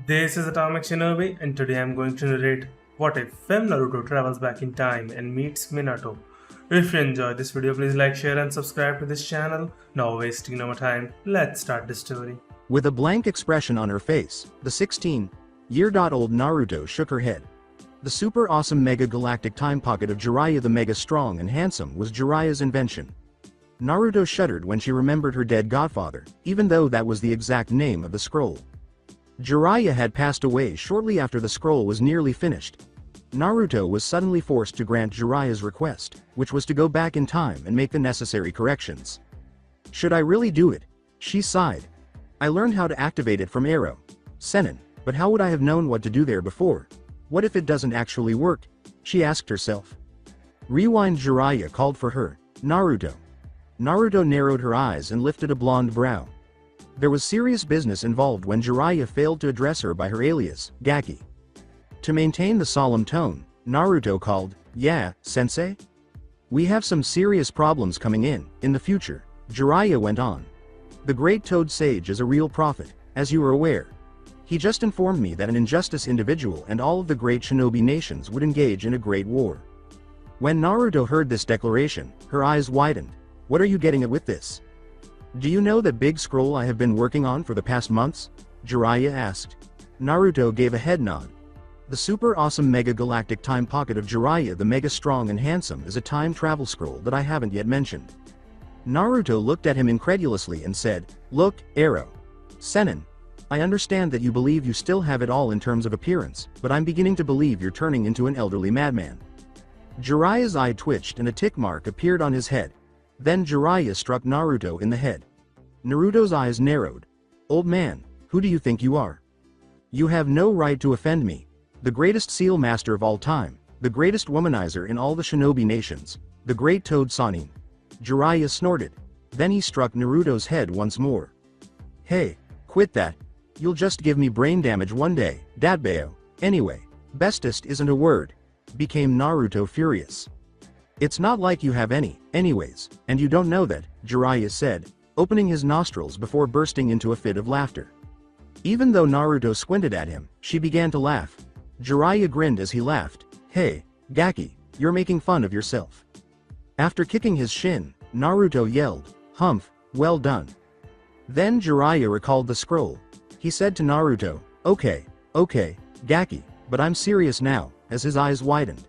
This is Atomic Shinobi, and today I'm going to narrate what if Fem-Naruto travels back in time and meets Minato. If you enjoyed this video, please like, share, and subscribe to this channel. Now wasting no more time, let's start this story. With a blank expression on her face, the 16-year-old Naruto shook her head. The super awesome mega galactic time pocket of Jiraiya the mega strong and handsome was Jiraiya's invention. Naruto shuddered when she remembered her dead godfather, even though that was the exact name of the scroll. Jiraiya had passed away shortly after the scroll was nearly finished. Naruto was suddenly forced to grant Jiraiya's request, which was to go back in time and make the necessary corrections. Should I really do it? She sighed. I learned how to activate it from Arrow. Sennin, but how would I have known what to do there before? What if it doesn't actually work? She asked herself. Rewind. Jiraiya called for her. Naruto. Naruto narrowed her eyes and lifted a blonde brow. There was serious business involved when Jiraiya failed to address her by her alias, Gaki. To maintain the solemn tone, Naruto called, "Yeah, sensei? We have some serious problems coming in the future," Jiraiya went on. "The great Toad Sage is a real prophet, as you are aware. He just informed me that an injustice individual and all of the great shinobi nations would engage in a great war." When Naruto heard this declaration, her eyes widened. "What are you getting at with this? Do you know that big scroll I have been working on for the past months?" Jiraiya asked. Naruto gave a head nod. The super awesome mega galactic time pocket of Jiraiya the mega strong and handsome is a time travel scroll that I haven't yet mentioned. Naruto looked at him incredulously and said, "Look, Arrow. Sennin, I understand that you believe you still have it all in terms of appearance, but I'm beginning to believe you're turning into an elderly madman." Jiraiya's eye twitched and a tick mark appeared on his head. Then Jiraiya struck Naruto in the head. Naruto's eyes narrowed. "Old man, who do you think you are? You have no right to offend me. The greatest seal master of all time, the greatest womanizer in all the shinobi nations, the great Toad Sanin." Jiraiya snorted. Then he struck Naruto's head once more. "Hey, quit that. You'll just give me brain damage one day, Dadbeo. Anyway, bestest isn't a word," became Naruto furious. "It's not like you have any, anyways, and you don't know that," Jiraiya said, opening his nostrils before bursting into a fit of laughter. Even though Naruto squinted at him, she began to laugh. Jiraiya grinned as he laughed. "Hey, Gaki, you're making fun of yourself." After kicking his shin, Naruto yelled, "Humph, well done." Then Jiraiya recalled the scroll. He said to Naruto, Okay, Gaki, but I'm serious now," as his eyes widened.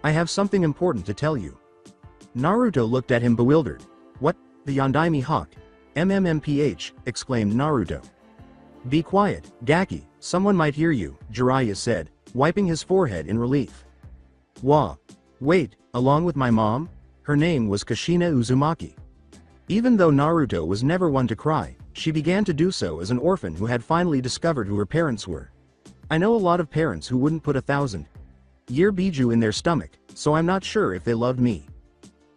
"I have something important to tell you." Naruto looked at him bewildered. "What, the Yondaime Hawk? MMMPH, exclaimed Naruto. "Be quiet, Gaki, someone might hear you," Jiraiya said, wiping his forehead in relief. "Wah. Wait, along with my mom?" Her name was Kushina Uzumaki. Even though Naruto was never one to cry, she began to do so as an orphan who had finally discovered who her parents were. "I know a lot of parents who wouldn't put 1,000-year Biju in their stomach, so I'm not sure if they loved me."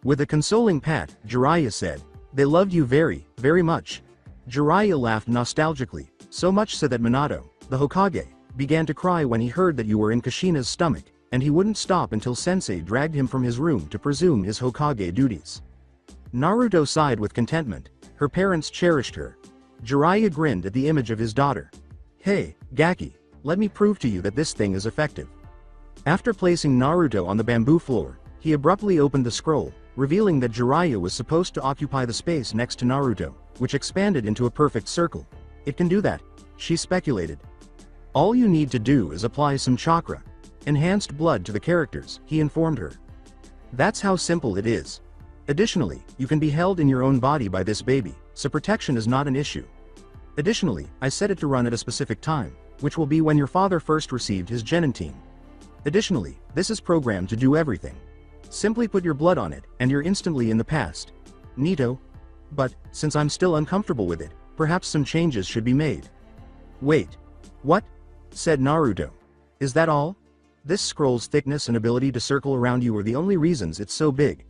With a consoling pat, Jiraiya said, "They loved you very, very much." Jiraiya laughed nostalgically, so much so that Minato, the Hokage, began to cry when he heard that you were in Kushina's stomach, and he wouldn't stop until Sensei dragged him from his room to presume his Hokage duties. Naruto sighed with contentment. Her parents cherished her. Jiraiya grinned at the image of his daughter. "Hey, Gaki, let me prove to you that this thing is effective." After placing Naruto on the bamboo floor, he abruptly opened the scroll, revealing that Jiraiya was supposed to occupy the space next to Naruto, which expanded into a perfect circle. "It can do that," she speculated. "All you need to do is apply some chakra. Enhanced blood to the characters," he informed her. "That's how simple it is. Additionally, you can be held in your own body by this baby, so protection is not an issue. Additionally, I set it to run at a specific time, which will be when your father first received his genin team. Additionally, this is programmed to do everything. Simply put your blood on it, and you're instantly in the past. Neato. But, since I'm still uncomfortable with it, perhaps some changes should be made." "Wait. What?" said Naruto. "Is that all? This scroll's thickness and ability to circle around you are the only reasons it's so big.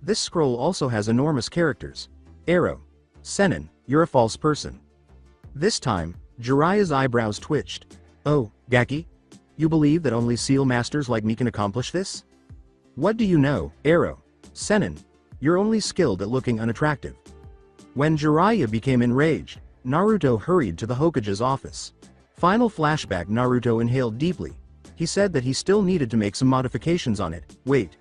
This scroll also has enormous characters. Arrow. Sennin, you're a false person." This time, Jiraiya's eyebrows twitched. "Oh, Gaki? You believe that only seal masters like me can accomplish this? What do you know, Arrow? Sennin, you're only skilled at looking unattractive." When Jiraiya became enraged, Naruto hurried to the Hokage's office. Final flashback. Naruto inhaled deeply. He said that he still needed to make some modifications on it. Wait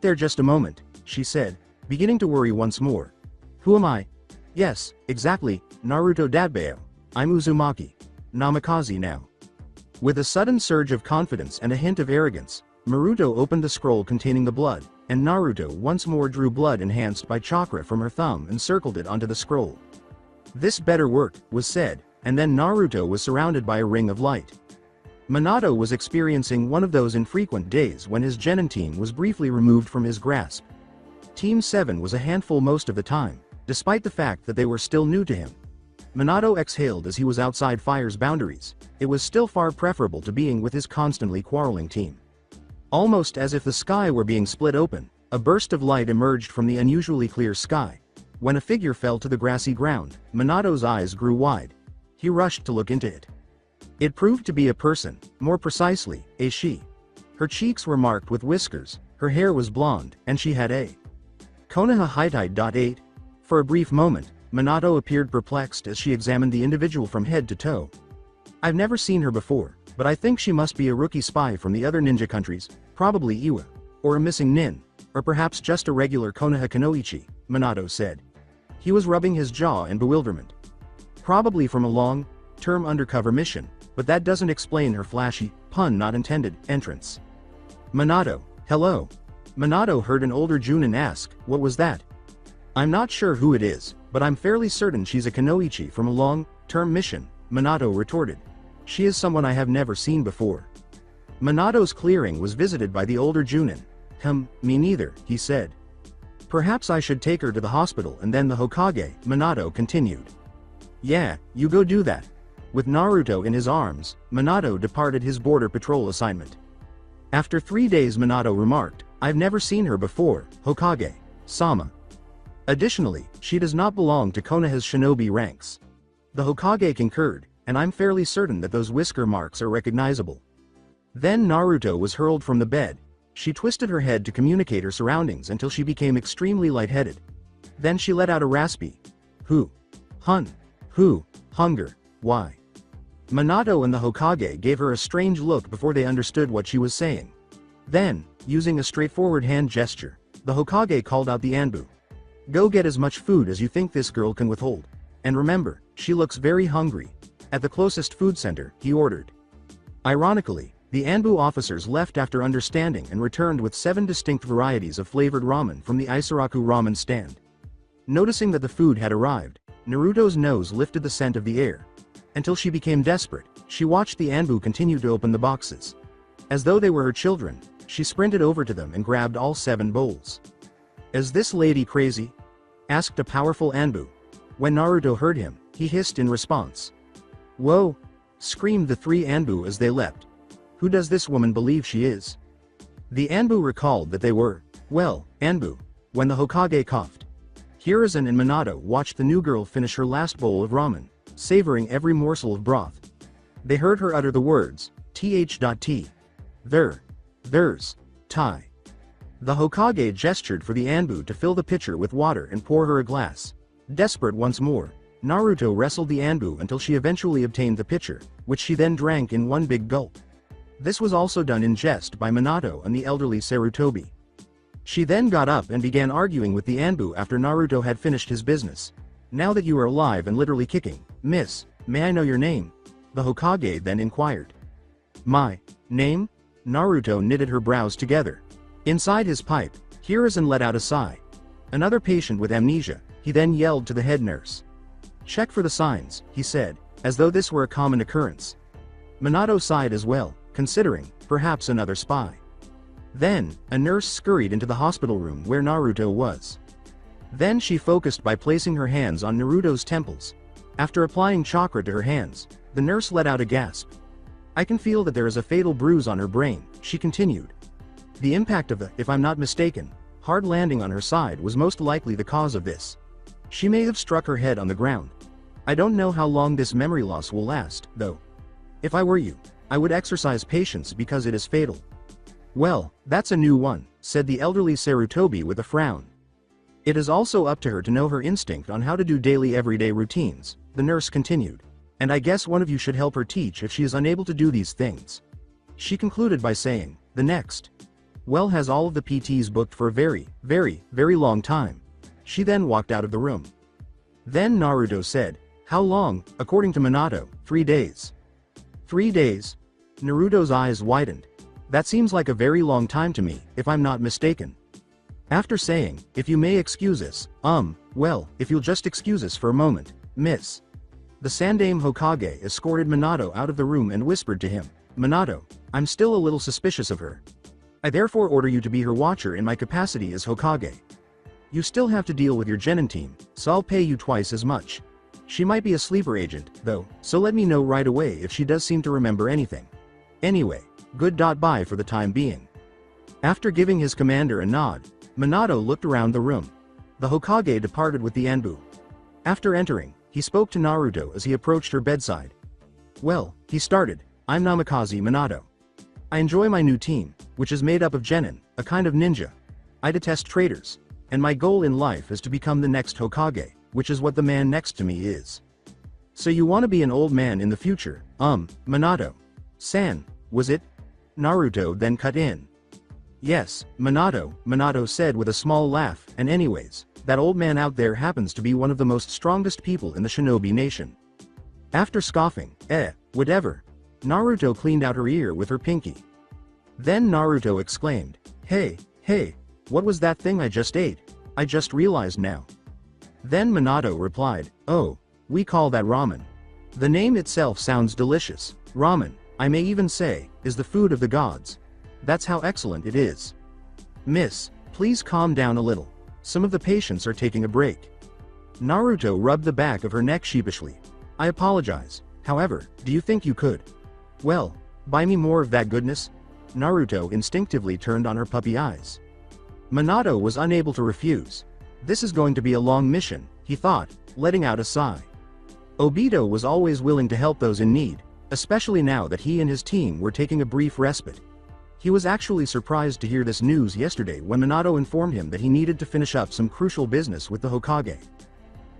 there just a moment, she said, beginning to worry once more. Who am I? Yes, exactly, Naruto Dadbao. I'm Uzumaki. Namikaze now. With a sudden surge of confidence and a hint of arrogance, Naruto opened the scroll containing the blood, and Naruto once more drew blood enhanced by chakra from her thumb and circled it onto the scroll. This better work, was said, and then Naruto was surrounded by a ring of light. Minato was experiencing one of those infrequent days when his genin team was briefly removed from his grasp. Team 7 was a handful most of the time, despite the fact that they were still new to him. Minato exhaled as he was outside fire's boundaries. It was still far preferable to being with his constantly quarreling team. Almost as if the sky were being split open, a burst of light emerged from the unusually clear sky. When a figure fell to the grassy ground, Minato's eyes grew wide. He rushed to look into it. It proved to be a person, more precisely, a she. Her cheeks were marked with whiskers, her hair was blonde, and she had a Konoha height. 8. For a brief moment, Minato appeared perplexed as she examined the individual from head to toe. I've never seen her before, but I think she must be a rookie spy from the other ninja countries, probably Iwa, or a missing nin, or perhaps just a regular Konoha Inoichi, Minato said. He was rubbing his jaw in bewilderment. Probably from a long-term undercover mission, but that doesn't explain her flashy, pun not intended, entrance. Minato, hello. Minato heard an older Junin ask, what was that? I'm not sure who it is, but I'm fairly certain she's a Kunoichi from a long-term mission, Minato retorted. She is someone I have never seen before. Minato's clearing was visited by the older Junin. Me neither, he said. Perhaps I should take her to the hospital and then the Hokage, Minato continued. Yeah, you go do that. With Naruto in his arms, Minato departed his border patrol assignment. After 3 days, Minato remarked, I've never seen her before, Hokage-sama. Additionally, she does not belong to Konoha's shinobi ranks. The Hokage concurred, and I'm fairly certain that those whisker marks are recognizable. Then Naruto was hurled from the bed. She twisted her head to communicate her surroundings until she became extremely lightheaded. Then she let out a raspy, Who? Hunger, why? Minato and the Hokage gave her a strange look before they understood what she was saying. Then, using a straightforward hand gesture, the Hokage called out the Anbu. Go get as much food as you think this girl can withhold. And remember, she looks very hungry. At the closest food center, he ordered. Ironically, the Anbu officers left after understanding and returned with 7 distinct varieties of flavored ramen from the Isaraku ramen stand. Noticing that the food had arrived, Naruto's nose lifted the scent of the air. Until she became desperate, she watched the Anbu continue to open the boxes. As though they were her children, she sprinted over to them and grabbed all 7 bowls. Is this lady crazy? Asked a powerful Anbu. When Naruto heard him, he hissed in response. Whoa! Screamed the 3 Anbu as they leapt. Who does this woman believe she is? The Anbu recalled that they were, well, Anbu, when the Hokage coughed. Hiruzen and Minato watched the new girl finish her last bowl of ramen, savoring every morsel of broth. They heard her utter the words, th.t. There's, tie. The Hokage gestured for the Anbu to fill the pitcher with water and pour her a glass. Desperate once more, Naruto wrestled the Anbu until she eventually obtained the pitcher, which she then drank in one big gulp. This was also done in jest by Minato and the elderly Sarutobi. She then got up and began arguing with the Anbu after Naruto had finished his business. Now that you are alive and literally kicking, Miss, may I know your name? The Hokage then inquired. My name? Naruto knitted her brows together. Inside his pipe, Hiruzen let out a sigh. Another patient with amnesia, he then yelled to the head nurse. Check for the signs, he said, as though this were a common occurrence. Minato sighed as well, considering, perhaps another spy. Then, a nurse scurried into the hospital room where Naruto was. Then she focused by placing her hands on Naruto's temples. After applying chakra to her hands, the nurse let out a gasp. I can feel that there is a fatal bruise on her brain, she continued. The impact of the, if I'm not mistaken, hard landing on her side was most likely the cause of this. She may have struck her head on the ground. I don't know how long this memory loss will last, though. If I were you, I would exercise patience because it is fatal. Well, that's a new one, said the elderly Sarutobi with a frown. It is also up to her to know her instinct on how to do daily everyday routines, the nurse continued. And I guess one of you should help her teach if she is unable to do these things. She concluded by saying, the next. Well has all of the PTs booked for a very, very long time. She then walked out of the room. Then Naruto said, how long? According to Minato, 3 days. 3 days? Naruto's eyes widened. That seems like a very long time to me, if I'm not mistaken. After saying, if you may excuse us, well, if you'll just excuse us for a moment, miss. The Sandaime Hokage escorted Minato out of the room and whispered to him, Minato, I'm still a little suspicious of her. I therefore order you to be her watcher in my capacity as Hokage. You still have to deal with your Genin team, so I'll pay you twice as much. She might be a sleeper agent, though, so let me know right away if she does seem to remember anything. Anyway, bye for the time being. After giving his commander a nod, Minato looked around the room. The Hokage departed with the Anbu. After entering, he spoke to Naruto as he approached her bedside. Well, he started, I'm Namikaze Minato. I enjoy my new team, which is made up of genin, a kind of ninja. I detest traitors, and my goal in life is to become the next Hokage, which is what the man next to me is. So you want to be an old man in the future, Minato. San, was it? Naruto then cut in. Yes, Minato said with a small laugh, and anyways, that old man out there happens to be one of the most strongest people in the shinobi nation. After scoffing, whatever, Naruto cleaned out her ear with her pinky. Then Naruto exclaimed, hey, what was that thing I just ate? I just realized now. Then Minato replied, oh, we call that ramen. The name itself sounds delicious. Ramen, I may even say, is the food of the gods. That's how excellent it is. Miss, please calm down a little. Some of the patients are taking a break. Naruto rubbed the back of her neck sheepishly. I apologize. However, do you think you could? Well, buy me more of that goodness? Naruto instinctively turned on her puppy eyes. Minato was unable to refuse. This is going to be a long mission, he thought, letting out a sigh. Obito was always willing to help those in need, especially now that he and his team were taking a brief respite. He was actually surprised to hear this news yesterday when Minato informed him that he needed to finish up some crucial business with the Hokage.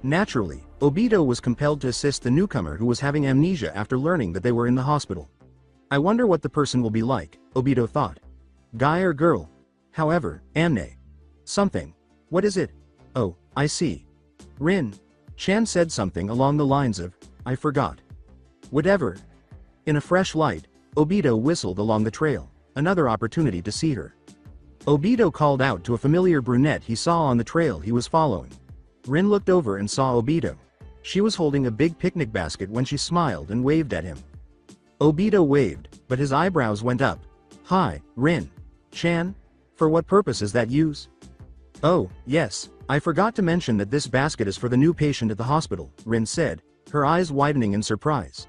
Naturally, Obito was compelled to assist the newcomer who was having amnesia after learning that they were in the hospital. I wonder what the person will be like, Obito thought. Guy or girl? However, amne. Something. What is it? Oh, I see. Chan said something along the lines of, I forgot. Whatever. In a fresh light, Obito whistled along the trail, another opportunity to see her. Obito called out to a familiar brunette he saw on the trail he was following. Rin looked over and saw Obito. She was holding a big picnic basket when she smiled and waved at him. Obito waved, but his eyebrows went up. Hi, Chan? For what purpose is that use? Oh, yes, I forgot to mention that this basket is for the new patient at the hospital, Rin said, her eyes widening in surprise.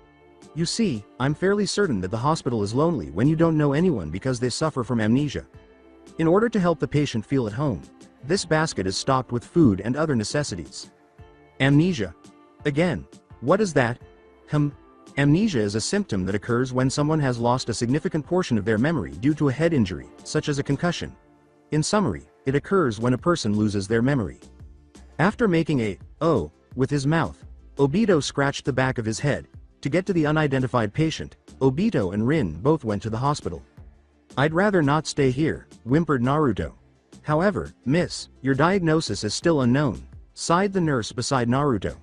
You see, I'm fairly certain that the hospital is lonely when you don't know anyone because they suffer from amnesia. In order to help the patient feel at home, this basket is stocked with food and other necessities. Amnesia. Again, what is that? Amnesia is a symptom that occurs when someone has lost a significant portion of their memory due to a head injury, such as a concussion. In summary, it occurs when a person loses their memory. After making a "oh" with his mouth, Obito scratched the back of his head. To get to the unidentified patient, Obito and Rin both went to the hospital. I'd rather not stay here, whimpered Naruto. However, miss, your diagnosis is still unknown, sighed the nurse beside Naruto.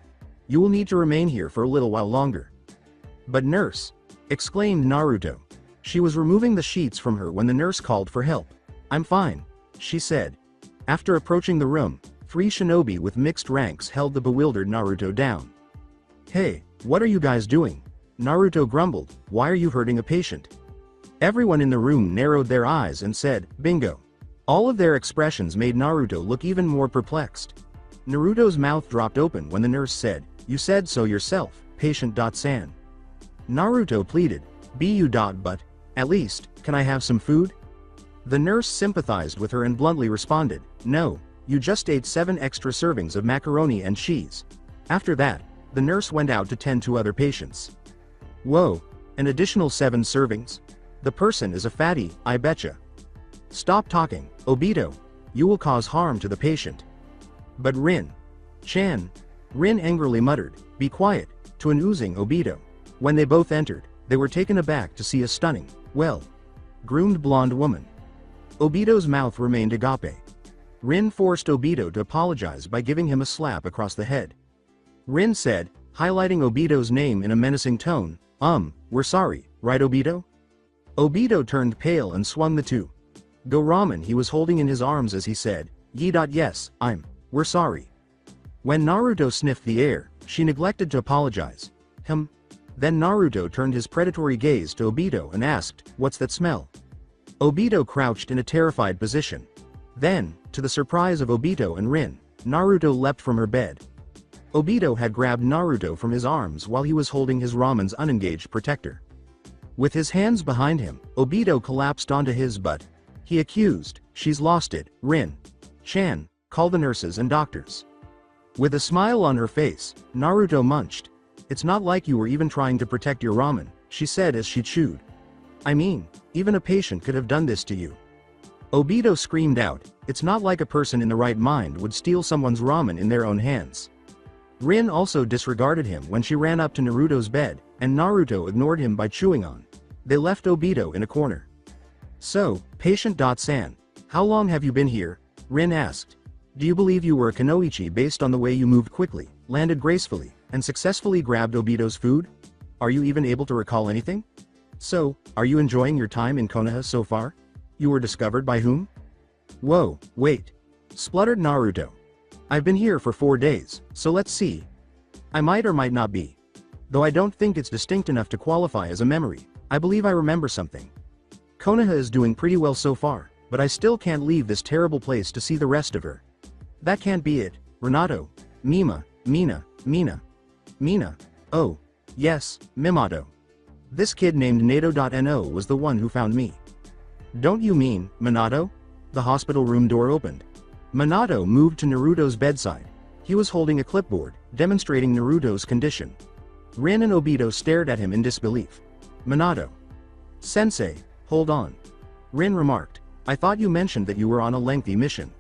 You will need to remain here for a little while longer. But nurse, exclaimed Naruto. She was removing the sheets from her when the nurse called for help. I'm fine, she said. After approaching the room, 3 shinobi with mixed ranks held the bewildered Naruto down. Hey, what are you guys doing? Naruto grumbled, why are you hurting a patient? Everyone in the room narrowed their eyes and said, bingo. All of their expressions made Naruto look even more perplexed. Naruto's mouth dropped open when the nurse said, you said so yourself, patient.san. Naruto pleaded, but, at least, can I have some food? The nurse sympathized with her and bluntly responded, no, you just ate 7 extra servings of macaroni and cheese. After that, the nurse went out to tend to other patients. Whoa, an additional 7 servings? The person is a fatty, I betcha. Stop talking, Obito. You will cause harm to the patient. But Rin angrily muttered, be quiet, to an oozing Obito. When they both entered, they were taken aback to see a stunning, well-groomed blonde woman. Obito's mouth remained agape. Rin forced Obito to apologize by giving him a slap across the head. Rin said, highlighting Obito's name in a menacing tone, we're sorry, right Obito? Obito turned pale and swung the two-go ramen he was holding in his arms as he said, yes, we're sorry. When Naruto sniffed the air, she neglected to apologize. Then Naruto turned his predatory gaze to Obito and asked, what's that smell? Obito crouched in a terrified position. Then, to the surprise of Obito and Rin, Naruto leapt from her bed. Obito had grabbed Naruto from his arms while he was holding his ramen's unengaged protector. With his hands behind him, Obito collapsed onto his butt. He accused, she's lost it, Rin-chan, call the nurses and doctors. With a smile on her face, Naruto munched. It's not like you were even trying to protect your ramen, she said as she chewed. I mean, even a patient could have done this to you. Obito screamed out, it's not like a person in the right mind would steal someone's ramen in their own hands. Rin also disregarded him when she ran up to Naruto's bed, and Naruto ignored him by chewing on. They left Obito in a corner. So, patient-san, how long have you been here? Rin asked. Do you believe you were a Kunoichi based on the way you moved quickly, landed gracefully, and successfully grabbed Obito's food? Are you even able to recall anything? So, are you enjoying your time in Konoha so far? You were discovered by whom? Whoa, wait. Spluttered Naruto. I've been here for 4 days, so let's see. I might or might not be. Though I don't think it's distinct enough to qualify as a memory, I believe I remember something. Konoha is doing pretty well so far, but I still can't leave this terrible place to see the rest of her. That can't be it, Renato, Mina. Oh, yes, Minato. This kid named Nato.no was the one who found me. Don't you mean, Minato? The hospital room door opened. Minato moved to Naruto's bedside. He was holding a clipboard, demonstrating Naruto's condition. Rin and Obito stared at him in disbelief. Minato. Sensei, hold on. Rin remarked, I thought you mentioned that you were on a lengthy mission.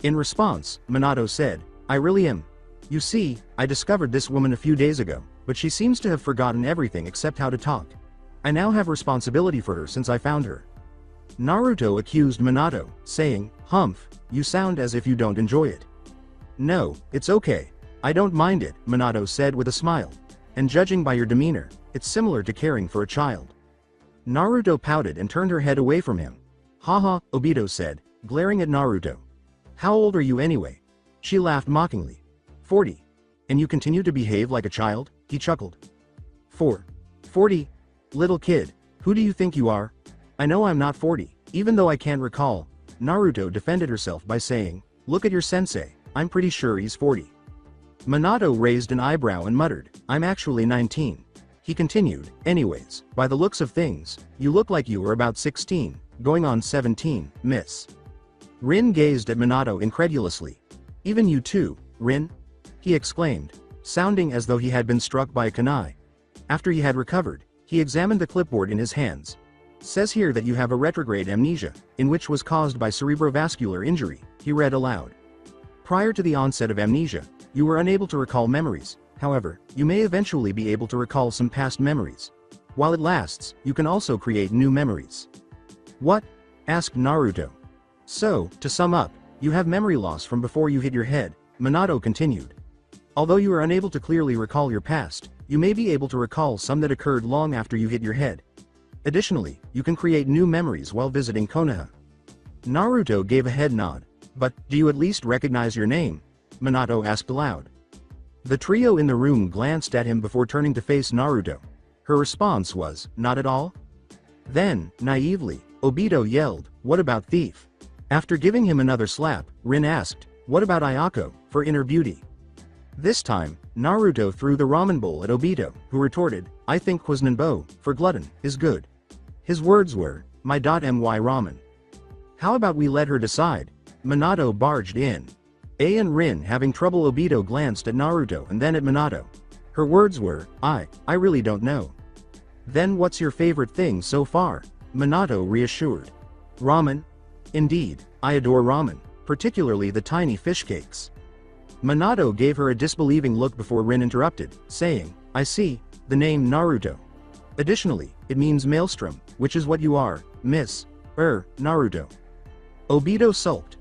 In response, Minato said, I really am. You see, I discovered this woman a few days ago, but she seems to have forgotten everything except how to talk. I now have responsibility for her since I found her. Naruto accused Minato, saying, Humph, you sound as if you don't enjoy it. No, it's okay. I don't mind it, Minato said with a smile. And judging by your demeanor, it's similar to caring for a child. Naruto pouted and turned her head away from him. Haha, Obito said, glaring at Naruto. How old are you anyway? She laughed mockingly. 40. And you continue to behave like a child? He chuckled. 40. Little kid, who do you think you are? I know I'm not 40, even though I can't recall. Naruto defended herself by saying, look at your sensei, I'm pretty sure he's 40. Minato raised an eyebrow and muttered, I'm actually 19. He continued, anyways, by the looks of things, you look like you were about 16, going on 17, miss. Rin gazed at Minato incredulously. Even you too, Rin? He exclaimed, sounding as though he had been struck by a kunai. After he had recovered, he examined the clipboard in his hands. Says here that you have a retrograde amnesia, in which was caused by cerebrovascular injury, he read aloud. Prior to the onset of amnesia, you were unable to recall memories, however, you may eventually be able to recall some past memories. While it lasts, you can also create new memories. What? Asked Naruto. So, to sum up, you have memory loss from before you hit your head, Minato continued. Although you are unable to clearly recall your past, you may be able to recall some that occurred long after you hit your head. Additionally, you can create new memories while visiting Konoha. Naruto gave a head nod. But, do you at least recognize your name? Minato asked aloud. The trio in the room glanced at him before turning to face Naruto. Her response was, not at all? Then, naively, Obito yelled, what about thief? After giving him another slap, Rin asked, what about Ayako, for inner beauty? This time, Naruto threw the ramen bowl at Obito, who retorted, I think Kwasnanbo, for glutton, is good. His words were, my .my ramen. How about we let her decide? Minato barged in. A and Rin having trouble. Obito glanced at Naruto and then at Minato. Her words were, I really don't know. Then what's your favorite thing so far? Minato reassured. Ramen? Indeed, I adore ramen, particularly the tiny fish cakes. Minato gave her a disbelieving look before Rin interrupted, saying, I see, the name Naruto. Additionally, it means maelstrom, which is what you are, Miss, Naruto. Obito sulked,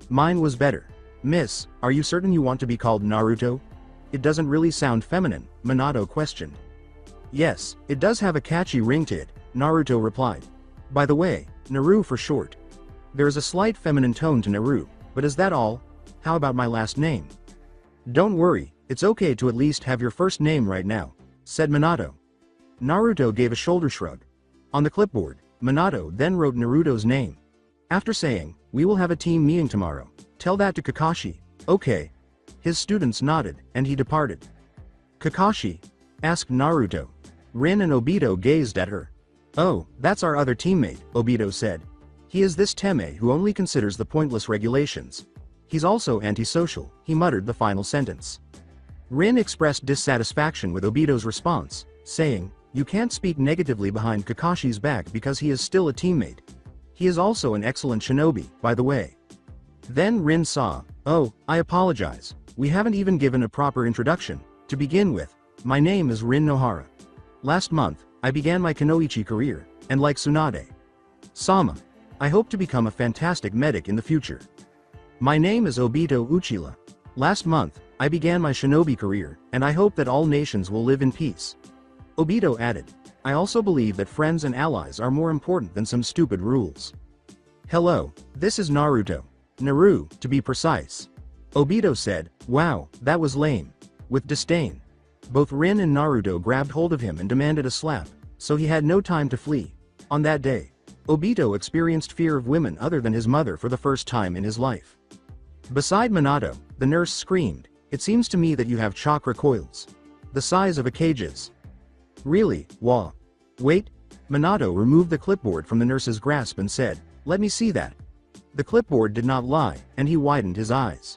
mine was better. Miss, are you certain you want to be called Naruto? It doesn't really sound feminine, Minato questioned. Yes, it does have a catchy ring to it, Naruto replied. By the way, Naru for short. There is a slight feminine tone to Naru, but is that all? How about my last name? Don't worry, it's okay to at least have your first name right now, said Minato. Naruto gave a shoulder shrug. On the clipboard, Minato then wrote Naruto's name. After saying, we will have a team meeting tomorrow, tell that to Kakashi, okay. His students nodded, and he departed. Kakashi? Asked Naruto. Rin and Obito gazed at her. Oh, that's our other teammate, Obito said. He is this Teme who only considers the pointless regulations. He's also antisocial, he muttered the final sentence. Rin expressed dissatisfaction with Obito's response, saying, you can't speak negatively behind Kakashi's back because he is still a teammate. He is also an excellent shinobi, by the way. Then Rin saw, oh, I apologize, we haven't even given a proper introduction. To begin with, my name is Rin Nohara. Last month, I began my Inoichi career, and like Tsunade Sama, I hope to become a fantastic medic in the future. My name is Obito Uchila. Last month, I began my shinobi career, and I hope that all nations will live in peace. Obito added, I also believe that friends and allies are more important than some stupid rules. Hello, this is Naruto. Naru, to be precise. Obito said, wow, that was lame. With disdain. Both Rin and Naruto grabbed hold of him and demanded a slap, so he had no time to flee. On that day, Obito experienced fear of women other than his mother for the first time in his life. Beside Minato, the nurse screamed, it seems to me that you have chakra coils. The size of Hokage's. Really, wah. Wait. Minato removed the clipboard from the nurse's grasp and said, let me see that. The clipboard did not lie, and he widened his eyes.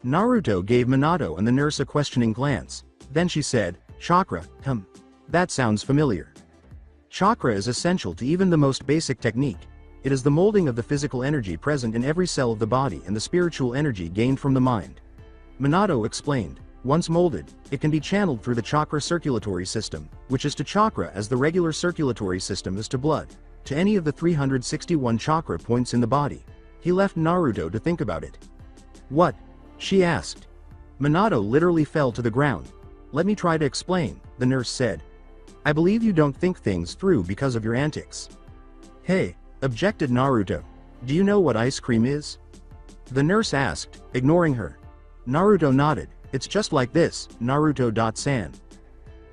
Naruto gave Minato and the nurse a questioning glance. Then she said, Chakra, that sounds familiar. Chakra is essential to even the most basic technique. It is the molding of the physical energy present in every cell of the body and the spiritual energy gained from the mind. Minato explained, once molded, it can be channeled through the chakra circulatory system, which is to chakra as the regular circulatory system is to blood, to any of the 361 chakra points in the body. He left Naruto to think about it. What? She asked. Minato literally fell to the ground. Let me try to explain, the nurse said. I believe you don't think things through because of your antics. Hey, objected Naruto. Do you know what ice cream is? The nurse asked, ignoring her. Naruto nodded. It's just like this, Naruto.san.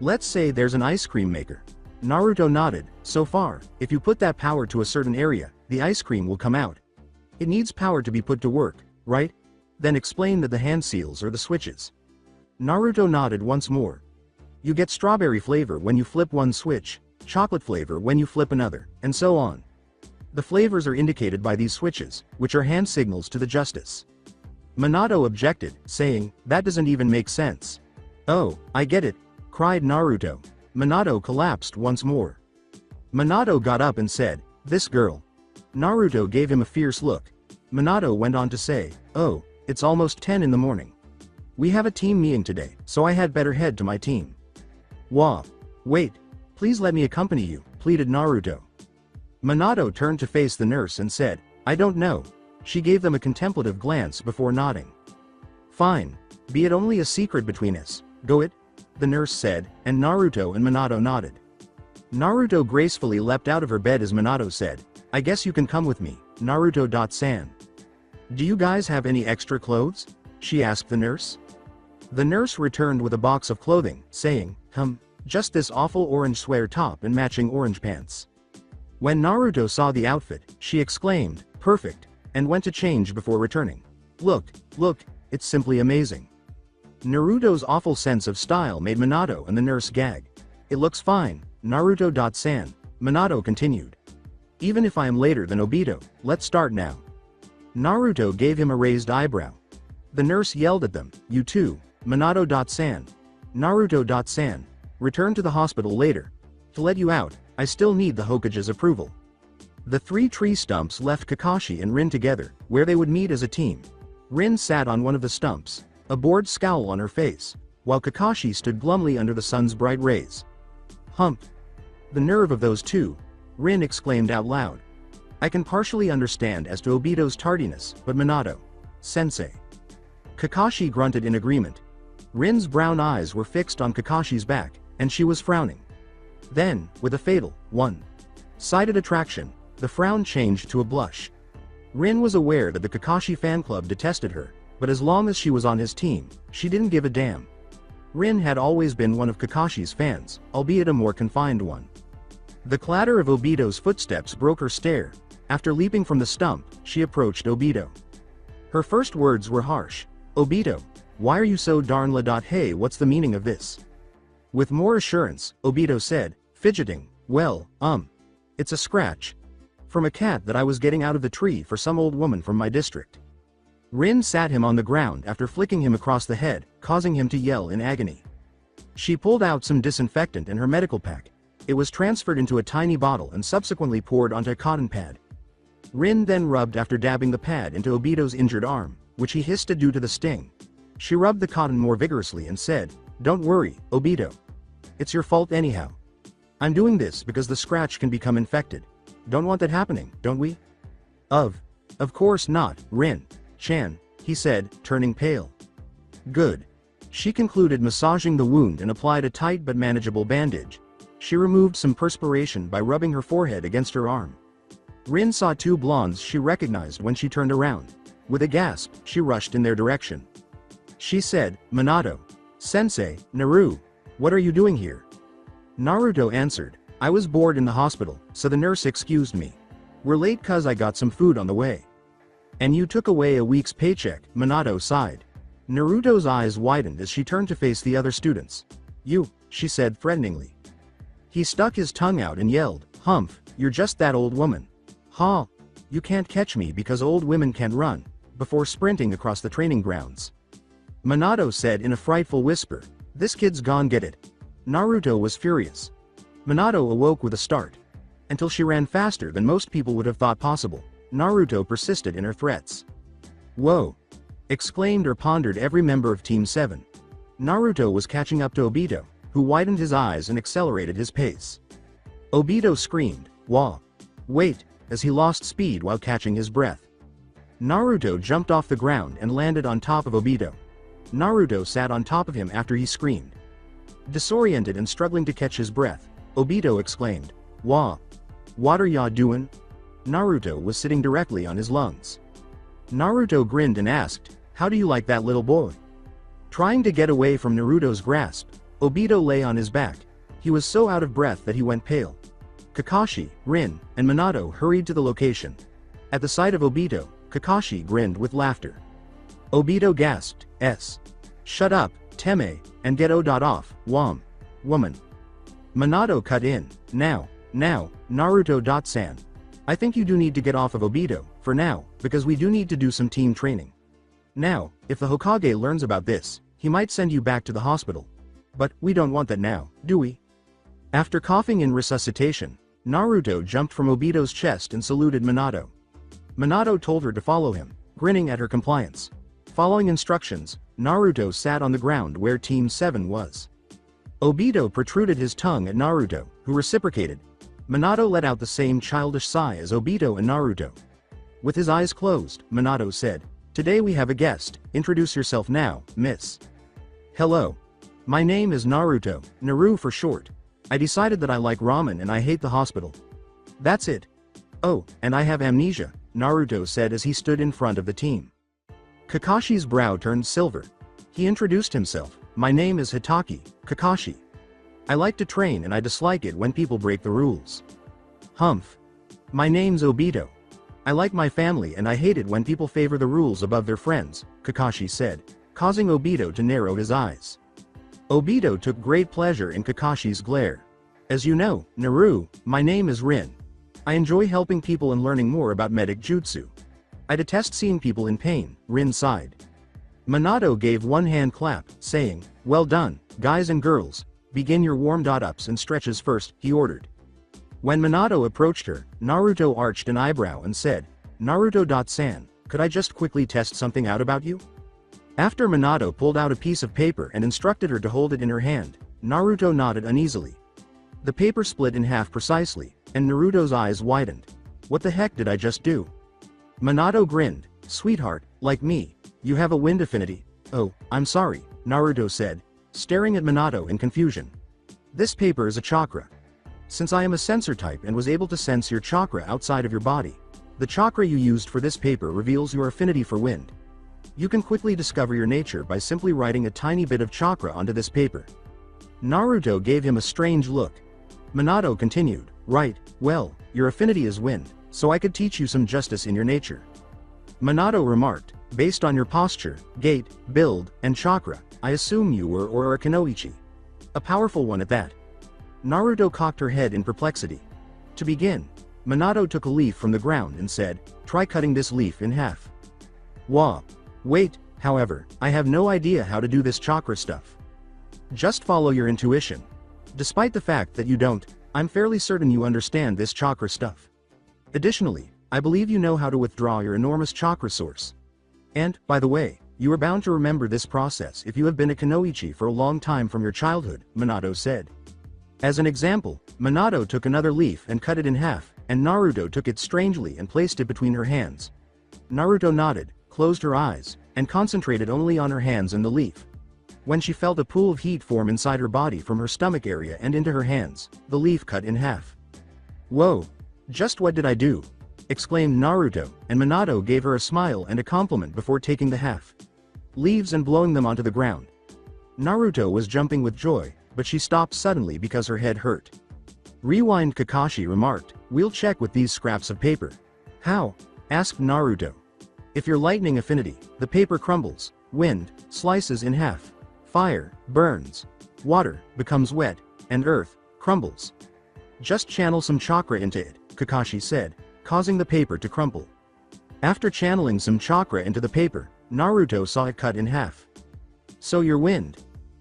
Let's say there's an ice cream maker. Naruto nodded. So far, if you put that power to a certain area, the ice cream will come out. It needs power to be put to work, right? Then explain that the hand seals are the switches. Naruto nodded once more. You get strawberry flavor when you flip one switch, chocolate flavor when you flip another, and so on. The flavors are indicated by these switches, which are hand signals to the justice. Minato objected, saying, that doesn't even make sense. Oh, I get it, cried Naruto. Minato collapsed once more. Minato got up and said, this girl. Naruto gave him a fierce look. Minato went on to say, oh, it's almost 10 in the morning. We have a team meeting today, so I had better head to my team. Wah. Wait. Please let me accompany you, pleaded Naruto. Minato turned to face the nurse and said, I don't know. She gave them a contemplative glance before nodding. Fine. Be it only a secret between us, go it? The nurse said, and Naruto and Minato nodded. Naruto gracefully leapt out of her bed as Minato said, I guess you can come with me, Naruto.san. Do you guys have any extra clothes? She asked the nurse. The nurse returned with a box of clothing, saying, just this awful orange sweater top and matching orange pants. When Naruto saw the outfit, she exclaimed, perfect, and went to change before returning. Look, it's simply amazing. Naruto's awful sense of style made Minato and the nurse gag. It looks fine, Naruto.san, Minato continued. Even if I am later than Obito, let's start now. Naruto gave him a raised eyebrow. The nurse yelled at them, you too, Minato.san. Naruto.san. Return to the hospital later. To let you out, I still need the Hokage's approval. The three tree stumps left Kakashi and Rin together, where they would meet as a team. Rin sat on one of the stumps, a bored scowl on her face, while Kakashi stood glumly under the sun's bright rays. Humph! The nerve of those two! Rin exclaimed out loud. I can partially understand as to Obito's tardiness, but Minato. Sensei. Kakashi grunted in agreement. Rin's brown eyes were fixed on Kakashi's back, and she was frowning. Then, with a fatal, one-sided attraction, the frown changed to a blush. Rin was aware that the Kakashi fan club detested her, but as long as she was on his team, she didn't give a damn. Rin had always been one of Kakashi's fans, albeit a more confined one. The clatter of Obito's footsteps broke her stare. After leaping from the stump, she approached Obito. Her first words were harsh. Obito, why are you so darn la? Hey, what's the meaning of this? With more assurance, Obito said, fidgeting, well, it's a scratch. From a cat that I was getting out of the tree for some old woman from my district. Rin sat him on the ground after flicking him across the head, causing him to yell in agony. She pulled out some disinfectant in her medical pack. It was transferred into a tiny bottle and subsequently poured onto a cotton pad. Rin then rubbed after dabbing the pad into Obito's injured arm, which he hissed due to the sting. She rubbed the cotton more vigorously and said, don't worry, Obito. It's your fault anyhow. I'm doing this because the scratch can become infected. Don't want that happening, don't we? Of course not, Rin-chan, he said, turning pale. Good. She concluded massaging the wound and applied a tight but manageable bandage. She removed some perspiration by rubbing her forehead against her arm. Rin saw two blondes she recognized when she turned around. With a gasp, she rushed in their direction. She said, Minato. Sensei, Naru. What are you doing here? Naruto answered, I was bored in the hospital, so the nurse excused me. We're late cause I got some food on the way. And you took away a week's paycheck, Minato sighed. Naruto's eyes widened as she turned to face the other students. You, she said threateningly. He stuck his tongue out and yelled, Humph, you're just that old woman. Ha! You can't catch me because old women can't run, before sprinting across the training grounds. Minato said in a frightful whisper, this kid's gone get it. Naruto was furious. Minato awoke with a start. Until she ran faster than most people would have thought possible, Naruto persisted in her threats. Whoa! Exclaimed or pondered every member of Team 7. Naruto was catching up to Obito, who widened his eyes and accelerated his pace. Obito screamed, wah! Wait, as he lost speed while catching his breath. Naruto jumped off the ground and landed on top of Obito. Naruto sat on top of him after he screamed. Disoriented and struggling to catch his breath, Obito exclaimed, wah! What are ya doin'? Naruto was sitting directly on his lungs. Naruto grinned and asked, how do you like that little boy? Trying to get away from Naruto's grasp, Obito lay on his back. He was so out of breath that he went pale. Kakashi, Rin, and Minato hurried to the location. At the sight of Obito, Kakashi grinned with laughter. Obito gasped, Shut up, Teme, and get off, woman. Minato cut in, now, Naruto-san. I think you do need to get off of Obito, for now, because we do need to do some team training. Now, if the Hokage learns about this, he might send you back to the hospital. But, we don't want that now, do we? After coughing in resuscitation, Naruto jumped from Obito's chest and saluted Minato. Minato told her to follow him, grinning at her compliance. Following instructions, Naruto sat on the ground where Team 7 was. Obito protruded his tongue at Naruto, who reciprocated. Minato let out the same childish sigh as Obito and Naruto. With his eyes closed, Minato said, Today we have a guest, introduce yourself now, miss. Hello. My name is Naruto, Naru for short. I decided that I like ramen and I hate the hospital. That's it. Oh, and I have amnesia, Naruto said as he stood in front of the team. Kakashi's brow turned silver. He introduced himself, my name is Hitaki, Kakashi. I like to train and I dislike it when people break the rules. Humph. My name's Obito. I like my family and I hate it when people favor the rules above their friends, Kakashi said, causing Obito to narrow his eyes. Obito took great pleasure in Kakashi's glare. As you know, Naru, my name is Rin. I enjoy helping people and learning more about medic jutsu. I detest seeing people in pain, Rin sighed. Minato gave one hand clap, saying, well done, guys and girls, begin your warm-ups and stretches first, he ordered. When Minato approached her, Naruto arched an eyebrow and said, Naruto-san, could I just quickly test something out about you? After Minato pulled out a piece of paper and instructed her to hold it in her hand, Naruto nodded uneasily. The paper split in half precisely, and Naruto's eyes widened. What the heck did I just do? Minato grinned. Sweetheart, like me, you have a wind affinity. Oh, I'm sorry, Naruto said, staring at Minato in confusion. This paper is a chakra. Since I am a sensor type and was able to sense your chakra outside of your body, the chakra you used for this paper reveals your affinity for wind. You can quickly discover your nature by simply writing a tiny bit of chakra onto this paper. Naruto gave him a strange look. Minato continued, right, well, your affinity is wind, so I could teach you some justice in your nature. Minato remarked, based on your posture, gait, build, and chakra, I assume you were or are a Inoichi. A powerful one at that. Naruto cocked her head in perplexity. To begin, Minato took a leaf from the ground and said, try cutting this leaf in half. Wah. Wait, however, I have no idea how to do this chakra stuff. Just follow your intuition. Despite the fact that you don't, I'm fairly certain you understand this chakra stuff. Additionally, I believe you know how to withdraw your enormous chakra source. And, by the way, you are bound to remember this process if you have been a Kunoichi for a long time from your childhood, Minato said. As an example, Minato took another leaf and cut it in half, and Naruto took it strangely and placed it between her hands. Naruto nodded, closed her eyes, and concentrated only on her hands and the leaf. When she felt a pool of heat form inside her body from her stomach area and into her hands, the leaf cut in half. Whoa! Just what did I do? Exclaimed Naruto, and Minato gave her a smile and a compliment before taking the half leaves and blowing them onto the ground. Naruto was jumping with joy, but she stopped suddenly because her head hurt. Rewind. Kakashi remarked, we'll check with these scraps of paper. How? Asked Naruto. If your lightning affinity, the paper crumbles, wind, slices in half, fire, burns, water, becomes wet, and earth, crumbles. Just channel some chakra into it, Kakashi said, causing the paper to crumple. After channeling some chakra into the paper, Naruto saw it cut in half. So your wind.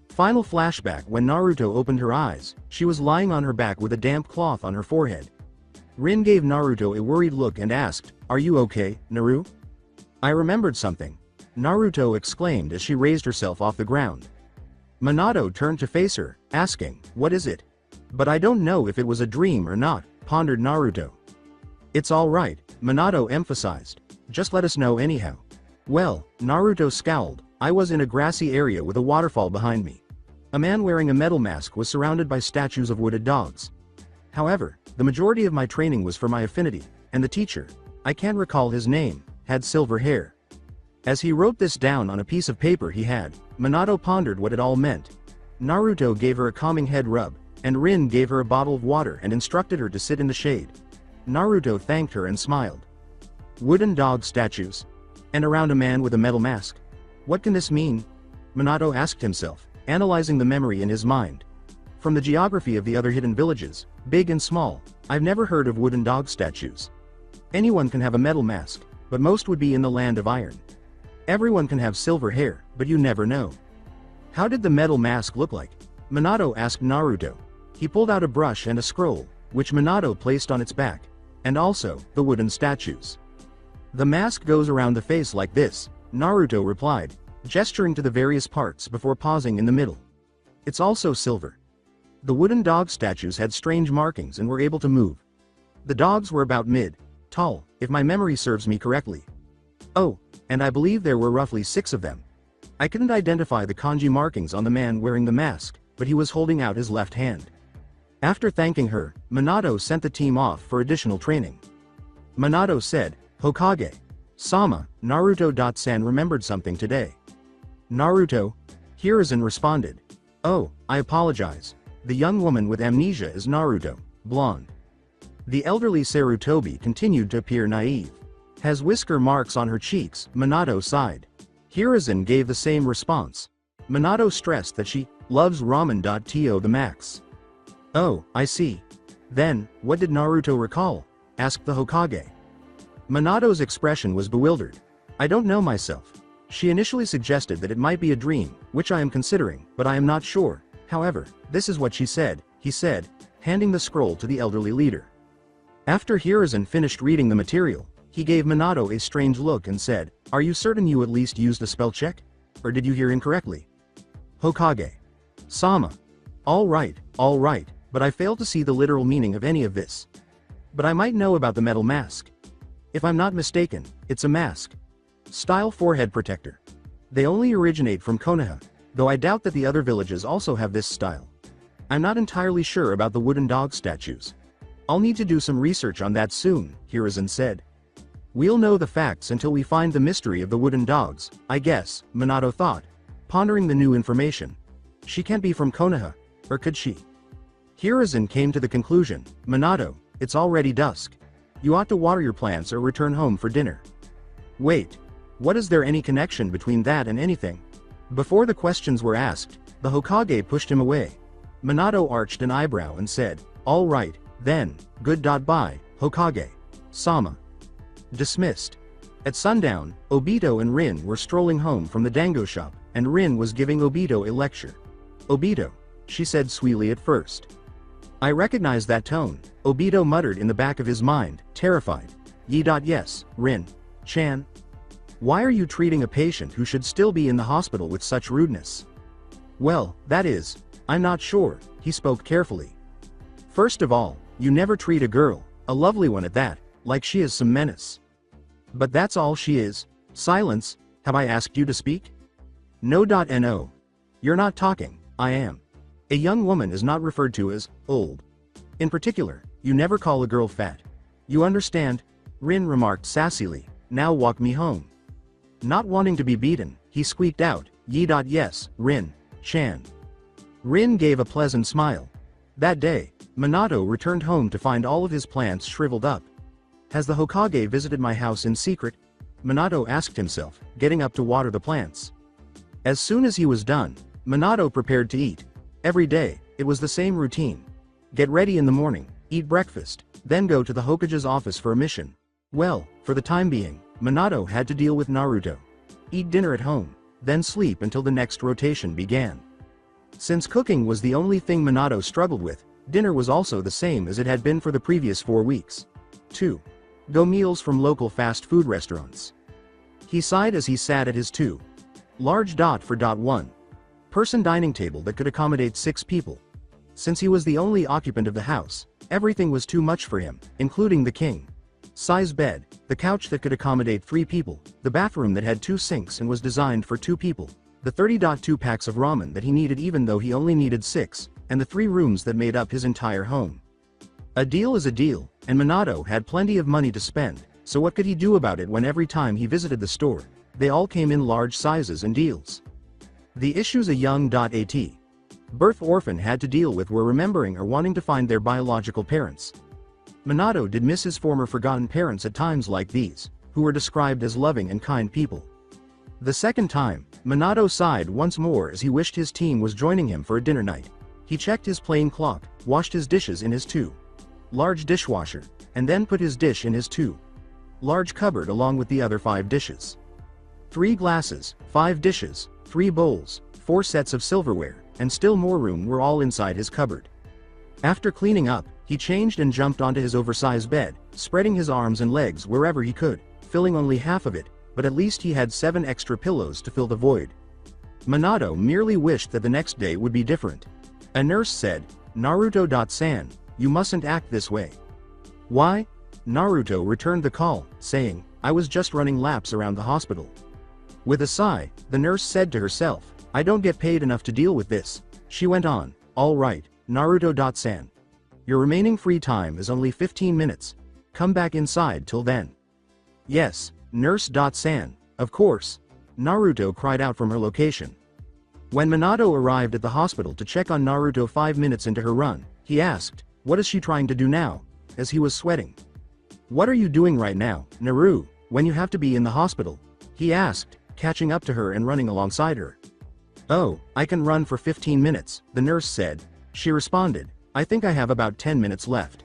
Final flashback. When Naruto opened her eyes, she was lying on her back with a damp cloth on her forehead. Rin gave Naruto a worried look and asked, are you okay, Naru? I remembered something, Naruto exclaimed as she raised herself off the ground. Minato turned to face her, asking, what is it? But I don't know if it was a dream or not, pondered Naruto. It's all right, Minato emphasized. Just let us know anyhow. Well, Naruto scowled. I was in a grassy area with a waterfall behind me. A man wearing a metal mask was surrounded by statues of wooded dogs. However, the majority of my training was for my affinity, and the teacher, I can't recall his name, had silver hair. As he wrote this down on a piece of paper he had, Minato pondered what it all meant. Naruto gave her a calming head rub, and Rin gave her a bottle of water and instructed her to sit in the shade. Naruto thanked her and smiled. Wooden dog statues. And around a man with a metal mask. What can this mean? Minato asked himself, analyzing the memory in his mind. From the geography of the other hidden villages, big and small, I've never heard of wooden dog statues. Anyone can have a metal mask, but most would be in the land of iron. Everyone can have silver hair, but you never know. How did the metal mask look like? Minato asked Naruto. He pulled out a brush and a scroll, which Minato placed on its back, and also, the wooden statues. The mask goes around the face like this, Naruto replied, gesturing to the various parts before pausing in the middle. It's also silver. The wooden dog statues had strange markings and were able to move. The dogs were about mid-tall, if my memory serves me correctly. Oh, and I believe there were roughly 6 of them. I couldn't identify the kanji markings on the man wearing the mask, but he was holding out his left hand. After thanking her, Minato sent the team off for additional training. Minato said, Hokage. Sama, Naruto-san remembered something today. Naruto? Hiruzen responded. Oh, I apologize. The young woman with amnesia is Naruto, blonde. The elderly Sarutobi continued to appear naive. Has whisker marks on her cheeks, Minato sighed. Hiruzen gave the same response. Minato stressed that she loves ramen. To the max. Oh, I see. Then, what did Naruto recall? Asked the Hokage. Minato's expression was bewildered. I don't know myself. She initially suggested that it might be a dream, which I am considering, but I am not sure. However, this is what she said, he said, handing the scroll to the elderly leader. After Hiruzen finished reading the material, he gave Minato a strange look and said, are you certain you at least used a spell check? Or did you hear incorrectly? Hokage. Sama. All right, but I fail to see the literal meaning of any of this. But I might know about the metal mask. If I'm not mistaken, it's a mask. Style forehead protector. They only originate from Konoha, though I doubt that the other villages also have this style. I'm not entirely sure about the wooden dog statues. I'll need to do some research on that soon, Hiruzen said. We'll know the facts until we find the mystery of the wooden dogs, I guess, Minato thought, pondering the new information. She can't be from Konoha, or could she? Hiruzen came to the conclusion, Minato, it's already dusk. You ought to water your plants or return home for dinner. Wait. What is there any connection between that and anything? Before the questions were asked, the Hokage pushed him away. Minato arched an eyebrow and said, all right, then, good-bye, Hokage. Sama. Dismissed. At sundown, Obito and Rin were strolling home from the dango shop, and Rin was giving Obito a lecture. Obito, she said sweetly at first. I recognize that tone, Obito muttered in the back of his mind, terrified. Yes, Rin-chan. Why are you treating a patient who should still be in the hospital with such rudeness? Well, that is, I'm not sure, he spoke carefully. First of all, you never treat a girl, a lovely one at that, like she is some menace. But that's all she is. Silence, have I asked you to speak? No. You're not talking, I am. A young woman is not referred to as old. In particular, you never call a girl fat. You understand? Rin remarked sassily, now walk me home. Not wanting to be beaten, he squeaked out, yes, Rin-chan. Rin gave a pleasant smile. That day, Minato returned home to find all of his plants shriveled up. Has the Hokage visited my house in secret? Minato asked himself, getting up to water the plants. As soon as he was done, Minato prepared to eat. Every day, it was the same routine. Get ready in the morning, eat breakfast, then go to the Hokage's office for a mission. Well, for the time being, Minato had to deal with Naruto. Eat dinner at home, then sleep until the next rotation began. Since cooking was the only thing Minato struggled with, dinner was also the same as it had been for the previous 4 weeks. 2. Go meals from local fast food restaurants. He sighed as he sat at his 2. Large for 1. Person dining table that could accommodate 6 people. Since he was the only occupant of the house, everything was too much for him, including the king size bed, the couch that could accommodate 3 people, the bathroom that had 2 sinks and was designed for 2 people, the 30.2 packs of ramen that he needed even though he only needed 6, and the 3 rooms that made up his entire home. A deal is a deal, and Minato had plenty of money to spend, so what could he do about it when every time he visited the store, they all came in large sizes and deals? The issues a young.at birth orphan had to deal with were remembering or wanting to find their biological parents. Minato did miss his former forgotten parents at times like these, who were described as loving and kind people. The second time, Minato sighed once more as he wished his team was joining him for a dinner night. He checked his plain clock, washed his dishes in his 2. Large dishwasher, and then put his dish in his 2. Large cupboard along with the other 5 dishes. 3 glasses, 5 dishes, 3 bowls, 4 sets of silverware, and still more room were all inside his cupboard. After cleaning up, he changed and jumped onto his oversized bed, spreading his arms and legs wherever he could, filling only half of it, but at least he had 7 extra pillows to fill the void. Minato merely wished that the next day would be different. A nurse said, Naruto-san, you mustn't act this way. Why? Naruto returned the call, saying, I was just running laps around the hospital. With a sigh, the nurse said to herself, I don't get paid enough to deal with this. She went on, all right, Naruto-san. Your remaining free time is only 15 minutes. Come back inside till then. Yes, Nurse-san, of course. Naruto cried out from her location. When Minato arrived at the hospital to check on Naruto 5 minutes into her run, he asked, what is she trying to do now? As he was sweating. What are you doing right now, Naru, when you have to be in the hospital? He asked, catching up to her and running alongside her. Oh, I can run for 15 minutes, the nurse said. She responded, I think I have about 10 minutes left.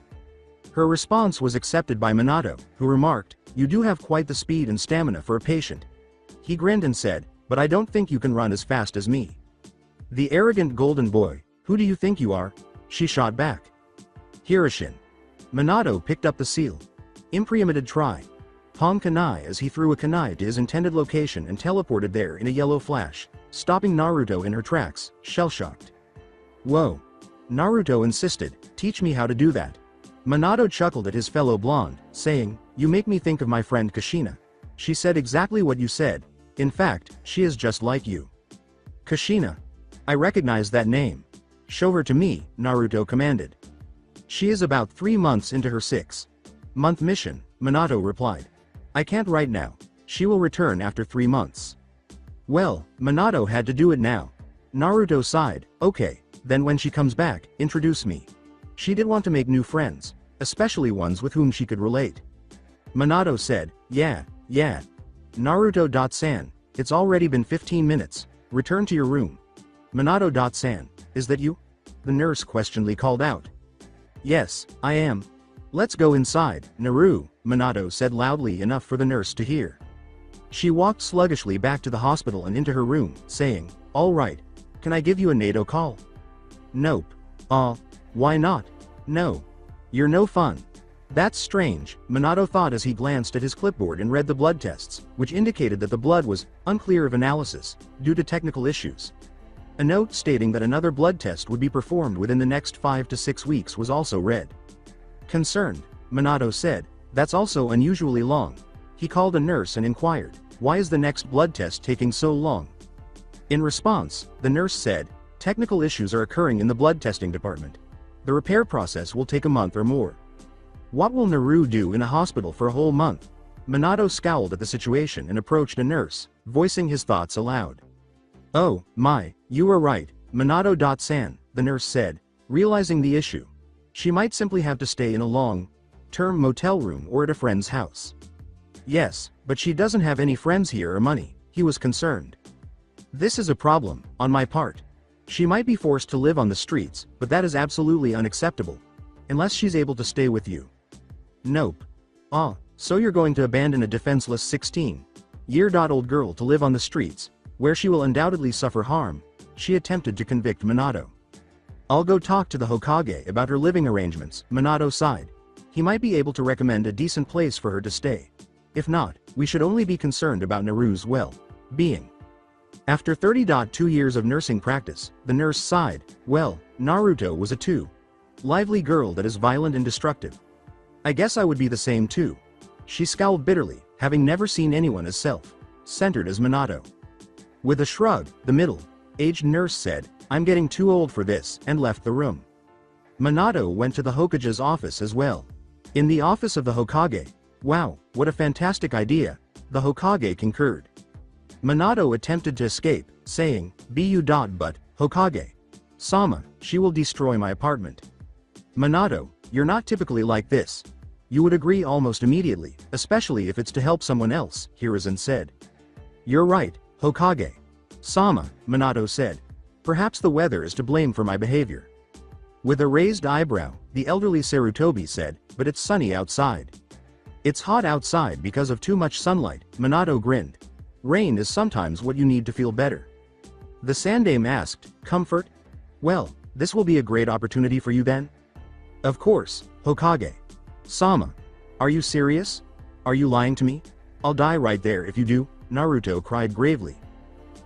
Her response was accepted by Minato, who remarked, you do have quite the speed and stamina for a patient. He grinned and said, but I don't think you can run as fast as me. The arrogant golden boy, who do you think you are? She shot back. Hiruzen. Minato picked up the seal. Imprimated try. palm kunai as he threw a kunai to his intended location and teleported there in a yellow flash, stopping Naruto in her tracks, shell-shocked. Whoa. Naruto insisted, teach me how to do that. Minato chuckled at his fellow blonde, saying, you make me think of my friend Kushina. She said exactly what you said. In fact, she is just like you. Kushina. I recognize that name. Show her to me, Naruto commanded. She is about 3 months into her 6-month mission, Minato replied. I can't right now. She will return after 3 months. Well, Minato had to do it now. Naruto sighed, okay, then when she comes back, introduce me. She did want to make new friends, especially ones with whom she could relate. Minato said, yeah. Naruto-san, it's already been 15 minutes, return to your room. Minato-san, is that you? The nurse questioningly called out. Yes, I am. Let's go inside, Naru, Minato said loudly enough for the nurse to hear. She walked sluggishly back to the hospital and into her room, saying, all right, can I give you a NATO call? Nope. Why not? No. You're no fun. That's strange, Minato thought as he glanced at his clipboard and read the blood tests, which indicated that the blood was unclear of analysis, due to technical issues. A note stating that another blood test would be performed within the next 5 to 6 weeks was also read. Concerned, Minato said, that's also unusually long. He called a nurse and inquired, why is the next blood test taking so long? In response, the nurse said, technical issues are occurring in the blood testing department. The repair process will take a month or more. What will Naru do in a hospital for a whole month? Minato scowled at the situation and approached a nurse, voicing his thoughts aloud. Oh, my, you are right, Minato-san, the nurse said, realizing the issue. She might simply have to stay in a long-term motel room or at a friend's house. Yes, but she doesn't have any friends here or money, he was concerned. This is a problem, on my part. She might be forced to live on the streets, but that is absolutely unacceptable. Unless she's able to stay with you. Nope. So you're going to abandon a defenseless 16-year-old girl to live on the streets, where she will undoubtedly suffer harm, she attempted to convict Minato. I'll go talk to the Hokage about her living arrangements, Minato sighed. He might be able to recommend a decent place for her to stay. If not, we should only be concerned about Naru's well-being. After 30.2 years of nursing practice, the nurse sighed, well, Naruto was a too-lively girl that is violent and destructive. I guess I would be the same too. She scowled bitterly, having never seen anyone as self-centered as Minato. With a shrug, the middle-aged nurse said, I'm getting too old for this, and left the room. Minato went to the Hokage's office as well. In the office of the Hokage, wow, what a fantastic idea, the Hokage concurred. Minato attempted to escape, saying, but, Hokage. Sama, she will destroy my apartment. Minato, you're not typically like this. You would agree almost immediately, especially if it's to help someone else, Hiruzen said. You're right, Hokage. Sama, Minato said. Perhaps the weather is to blame for my behavior. With a raised eyebrow, the elderly Sarutobi said, but it's sunny outside. It's hot outside because of too much sunlight, Minato grinned. Rain is sometimes what you need to feel better. The Sandame asked, comfort? Well, this will be a great opportunity for you then? Of course, Hokage. Sama. Are you serious? Are you lying to me? I'll die right there if you do, Naruto cried gravely.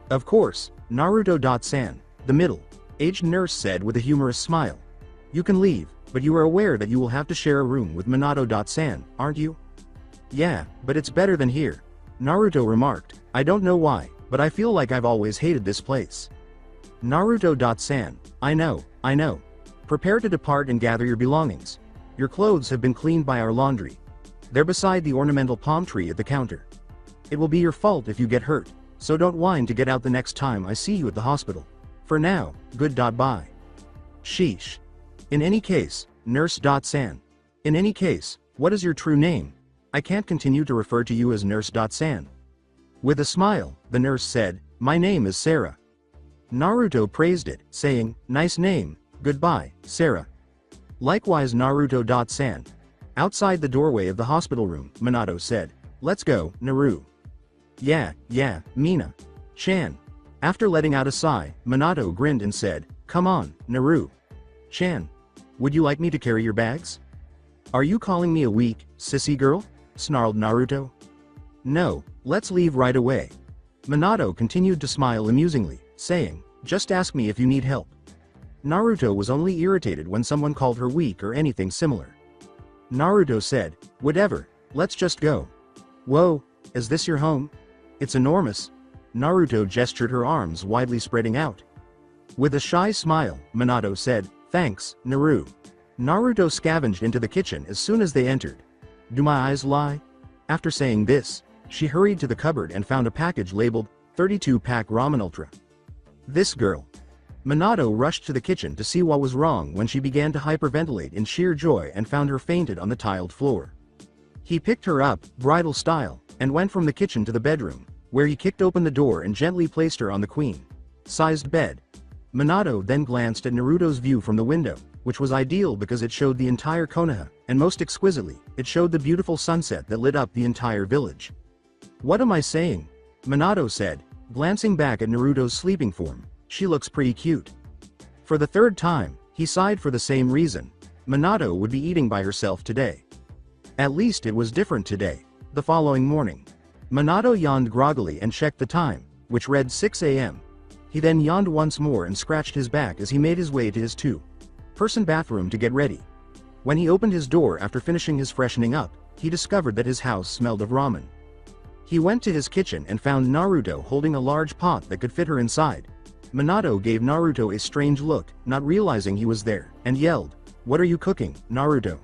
Of course, Naruto-san, the middle-aged nurse said with a humorous smile. You can leave, but you are aware that you will have to share a room with Minato-san, aren't you? Yeah, but it's better than here. Naruto remarked, I don't know why, but I feel like I've always hated this place. Naruto-san, I know. Prepare to depart and gather your belongings. Your clothes have been cleaned by our laundry. They're beside the ornamental palm tree at the counter. It will be your fault if you get hurt, so don't whine to get out the next time I see you at the hospital. For now, good-bye. Sheesh. In any case, Nurse-san. In any case, what is your true name? I can't continue to refer to you as Nurse-san. With a smile, the nurse said, my name is Sarah. Naruto praised it, saying, nice name, goodbye, Sarah. Likewise Naruto-san. Outside the doorway of the hospital room, Minato said, let's go, Naru. Yeah, Mina-chan. After letting out a sigh, Minato grinned and said, come on, Naru-chan. Would you like me to carry your bags? Are you calling me a weak, sissy girl? Snarled Naruto. No, let's leave right away. Minato continued to smile amusingly, saying, just ask me if you need help. Naruto was only irritated when someone called her weak or anything similar. Naruto said, whatever, let's just go. Whoa, is this your home? It's enormous. Naruto gestured her arms widely spreading out. With a shy smile, Minato said, thanks, Naru. Naruto scavenged into the kitchen as soon as they entered. Do my eyes lie? After saying this, she hurried to the cupboard and found a package labeled 32-pack ramen ultra. This girl. Minato rushed to the kitchen to see what was wrong when she began to hyperventilate in sheer joy and found her fainted on the tiled floor. He picked her up, bridal style, and went from the kitchen to the bedroom, where he kicked open the door and gently placed her on the queen-sized bed. Minato then glanced at Naruto's view from the window, which was ideal because it showed the entire Konoha, and most exquisitely, it showed the beautiful sunset that lit up the entire village. What am I saying? Minato said, glancing back at Naruto's sleeping form. She looks pretty cute. For the third time, he sighed for the same reason. Minato would be eating by herself today. At least it was different today. The following morning, Minato yawned groggily and checked the time, which read 6 a.m. He then yawned once more and scratched his back as he made his way to his two-person bathroom to get ready. When he opened his door after finishing his freshening up, he discovered that his house smelled of ramen. He went to his kitchen and found Naruto holding a large pot that could fit her inside. Minato gave Naruto a strange look, not realizing he was there, and yelled, "What are you cooking, Naruto?"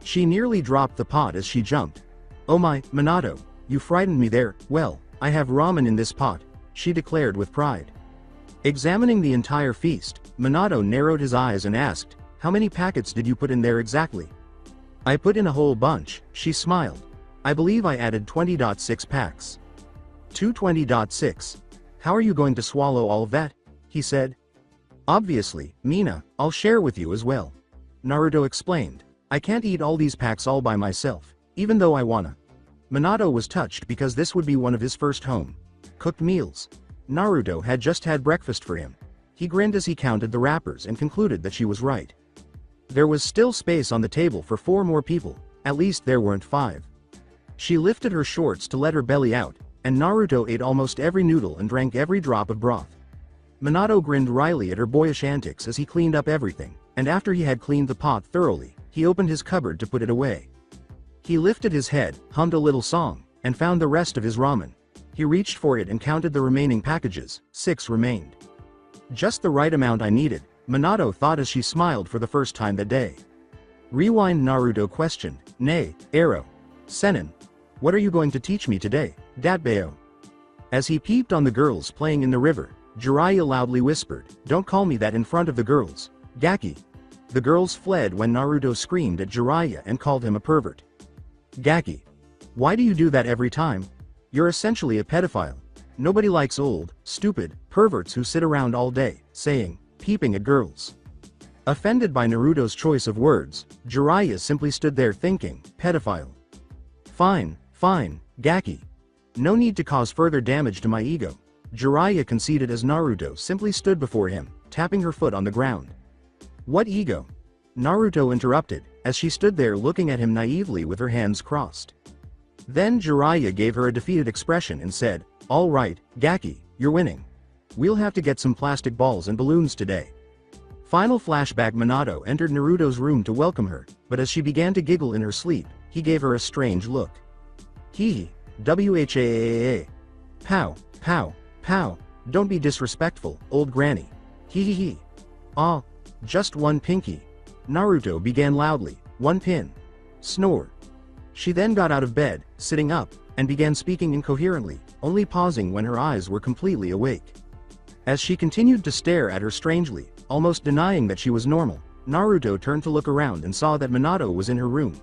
She nearly dropped the pot as she jumped. "Oh my, Minato, you frightened me there. Well, I have ramen in this pot," she declared with pride. Examining the entire feast, Minato narrowed his eyes and asked, "How many packets did you put in there exactly?" "I put in a whole bunch," she smiled. "I believe I added 20.6 packs. 220.6. How are you going to swallow all of that?" he said. "Obviously, Mina, I'll share with you as well," Naruto explained. "I can't eat all these packs all by myself, even though I wanna." Minato was touched because this would be one of his first home-cooked meals. Naruto had just had breakfast for him. He grinned as he counted the wrappers and concluded that she was right. There was still space on the table for 4 more people, at least there weren't 5. She lifted her shorts to let her belly out, and Naruto ate almost every noodle and drank every drop of broth. Minato grinned wryly at her boyish antics as he cleaned up everything, and after he had cleaned the pot thoroughly, he opened his cupboard to put it away. He lifted his head, hummed a little song, and found the rest of his ramen. He reached for it and counted the remaining packages. 6 remained. Just the right amount I needed, Minato thought as she smiled for the first time that day. Rewind. Naruto questioned, "Nay, Ero. Senin. What are you going to teach me today, Datbeo?" As he peeped on the girls playing in the river, Jiraiya loudly whispered, "Don't call me that in front of the girls, Gaki." The girls fled when Naruto screamed at Jiraiya and called him a pervert. "Gaki. Why do you do that every time? You're essentially a pedophile. Nobody likes old, stupid, perverts who sit around all day, saying, peeping at girls." Offended by Naruto's choice of words, Jiraiya simply stood there thinking, pedophile. Fine, Gaki. No need to cause further damage to my ego. Jiraiya conceded as Naruto simply stood before him, tapping her foot on the ground. "What ego?" Naruto interrupted, as she stood there looking at him naively with her hands crossed. Then Jiraiya gave her a defeated expression and said, "All right, Gaki, you're winning. We'll have to get some plastic balls and balloons today." Final flashback. Minato entered Naruto's room to welcome her, but as she began to giggle in her sleep, he gave her a strange look. "Hee whaa. Pow, pow, pow, don't be disrespectful, old granny. Hee hee hee. Ah, just one pinky." Naruto began loudly, "One pin. Snore." She then got out of bed, sitting up, and began speaking incoherently, only pausing when her eyes were completely awake. As she continued to stare at her strangely, almost denying that she was normal, Naruto turned to look around and saw that Minato was in her room.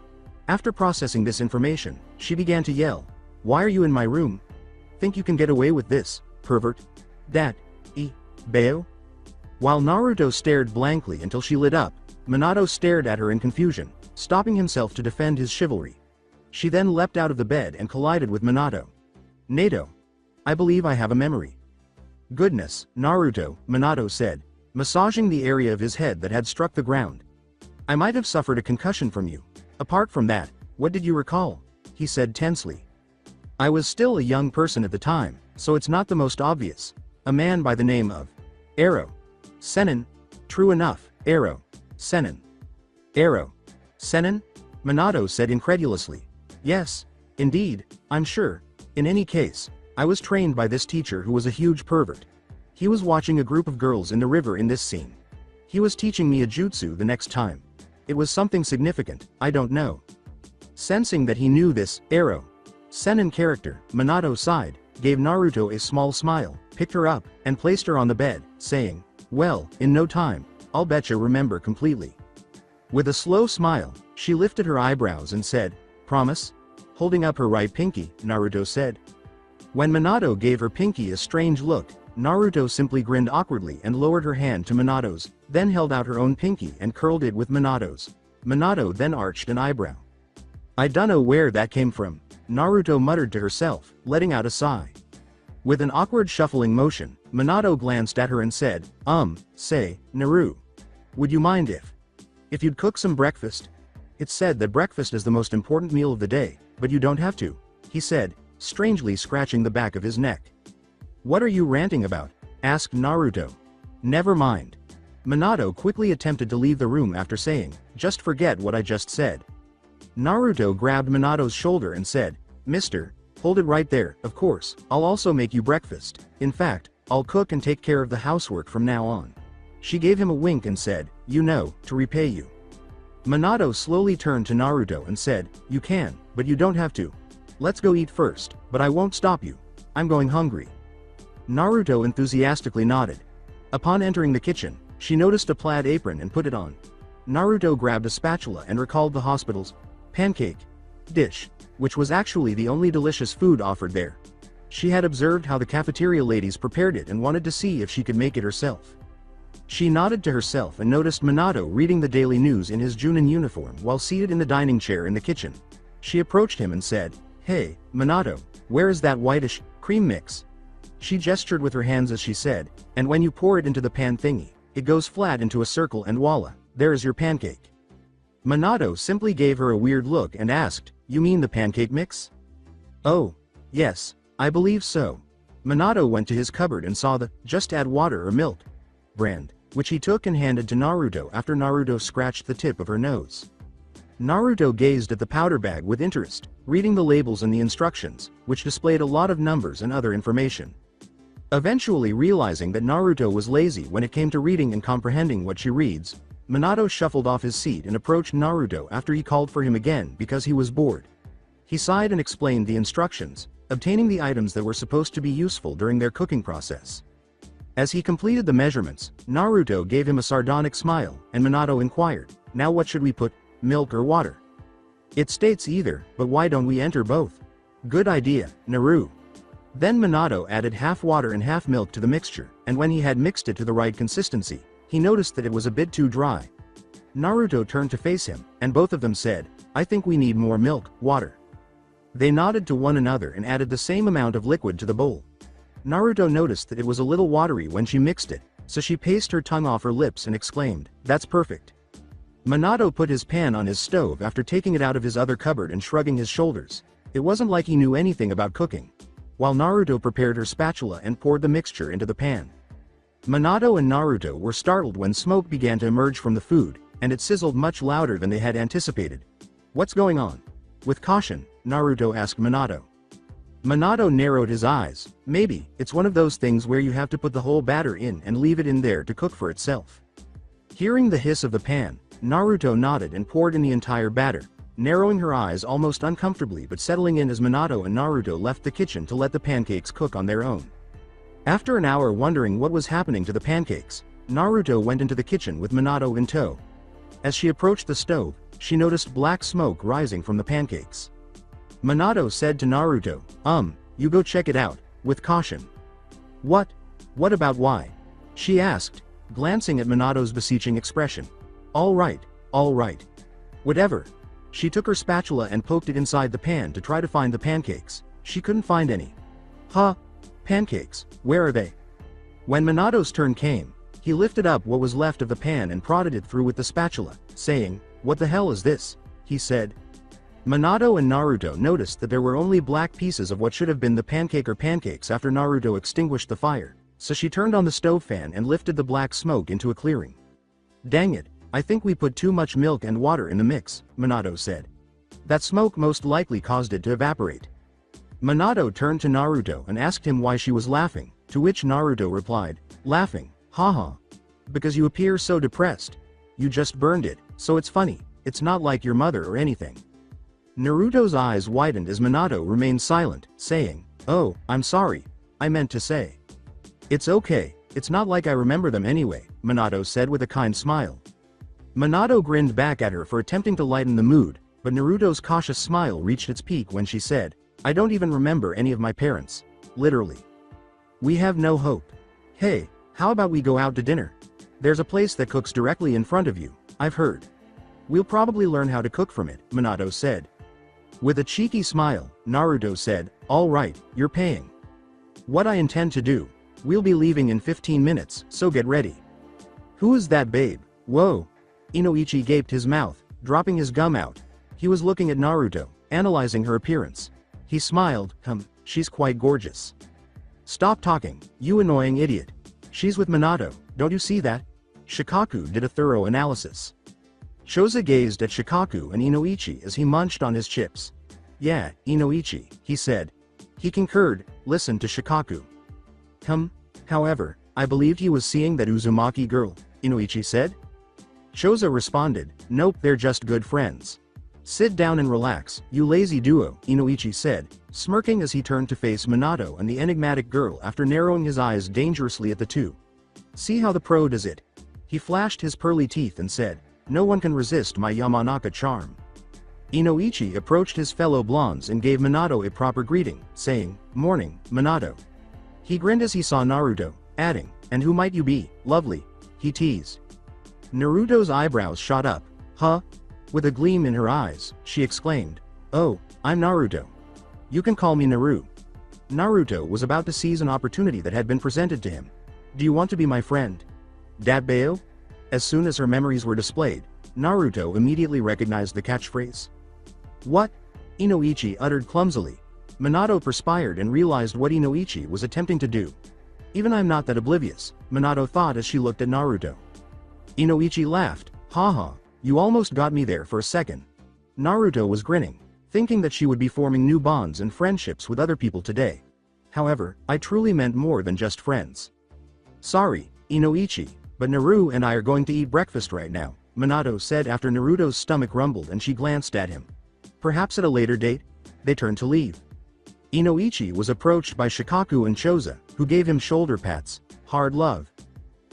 After processing this information, she began to yell, "Why are you in my room? Think you can get away with this, pervert? Beo?" While Naruto stared blankly until she lit up, Minato stared at her in confusion, stopping himself to defend his chivalry. She then leapt out of the bed and collided with Minato. "Nato. I believe I have a memory." "Goodness, Naruto," Minato said, massaging the area of his head that had struck the ground. "I might have suffered a concussion from you. Apart from that, what did you recall?" he said tensely. I was still a young person at the time, so it's not the most obvious. A man by the name of Arrow. Sennin. True enough, Arrow. Sennin. Arrow. Sennin? Minato said incredulously. Yes, indeed, I'm sure. In any case, I was trained by this teacher who was a huge pervert. He was watching a group of girls in the river in this scene. He was teaching me a jutsu the next time. It was something significant, I don't know. Sensing that he knew this Arrow. Sennin character, Minato sighed, gave Naruto a small smile, picked her up, and placed her on the bed, saying, well, in no time, I'll betcha remember completely. With a slow smile, she lifted her eyebrows and said, promise? Holding up her right pinky, Naruto said. When Minato gave her pinky a strange look, Naruto simply grinned awkwardly and lowered her hand to Minato's, then held out her own pinky and curled it with Minato's. Minato then arched an eyebrow. I dunno where that came from, Naruto muttered to herself, letting out a sigh. With an awkward shuffling motion, Minato glanced at her and said, say, Naru. Would you mind if you'd cook some breakfast? It's said that breakfast is the most important meal of the day, but you don't have to, he said, strangely scratching the back of his neck. What are you ranting about? Asked Naruto. Never mind. Minato quickly attempted to leave the room after saying, just forget what I just said. Naruto grabbed Minato's shoulder and said, Mister, hold it right there, of course, I'll also make you breakfast. In fact, I'll cook and take care of the housework from now on. She gave him a wink and said, you know, to repay you. Minato slowly turned to Naruto and said, you can, but you don't have to. Let's go eat first, but I won't stop you. I'm going hungry. Naruto enthusiastically nodded. Upon entering the kitchen, she noticed a plaid apron and put it on. Naruto grabbed a spatula and recalled the hospital's pancake dish, which was actually the only delicious food offered there. She had observed how the cafeteria ladies prepared it and wanted to see if she could make it herself. She nodded to herself and noticed Minato reading the daily news in his Junin uniform while seated in the dining chair in the kitchen. She approached him and said, hey, Minato, where is that whitish cream mix? She gestured with her hands as she said, and when you pour it into the pan thingy, it goes flat into a circle and voila, there is your pancake. Minato simply gave her a weird look and asked, you mean the pancake mix? Oh, yes, I believe so. Minato went to his cupboard and saw the just add water or milk brand, which he took and handed to Naruto after Naruto scratched the tip of her nose. Naruto gazed at the powder bag with interest, reading the labels and the instructions, which displayed a lot of numbers and other information. Eventually realizing that Naruto was lazy when it came to reading and comprehending what she reads, Minato shuffled off his seat and approached Naruto after he called for him again because he was bored. He sighed and explained the instructions, obtaining the items that were supposed to be useful during their cooking process. As he completed the measurements, Naruto gave him a sardonic smile, and Minato inquired, now what should we put, milk or water? It states either, but why don't we enter both? Good idea, Naru. Then Minato added half water and half milk to the mixture, and when he had mixed it to the right consistency, he noticed that it was a bit too dry. Naruto turned to face him, and both of them said, I think we need more milk, water. They nodded to one another and added the same amount of liquid to the bowl. Naruto noticed that it was a little watery when she mixed it, so she paced her tongue off her lips and exclaimed, that's perfect. Minato put his pan on his stove after taking it out of his other cupboard and shrugging his shoulders. It wasn't like he knew anything about cooking. While Naruto prepared her spatula and poured the mixture into the pan. Minato and Naruto were startled when smoke began to emerge from the food, and it sizzled much louder than they had anticipated. What's going on? With caution, Naruto asked Minato. Minato narrowed his eyes. Maybe, it's one of those things where you have to put the whole batter in and leave it in there to cook for itself. Hearing the hiss of the pan, Naruto nodded and poured in the entire batter, narrowing her eyes almost uncomfortably but settling in as Minato and Naruto left the kitchen to let the pancakes cook on their own. After an hour wondering what was happening to the pancakes, Naruto went into the kitchen with Minato in tow. As she approached the stove, she noticed black smoke rising from the pancakes. Minato said to Naruto, you go check it out, with caution. What? What about why? She asked, glancing at Minato's beseeching expression. All right. Whatever. She took her spatula and poked it inside the pan to try to find the pancakes. She couldn't find any. Huh? Pancakes, where are they? When Minato's turn came, he lifted up what was left of the pan and prodded it through with the spatula, saying, what the hell is this? He said. Minato and Naruto noticed that there were only black pieces of what should have been the pancakes after Naruto extinguished the fire, so she turned on the stove fan and lifted the black smoke into a clearing. "Dang it, I think we put too much milk and water in the mix," Minato said. "That smoke most likely caused it to evaporate." Minato turned to Naruto and asked him why she was laughing, to which Naruto replied, "Laughing, haha. Because you appear so depressed. You just burned it, so it's funny, it's not like your mother or anything." Naruto's eyes widened as Minato remained silent, saying, "Oh, I'm sorry, I meant to say." "It's okay, it's not like I remember them anyway," Minato said with a kind smile. Minato grinned back at her for attempting to lighten the mood, but Naruto's cautious smile reached its peak when she said, "I don't even remember any of my parents. Literally. We have no hope. Hey, how about we go out to dinner? There's a place that cooks directly in front of you, I've heard. We'll probably learn how to cook from it," Minato said. With a cheeky smile, Naruto said, "All right, you're paying. What I intend to do, we'll be leaving in 15 minutes, so get ready." "Who is that babe? Whoa." Inoichi gaped his mouth, dropping his gum out. He was looking at Naruto, analyzing her appearance. He smiled, "She's quite gorgeous." "Stop talking, you annoying idiot. She's with Minato, don't you see that?" Shikaku did a thorough analysis. Choza gazed at Shikaku and Inoichi as he munched on his chips. "Yeah, Inoichi," he said. He concurred, listened to Shikaku. However, I believed he was seeing that Uzumaki girl," Inoichi said. Choza responded, "Nope, they're just good friends." "Sit down and relax, you lazy duo," Inoichi said, smirking as he turned to face Minato and the enigmatic girl after narrowing his eyes dangerously at the two. "See how the pro does it?" He flashed his pearly teeth and said, "No one can resist my Yamanaka charm." Inoichi approached his fellow blondes and gave Minato a proper greeting, saying, "Morning, Minato." He grinned as he saw Naruto, adding, "And who might you be, lovely?" he teased. Naruto's eyebrows shot up. "Huh?" With a gleam in her eyes, she exclaimed, "Oh, I'm Naruto. You can call me Naru." Naruto was about to seize an opportunity that had been presented to him. "Do you want to be my friend? Datbeo?" As soon as her memories were displayed, Naruto immediately recognized the catchphrase. "What?" Inoichi uttered clumsily. Minato perspired and realized what Inoichi was attempting to do. "Even I'm not that oblivious," Minato thought as she looked at Naruto. Inoichi laughed, "Haha, you almost got me there for a second." Naruto was grinning, thinking that she would be forming new bonds and friendships with other people today. "However, I truly meant more than just friends." "Sorry, Inoichi, but Naru and I are going to eat breakfast right now," Minato said after Naruto's stomach rumbled and she glanced at him. "Perhaps at a later date?" They turned to leave. Inoichi was approached by Shikaku and Choza, who gave him shoulder pats. "Hard love."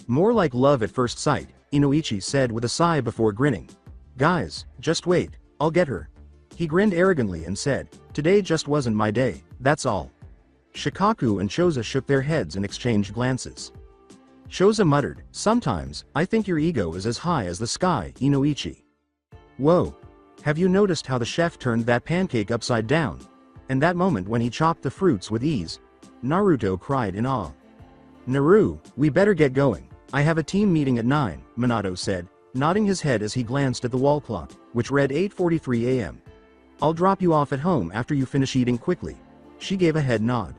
"More like love at first sight," Inoichi said with a sigh before grinning. "Guys, just wait, I'll get her." He grinned arrogantly and said, "Today just wasn't my day, that's all." Shikaku and Choza shook their heads and exchanged glances. Choza muttered, "Sometimes, I think your ego is as high as the sky, Inoichi." "Whoa. Have you noticed how the chef turned that pancake upside down? And that moment when he chopped the fruits with ease?" Naruto cried in awe. "Naru, we better get going. I have a team meeting at 9, Minato said, nodding his head as he glanced at the wall clock, which read 8:43 a.m. "I'll drop you off at home after you finish eating quickly." She gave a head nod.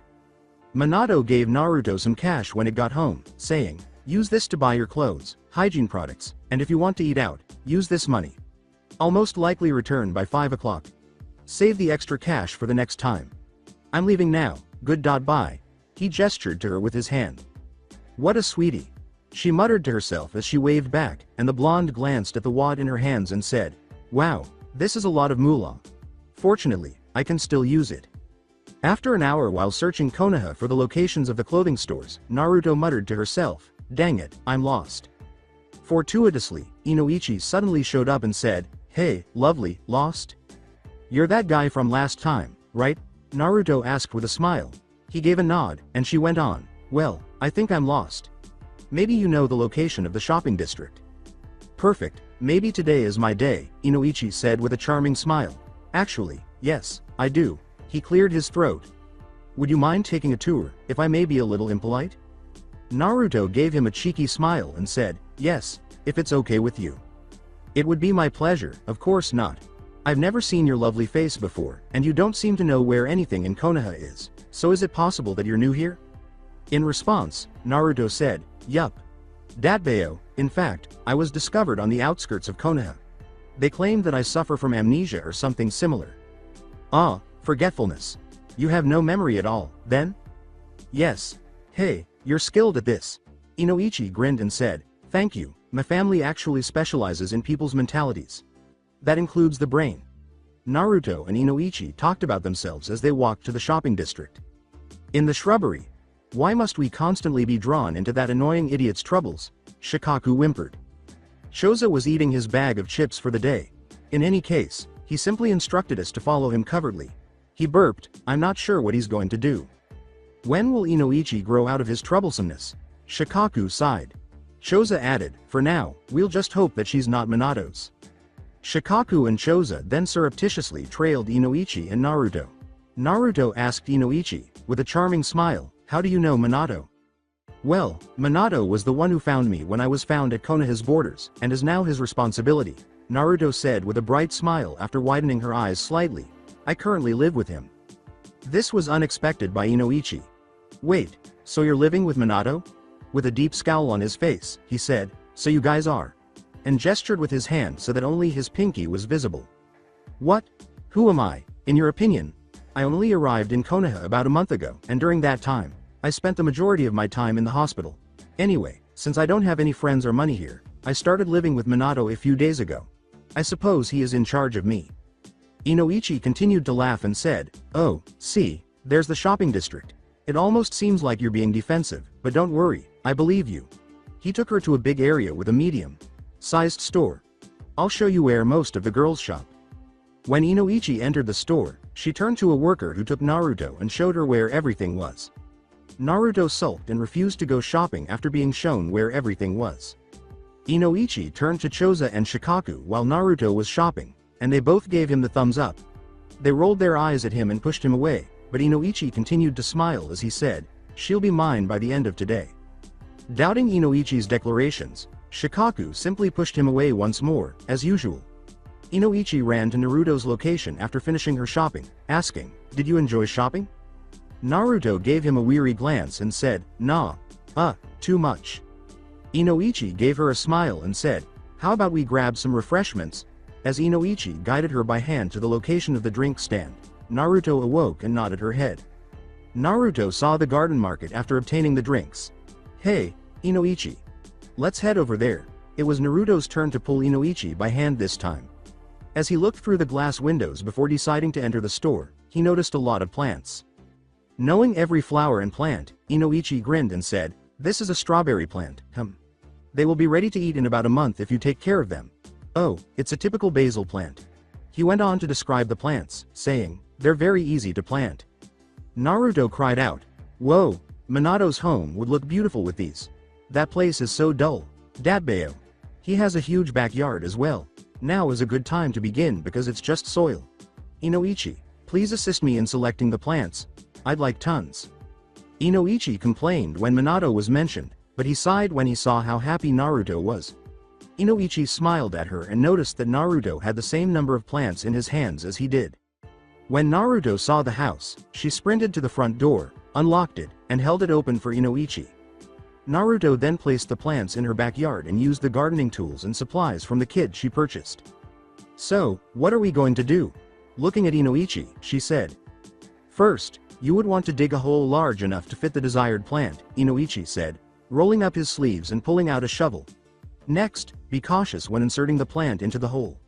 Minato gave Naruto some cash when it got home, saying, "Use this to buy your clothes, hygiene products, and if you want to eat out, use this money. I'll most likely return by 5 o'clock. Save the extra cash for the next time. I'm leaving now, bye." He gestured to her with his hand. "What a sweetie." She muttered to herself as she waved back, and the blonde glanced at the wad in her hands and said, "Wow, this is a lot of moolah. Fortunately, I can still use it." After an hour while searching Konoha for the locations of the clothing stores, Naruto muttered to herself, "Dang it, I'm lost." Fortuitously, Inoichi suddenly showed up and said, "Hey, lovely, lost? You're that guy from last time, right?" Naruto asked with a smile. He gave a nod, and she went on, "Well, I think I'm lost. Maybe you know the location of the shopping district." "Perfect, maybe today is my day," Inoichi said with a charming smile. "Actually, yes, I do." He cleared his throat. "Would you mind taking a tour, if I may be a little impolite?" Naruto gave him a cheeky smile and said, "Yes, if it's okay with you." "It would be my pleasure, of course not." I've never seen your lovely face before, and you don't seem to know where anything in Konoha is, so is it possible that you're new here? In response, Naruto said, yup. Datbeo, in fact, I was discovered on the outskirts of Konoha. They claim that I suffer from amnesia or something similar. Ah, forgetfulness. You have no memory at all, then? Yes. Hey, you're skilled at this. Inoichi grinned and said, thank you, my family actually specializes in people's mentalities. That includes the brain. Naruto and Inoichi talked about themselves as they walked to the shopping district. In the shrubbery. Why must we constantly be drawn into that annoying idiot's troubles? Shikaku whimpered. Choza was eating his bag of chips for the day. In any case, he simply instructed us to follow him covertly. He burped, I'm not sure what he's going to do. When will Inoichi grow out of his troublesomeness? Shikaku sighed. Choza added, for now, we'll just hope that she's not Minato's. Shikaku and Choza then surreptitiously trailed Inoichi and Naruto. Naruto asked Inoichi, with a charming smile, how do you know Minato? Well, Minato was the one who found me when I was found at Konoha's borders, and is now his responsibility, Naruto said with a bright smile after widening her eyes slightly. I currently live with him. This was unexpected by Inoichi. Wait, so you're living with Minato? With a deep scowl on his face, he said, so you guys are. And gestured with his hand so that only his pinky was visible. What? Who am I, in your opinion? I only arrived in Konoha about a month ago, and during that time, I spent the majority of my time in the hospital. Anyway, since I don't have any friends or money here, I started living with Minato a few days ago. I suppose he is in charge of me. Inoichi continued to laugh and said, oh, see, there's the shopping district. It almost seems like you're being defensive, but don't worry, I believe you. He took her to a big area with a medium-sized store. I'll show you where most of the girls shop. When Inoichi entered the store, she turned to a worker who took Naruto and showed her where everything was. Naruto sulked and refused to go shopping after being shown where everything was. Inoichi turned to Choza and Shikaku while Naruto was shopping, and they both gave him the thumbs up. They rolled their eyes at him and pushed him away, but Inoichi continued to smile as he said, she'll be mine by the end of today. Doubting Inoichi's declarations, Shikaku simply pushed him away once more, as usual. Inoichi ran to Naruto's location after finishing her shopping, asking, did you enjoy shopping? Naruto gave him a weary glance and said, nah. Too much. Inoichi gave her a smile and said, how about we grab some refreshments? As Inoichi guided her by hand to the location of the drink stand, Naruto awoke and nodded her head. Naruto saw the garden market after obtaining the drinks. Hey, Inoichi. Let's head over there. It was Naruto's turn to pull Inoichi by hand this time. As he looked through the glass windows before deciding to enter the store, he noticed a lot of plants. Knowing every flower and plant, Inoichi grinned and said, this is a strawberry plant, They will be ready to eat in about a month if you take care of them. Oh, it's a typical basil plant. He went on to describe the plants, saying, they're very easy to plant. Naruto cried out, whoa, Minato's home would look beautiful with these. That place is so dull. Datbeo. He has a huge backyard as well. Now is a good time to begin because it's just soil. Inoichi, please assist me in selecting the plants. I'd like tons. Inoichi complained when Minato was mentioned, but he sighed when he saw how happy Naruto was. Inoichi smiled at her and noticed that Naruto had the same number of plants in his hands as he did. When Naruto saw the house, she sprinted to the front door, unlocked it, and held it open for Inoichi. Naruto then placed the plants in her backyard and used the gardening tools and supplies from the kit she purchased. So, what are we going to do? Looking at Inoichi, she said. First, you would want to dig a hole large enough to fit the desired plant, Inoichi said, rolling up his sleeves and pulling out a shovel. Next, be cautious when inserting the plant into the hole.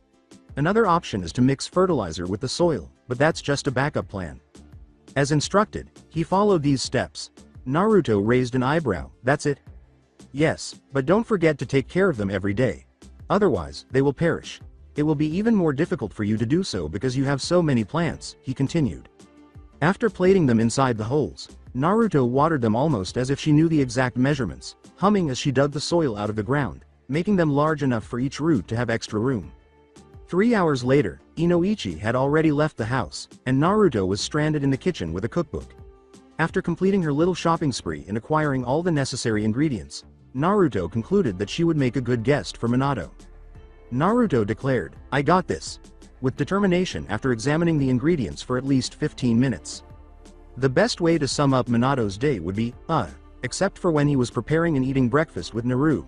Another option is to mix fertilizer with the soil, but that's just a backup plan. As instructed, he followed these steps. Naruto raised an eyebrow, that's it? Yes, but don't forget to take care of them every day. Otherwise, they will perish. It will be even more difficult for you to do so because you have so many plants, he continued. After plating them inside the holes, Naruto watered them almost as if she knew the exact measurements, humming as she dug the soil out of the ground, making them large enough for each root to have extra room. 3 hours later, Inoichi had already left the house, and Naruto was stranded in the kitchen with a cookbook. After completing her little shopping spree and acquiring all the necessary ingredients, Naruto concluded that she would make a good guest for Minato. Naruto declared, I got this. with determination after examining the ingredients for at least 15 minutes. The best way to sum up Minato's day would be, except for when he was preparing and eating breakfast with Naru.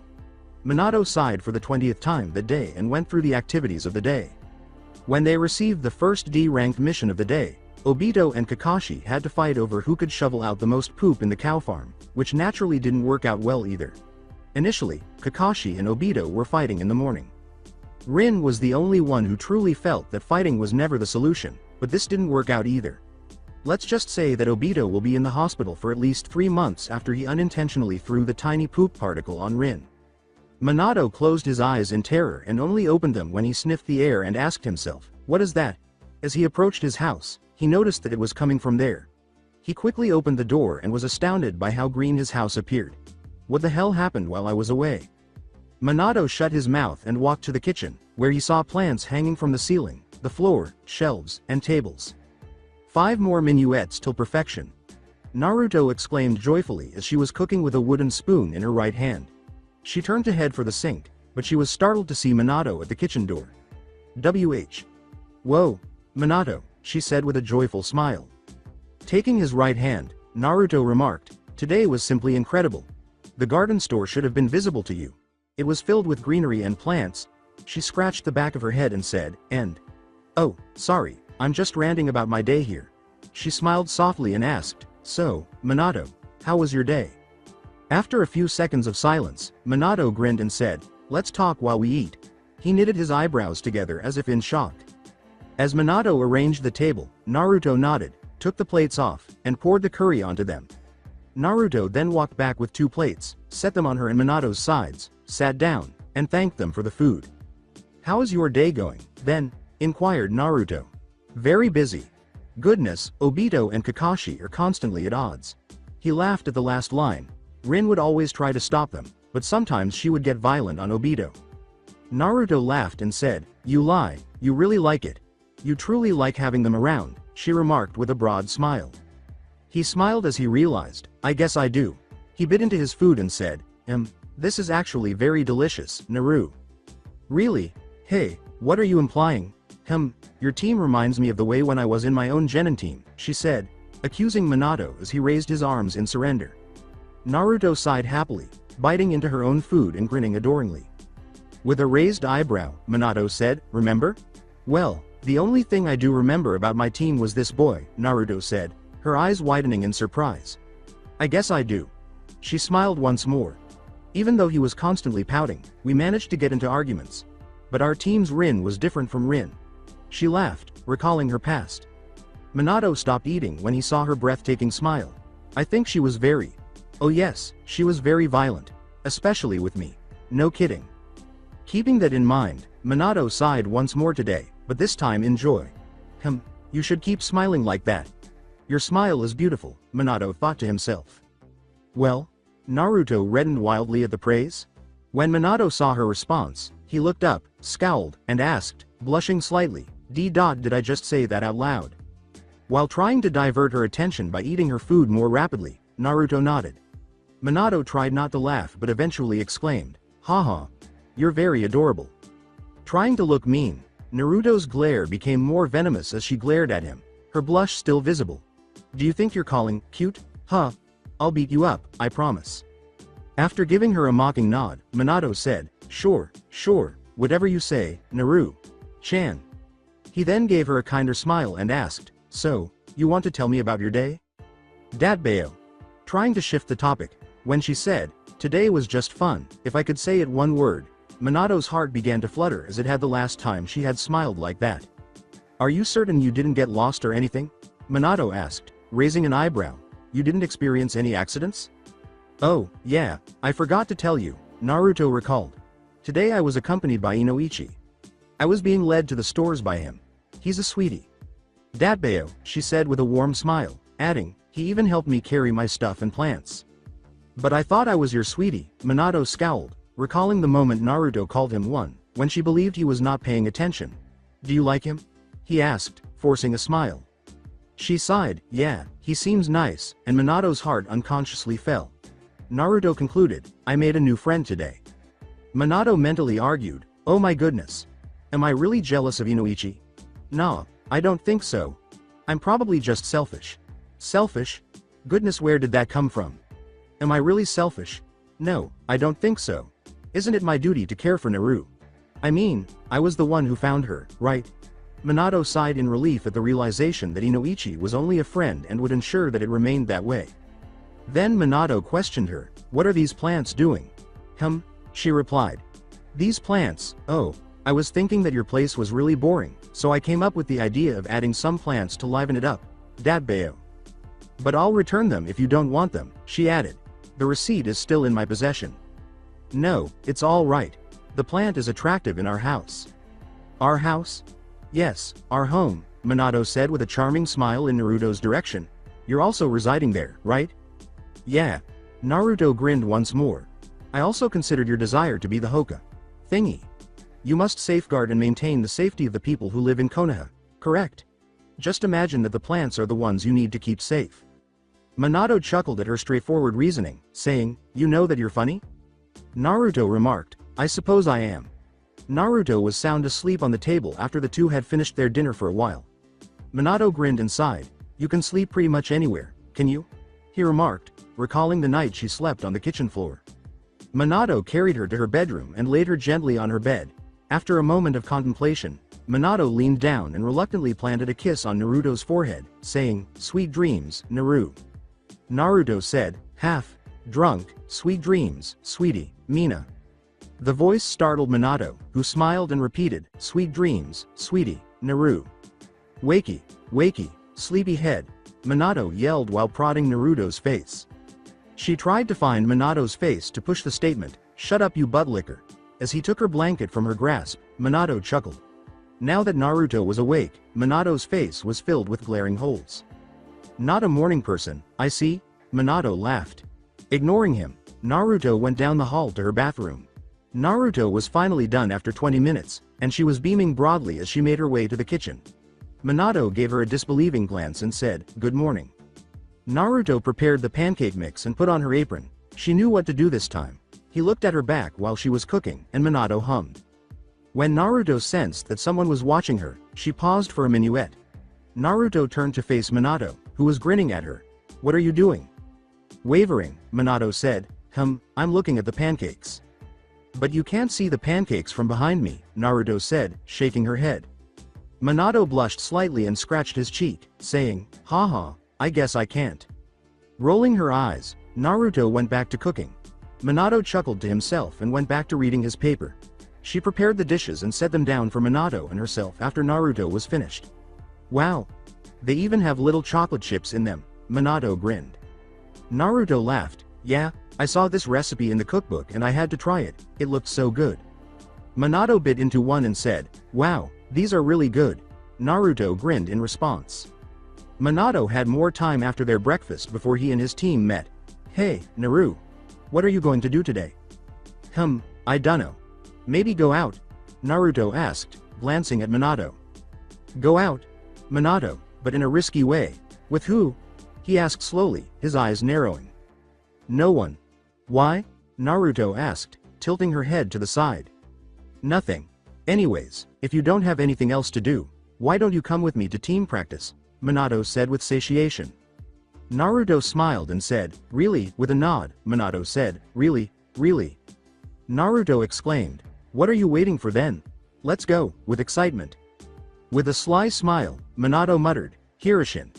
Minato sighed for the 20th time that day and went through the activities of the day. When they received the first D-ranked mission of the day, Obito and Kakashi had to fight over who could shovel out the most poop in the cow farm, which naturally didn't work out well either. Initially, Kakashi and Obito were fighting in the morning. Rin was the only one who truly felt that fighting was never the solution, but this didn't work out either. Let's just say that Obito will be in the hospital for at least 3 months after he unintentionally threw the tiny poop particle on Rin. Minato closed his eyes in terror and only opened them when he sniffed the air and asked himself, "What is that?" As he approached his house, he noticed that it was coming from there. He quickly opened the door and was astounded by how green his house appeared. What the hell happened while I was away? Minato shut his mouth and walked to the kitchen, where he saw plants hanging from the ceiling, the floor, shelves, and tables. 5 more minuets till perfection. Naruto exclaimed joyfully as she was cooking with a wooden spoon in her right hand. She turned to head for the sink, but she was startled to see Minato at the kitchen door. "WH. Whoa, Minato," she said with a joyful smile. Taking his right hand, Naruto remarked, "Today was simply incredible. The garden store should have been visible to you. It was filled with greenery and plants." She scratched the back of her head and said, "Oh, sorry, I'm just ranting about my day here." She smiled softly and asked, "So, Minato, how was your day?" After a few seconds of silence, Minato grinned and said, "Let's talk while we eat." He knitted his eyebrows together as if in shock. As Minato arranged the table, Naruto nodded, took the plates off, and poured the curry onto them. Naruto then walked back with 2 plates, set them on her and Minato's sides, sat down, and thanked them for the food. "How is your day going, then?" inquired Naruto. "Very busy. Goodness, Obito and Kakashi are constantly at odds." He laughed at the last line. Rin would always try to stop them, but sometimes she would get violent on Obito. Naruto laughed and said, "You lie, you really like it. You truly like having them around," she remarked with a broad smile. He smiled as he realized, "I guess I do." He bit into his food and said, This is actually very delicious, Naru." "Really? Hey, what are you implying?" Your team reminds me of the way when I was in my own genin team," she said, accusing Minato as he raised his arms in surrender. Naruto sighed happily, biting into her own food and grinning adoringly. With a raised eyebrow, Minato said, "Remember?" "Well, the only thing I do remember about my team was this boy," Naruto said, her eyes widening in surprise. "I guess I do." She smiled once more. "Even though he was constantly pouting, we managed to get into arguments. But our team's Rin was different from Rin." She laughed, recalling her past. Minato stopped eating when he saw her breathtaking smile. "I think she was very... Oh yes, she was very violent. Especially with me. No kidding." Keeping that in mind, Minato sighed once more today, but this time in joy. You should keep smiling like that. Your smile is beautiful," Minato thought to himself. "Well?" Naruto reddened wildly at the praise. When Minato saw her response, he looked up, scowled, and asked, blushing slightly, Did I just say that out loud?" While trying to divert her attention by eating her food more rapidly, Naruto nodded. Minato tried not to laugh but eventually exclaimed, "Haha. You're very adorable." Trying to look mean, Naruto's glare became more venomous as she glared at him, her blush still visible. "Do you think you're calling cute? I'll beat you up, I promise." After giving her a mocking nod, Minato said, Sure, whatever you say, Naru-chan." He then gave her a kinder smile and asked, "So, you want to tell me about your day?" "Datbayo." Trying to shift the topic, when she said, "Today was just fun, if I could say it one word," Minato's heart began to flutter as it had the last time she had smiled like that. "Are you certain you didn't get lost or anything?" Minato asked, raising an eyebrow. "You didn't experience any accidents?" "Oh, yeah, I forgot to tell you," Naruto recalled. "Today I was accompanied by Inoichi. I was being led to the stores by him. He's a sweetie." "Datbayo," she said with a warm smile, adding, "He even helped me carry my stuff and plants." "But I thought I was your sweetie," Minato scowled, recalling the moment Naruto called him one, when she believed he was not paying attention. "Do you like him?" he asked, forcing a smile. She sighed, "Yeah, he seems nice," and Minato's heart unconsciously fell. Naruto concluded, "I made a new friend today." Minato mentally argued, "Oh my goodness. Am I really jealous of Inoichi?" Nah, I don't think so. I'm probably just selfish. Selfish? Goodness, where did that come from? Am I really selfish? No, I don't think so. Isn't it my duty to care for Naru? I mean, I was the one who found her, right? Minato sighed in relief at the realization that Inoichi was only a friend and would ensure that it remained that way. Then Minato questioned her, "What are these plants doing?" She replied. "These plants, oh, I was thinking that your place was really boring, so I came up with the idea of adding some plants to liven it up. Dabbeo. But I'll return them if you don't want them," she added. "The receipt is still in my possession." "No, it's all right. The plant is attractive in our house." "Our house?" "Yes, our home," Minato said with a charming smile in Naruto's direction. "You're also residing there, right?" "Yeah." Naruto grinned once more. "I also considered your desire to be the Hokage thingy. You must safeguard and maintain the safety of the people who live in Konoha, correct? Just imagine that the plants are the ones you need to keep safe." Minato chuckled at her straightforward reasoning, saying, "You know that you're funny?" Naruto remarked, "I suppose I am." Naruto was sound asleep on the table after the two had finished their dinner for a while. Minato grinned and sighed. "You can sleep pretty much anywhere, can you?" he remarked, recalling the night she slept on the kitchen floor. Minato carried her to her bedroom and laid her gently on her bed. After a moment of contemplation, Minato leaned down and reluctantly planted a kiss on Naruto's forehead, saying, "Sweet dreams, Naru." Naruto said, half drunk, "Sweet dreams, sweetie, Mina." The voice startled Minato, who smiled and repeated, "Sweet dreams, sweetie, Naru." "Wakey, wakey, sleepy head," Minato yelled while prodding Naruto's face. She tried to find Minato's face to push the statement, "Shut up, you butt licker." As he took her blanket from her grasp, Minato chuckled. Now that Naruto was awake, Minato's face was filled with glaring holes. "Not a morning person, I see," Minato laughed. Ignoring him, Naruto went down the hall to her bathroom. Naruto was finally done after 20 minutes, and she was beaming broadly as she made her way to the kitchen. Minato gave her a disbelieving glance and said, "Good morning." Naruto prepared the pancake mix and put on her apron. She knew what to do this time. He looked at her back while she was cooking, and Minato hummed. When Naruto sensed that someone was watching her, she paused for a minuet. Naruto turned to face Minato, who was grinning at her. "What are you doing?" Wavering, Minato said, "I'm looking at the pancakes." "But you can't see the pancakes from behind me," Naruto said, shaking her head. Minato blushed slightly and scratched his cheek, saying, "Haha, I guess I can't." Rolling her eyes, Naruto went back to cooking. Minato chuckled to himself and went back to reading his paper. She prepared the dishes and set them down for Minato and herself after Naruto was finished. "Wow. They even have little chocolate chips in them," Minato grinned. Naruto laughed. "Yeah, I saw this recipe in the cookbook and I had to try it, it looked so good." Minato bit into one and said, "Wow, these are really good." Naruto grinned in response. Minato had more time after their breakfast before he and his team met. "Hey, Naru. What are you going to do today?" I dunno. Maybe go out?" Naruto asked, glancing at Minato. "Go out?" Minato, but in a risky way. "With who?" he asked slowly, his eyes narrowing. "No one." "Why?" Naruto asked, tilting her head to the side. "Nothing. Anyways, if you don't have anything else to do, why don't you come with me to team practice?" Minato said with satiation. Naruto smiled and said, "Really?" With a nod, Minato said, "Really, really?" Naruto exclaimed, "What are you waiting for then? Let's go," with excitement. With a sly smile, Minato muttered, "Hirishin,"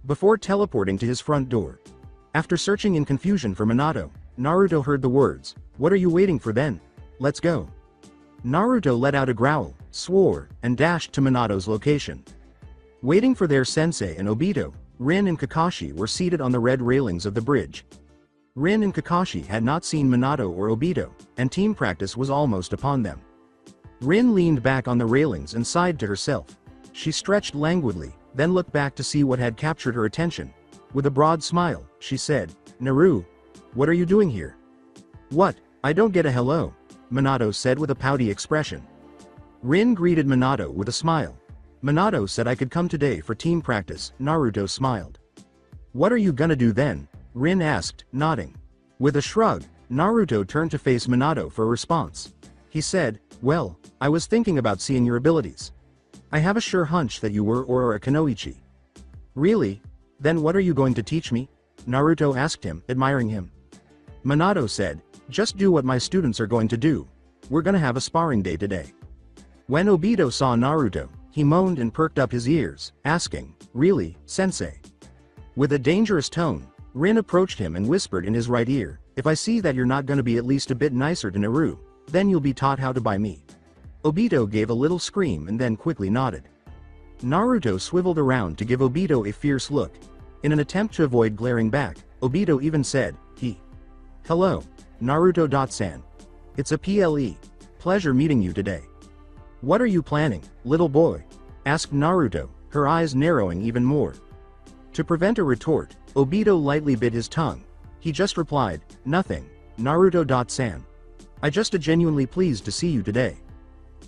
before teleporting to his front door. After searching in confusion for Minato, Naruto heard the words, "What are you waiting for then? Let's go." Naruto let out a growl, swore, and dashed to Minato's location. Waiting for their sensei and Obito, Rin and Kakashi were seated on the red railings of the bridge. Rin and Kakashi had not seen Minato or Obito, and team practice was almost upon them. Rin leaned back on the railings and sighed to herself. She stretched languidly, then looked back to see what had captured her attention. With a broad smile, she said, "Naru, what are you doing here?" "What? I don't get a hello," Minato said with a pouty expression. Rin greeted Minato with a smile. "Minato said I could come today for team practice," Naruto smiled. "What are you gonna do then?" Rin asked, nodding. With a shrug, Naruto turned to face Minato for a response. He said, "Well, I was thinking about seeing your abilities." I have a sure hunch that you were or are a Kunoichi. Really? Then what are you going to teach me? Naruto asked him, admiring him. Minato said, just do what my students are going to do. We're gonna have a sparring day today. When Obito saw Naruto, he moaned and perked up his ears, asking, really, sensei? With a dangerous tone, Rin approached him and whispered in his right ear, if I see that you're not gonna be at least a bit nicer to Naru, then you'll be taught how to buy me. Obito gave a little scream and then quickly nodded. Naruto swiveled around to give Obito a fierce look. In an attempt to avoid glaring back, Obito even said, Hello, Naruto-san. It's a PLE. Pleasure meeting you today. What are you planning, little boy? Asked Naruto, her eyes narrowing even more. To prevent a retort, Obito lightly bit his tongue. He just replied, nothing, Naruto-san. I just genuinely pleased to see you today.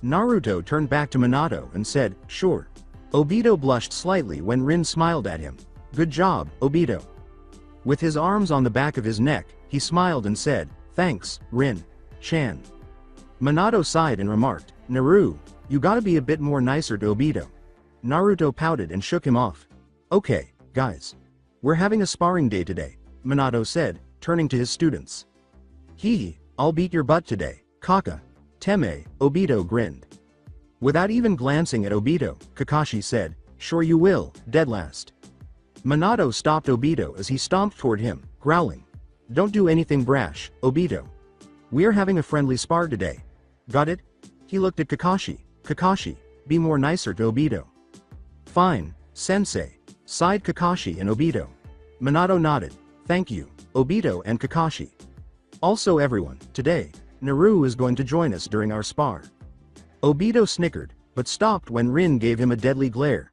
Naruto turned back to Minato and said, sure. Obito blushed slightly when Rin smiled at him. Good job, Obito. With his arms on the back of his neck, he smiled and said, thanks, Rin-chan. Minato sighed and remarked, Naru, you gotta be a bit more nicer to Obito. Naruto pouted and shook him off. Okay, guys. We're having a sparring day today, Minato said, turning to his students. I'll beat your butt today, Kaka. Teme, Obito grinned. Without even glancing at Obito, Kakashi said, sure you will, dead last. Minato stopped Obito as he stomped toward him, growling. Don't do anything brash, Obito. We're having a friendly spar today. Got it? He looked at Kakashi. Kakashi, be more nicer to Obito. Fine, sensei, sighed Kakashi and Obito. Minato nodded. Thank you, Obito and Kakashi. Also everyone, today, Naru is going to join us during our spar. Obito snickered, but stopped when Rin gave him a deadly glare.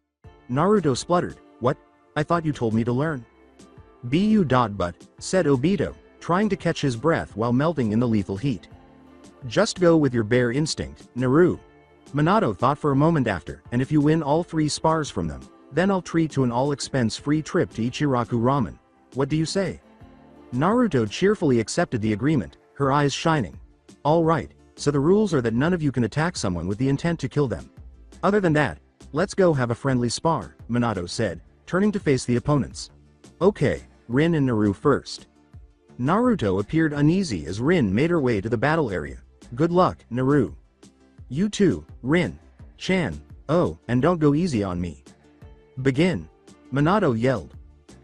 Naruto spluttered, what? I thought you told me to learn. But, said Obito, trying to catch his breath while melting in the lethal heat. Just go with your bare instinct, Naru. Minato thought for a moment after, and if you win all 3 spars from them, then I'll treat to an all-expense-free trip to Ichiraku Ramen. What do you say? Naruto cheerfully accepted the agreement, her eyes shining. All right, so the rules are that none of you can attack someone with the intent to kill them. Other than that, let's go have a friendly spar, Minato said, turning to face the opponents. Okay, Rin and Naru first. Naruto appeared uneasy as Rin made her way to the battle area. Good luck, Naru. You too, Rin-chan. Oh, and don't go easy on me. Begin. Minato yelled.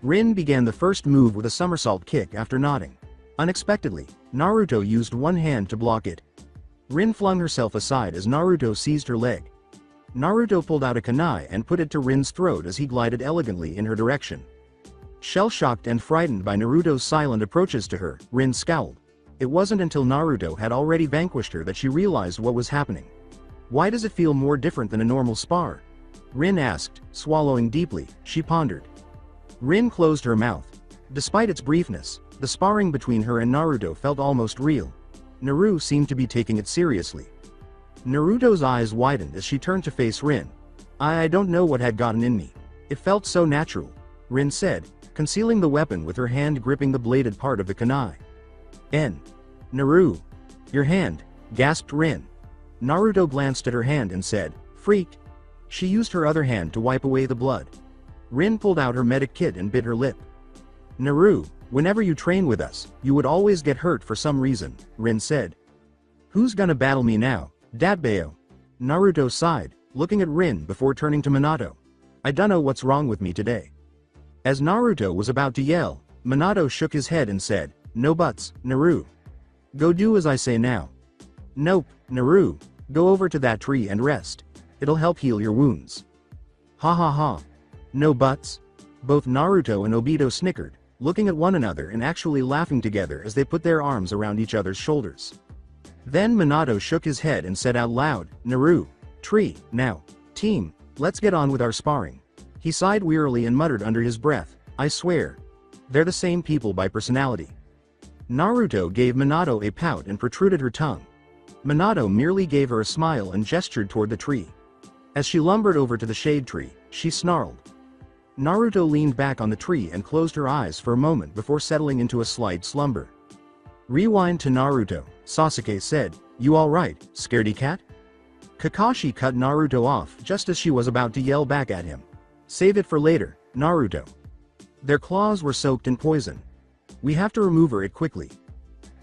Rin began the first move with a somersault kick after nodding. Unexpectedly, Naruto used one hand to block it. Rin flung herself aside as Naruto seized her leg. Naruto pulled out a kunai and put it to Rin's throat as he glided elegantly in her direction. Shell-shocked and frightened by Naruto's silent approaches to her, Rin scowled. It wasn't until Naruto had already vanquished her that she realized what was happening. Why does it feel more different than a normal spar? Rin asked, swallowing deeply. She pondered. Rin closed her mouth. Despite its briefness, the sparring between her and Naruto felt almost real. Naru seemed to be taking it seriously. Naruto's eyes widened as she turned to face Rin. I don't know what had gotten in me. It felt so natural, Rin said, concealing the weapon with her hand gripping the bladed part of the kunai. Naru. Your hand, gasped Rin. Naruto glanced at her hand and said, freak. She used her other hand to wipe away the blood. Rin pulled out her medic kit and bit her lip. Naru, whenever you train with us, you would always get hurt for some reason, Rin said. Who's gonna battle me now, Datbeo? Naruto sighed, looking at Rin before turning to Minato. I dunno what's wrong with me today. As Naruto was about to yell, Minato shook his head and said, no buts, Naru. Go do as I say now. Nope, Naru, go over to that tree and rest. It'll help heal your wounds. Ha ha ha. No buts? Both Naruto and Obito snickered, looking at one another and actually laughing together as they put their arms around each other's shoulders. Then Minato shook his head and said out loud, Naru, tree, now. Team, let's get on with our sparring. He sighed wearily and muttered under his breath, I swear. They're the same people by personality. Naruto gave Minato a pout and protruded her tongue. Minato merely gave her a smile and gestured toward the tree. As she lumbered over to the shade tree, she snarled. Naruto leaned back on the tree and closed her eyes for a moment before settling into a slight slumber. Rewind to Naruto, Sasuke said, you alright, scaredy cat? Kakashi cut Naruto off just as she was about to yell back at him. Save it for later, Naruto. Their claws were soaked in poison. We have to remove it quickly.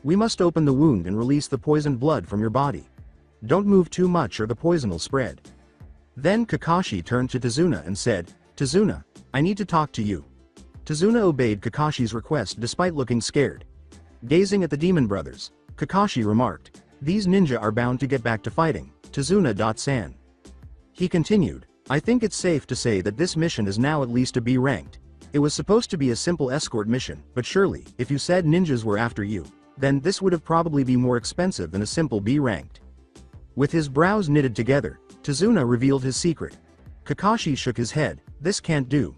We must open the wound and release the poisoned blood from your body. Don't move too much or the poison will spread. Then Kakashi turned to Tazuna and said, Tazuna, I need to talk to you. Tazuna obeyed Kakashi's request despite looking scared. Gazing at the demon brothers, Kakashi remarked, these ninja are bound to get back to fighting, Tazuna-san. He continued, I think it's safe to say that this mission is now at least a B ranked. It was supposed to be a simple escort mission, but surely, if you said ninjas were after you, then this would have probably be more expensive than a simple B ranked. With his brows knitted together, Tazuna revealed his secret. Kakashi shook his head, this can't do.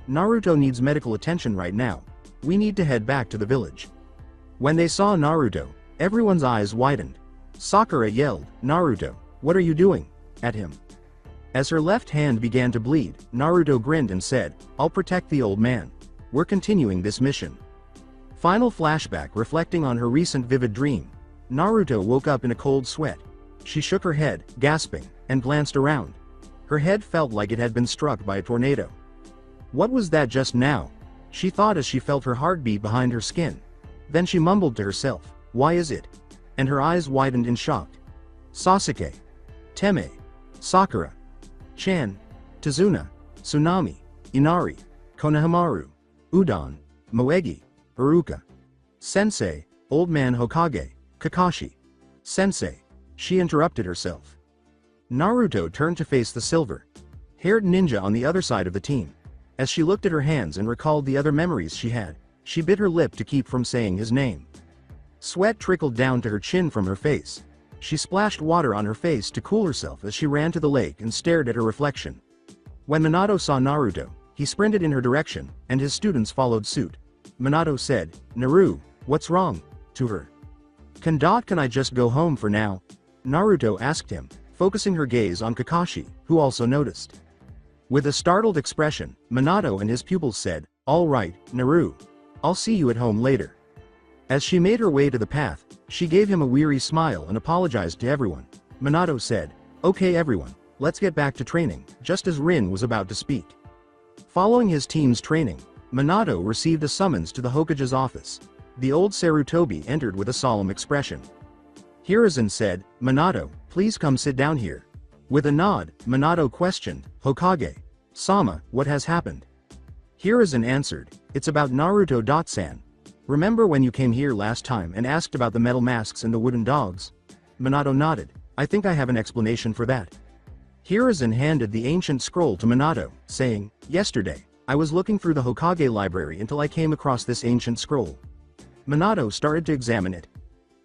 Naruto needs medical attention right now. We need to head back to the village. When they saw Naruto, everyone's eyes widened. Sakura yelled, Naruto, what are you doing? At him. As her left hand began to bleed, Naruto grinned and said, I'll protect the old man. We're continuing this mission. Final flashback reflecting on her recent vivid dream. Naruto woke up in a cold sweat. She shook her head, gasping, and glanced around. Her head felt like it had been struck by a tornado. What was that just now? She thought as she felt her heartbeat behind her skin. Then she mumbled to herself, why is it? And her eyes widened in shock. Sasuke. Teme. Sakura. Chan. Tazuna. Tsunami. Inari. Konohamaru. Udon. Moegi. Iruka. Sensei. Old man Hokage. Kakashi. Sensei. She interrupted herself. Naruto turned to face the silver-haired ninja on the other side of the team. As she looked at her hands and recalled the other memories she had, she bit her lip to keep from saying his name. Sweat trickled down to her chin from her face. She splashed water on her face to cool herself as she ran to the lake and stared at her reflection. When Minato saw Naruto, he sprinted in her direction, and his students followed suit. Minato said, Naru, what's wrong? To her. Can I just go home for now? Naruto asked him, focusing her gaze on Kakashi, who also noticed. With a startled expression, Minato and his pupils said, all right, Naru. I'll see you at home later. As she made her way to the path, she gave him a weary smile and apologized to everyone. Minato said, okay everyone, let's get back to training, just as Rin was about to speak. Following his team's training, Minato received a summons to the Hokage's office. The old Sarutobi entered with a solemn expression. Hiruzen said, Minato, please come sit down here. With a nod, Minato questioned, Hokage. Sama, what has happened? Hiruzen answered, it's about Naruto-san. Remember when you came here last time and asked about the metal masks and the wooden dogs? Minato nodded, I think I have an explanation for that. Hiruzen handed the ancient scroll to Minato, saying, yesterday, I was looking through the Hokage library until I came across this ancient scroll. Minato started to examine it.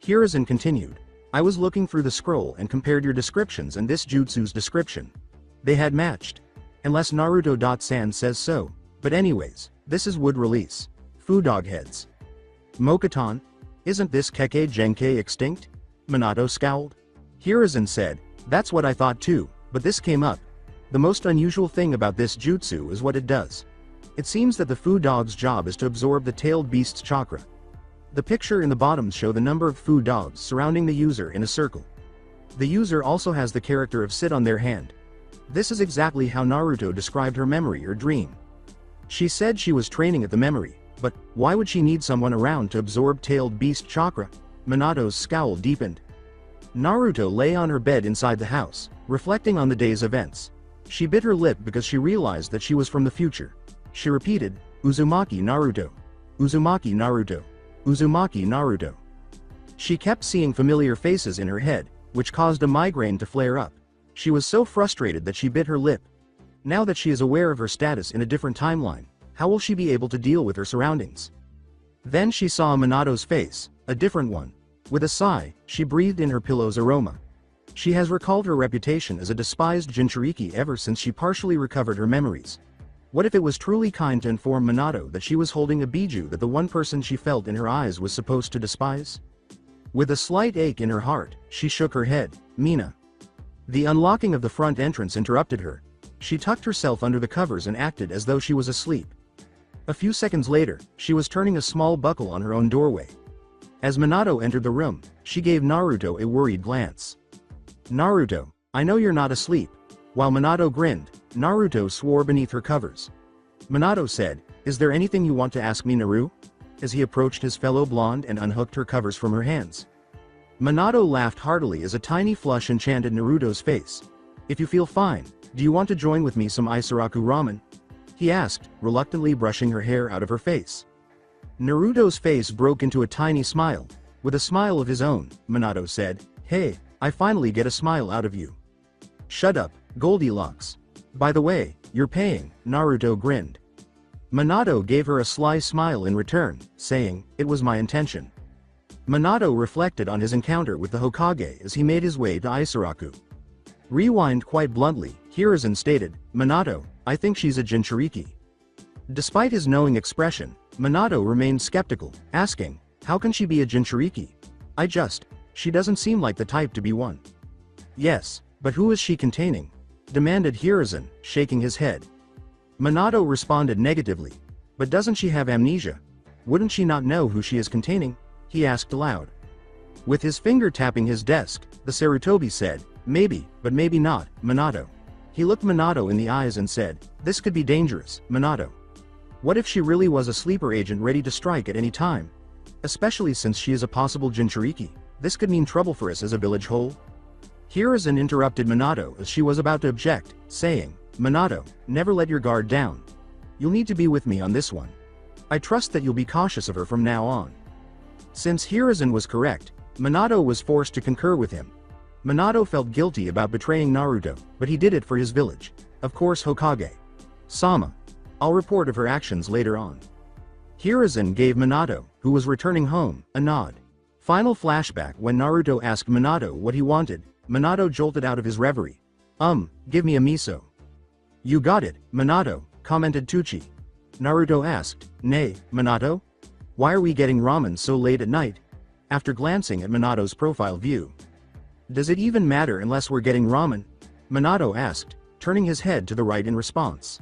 Hiruzen continued, I was looking through the scroll and compared your descriptions and this jutsu's description. They had matched. Unless Naruto-san says so, but anyways, this is wood release. Fu dog heads. Mokaton? Isn't this Kekkei Genkei extinct? Minato scowled. Hiruzen said, that's what I thought too, but this came up. The most unusual thing about this jutsu is what it does. It seems that the Fu dog's job is to absorb the tailed beast's chakra. The picture in the bottom show the number of Fu dogs surrounding the user in a circle. The user also has the character of sit on their hand. This is exactly how Naruto described her memory or dream. She said she was training at the memory, but why would she need someone around to absorb tailed beast chakra? Minato's scowl deepened. Naruto lay on her bed inside the house, reflecting on the day's events. She bit her lip because she realized that she was from the future. She repeated, Uzumaki Naruto. Uzumaki Naruto. Uzumaki Naruto. She kept seeing familiar faces in her head, which caused a migraine to flare up. She was so frustrated that she bit her lip. Now that she is aware of her status in a different timeline, how will she be able to deal with her surroundings? Then she saw Minato's face, a different one. With a sigh, she breathed in her pillow's aroma. She has recalled her reputation as a despised Jinchuriki ever since she partially recovered her memories. What if it was truly kind to inform Minato that she was holding a biju that the one person she felt in her eyes was supposed to despise? With a slight ache in her heart, she shook her head. Mina. The unlocking of the front entrance interrupted her. She tucked herself under the covers and acted as though she was asleep. A few seconds later, she was turning a small buckle on her own doorway. As Minato entered the room, she gave Naruto a worried glance. Naruto, I know you're not asleep. While Minato grinned, Naruto swore beneath her covers. Minato said, is there anything you want to ask me, Naru? As he approached his fellow blonde and unhooked her covers from her hands. Minato laughed heartily as a tiny flush enchanted Naruto's face. If you feel fine, do you want to join with me some Isaraku ramen? He asked, reluctantly brushing her hair out of her face. Naruto's face broke into a tiny smile. With a smile of his own, Minato said, hey, I finally get a smile out of you. Shut up, Goldilocks. By the way, you're paying, Naruto grinned. Minato gave her a sly smile in return, saying, it was my intention. Minato reflected on his encounter with the Hokage as he made his way to Isaraku. Rewind quite bluntly, Hiruzen stated, Minato, I think she's a Jinchuriki. Despite his knowing expression, Minato remained skeptical, asking, how can she be a Jinchuriki? She doesn't seem like the type to be one. Yes, but who is she containing? Demanded Hiruzen, shaking his head. Minato responded negatively. But doesn't she have amnesia? Wouldn't she not know who she is containing? He asked aloud. With his finger tapping his desk, the Sarutobi said, maybe, but maybe not, Minato. He looked Minato in the eyes and said, this could be dangerous, Minato. What if she really was a sleeper agent ready to strike at any time? Especially since she is a possible Jinchuriki, this could mean trouble for us as a village whole. Hiruzen interrupted Minato as she was about to object, saying, Minato, never let your guard down. You'll need to be with me on this one. I trust that you'll be cautious of her from now on. Since Hiruzen was correct, Minato was forced to concur with him. Minato felt guilty about betraying Naruto, but he did it for his village. Of course Hokage. Sama. I'll report of her actions later on. Hiruzen gave Minato, who was returning home, a nod. Final flashback when Naruto asked Minato what he wanted, Minato jolted out of his reverie. Give me a miso. You got it, Minato, commented Tucci. Naruto asked, nay, Minato? Why are we getting ramen so late at night? After glancing at Minato's profile view. Does it even matter unless we're getting ramen? Minato asked, turning his head to the right in response.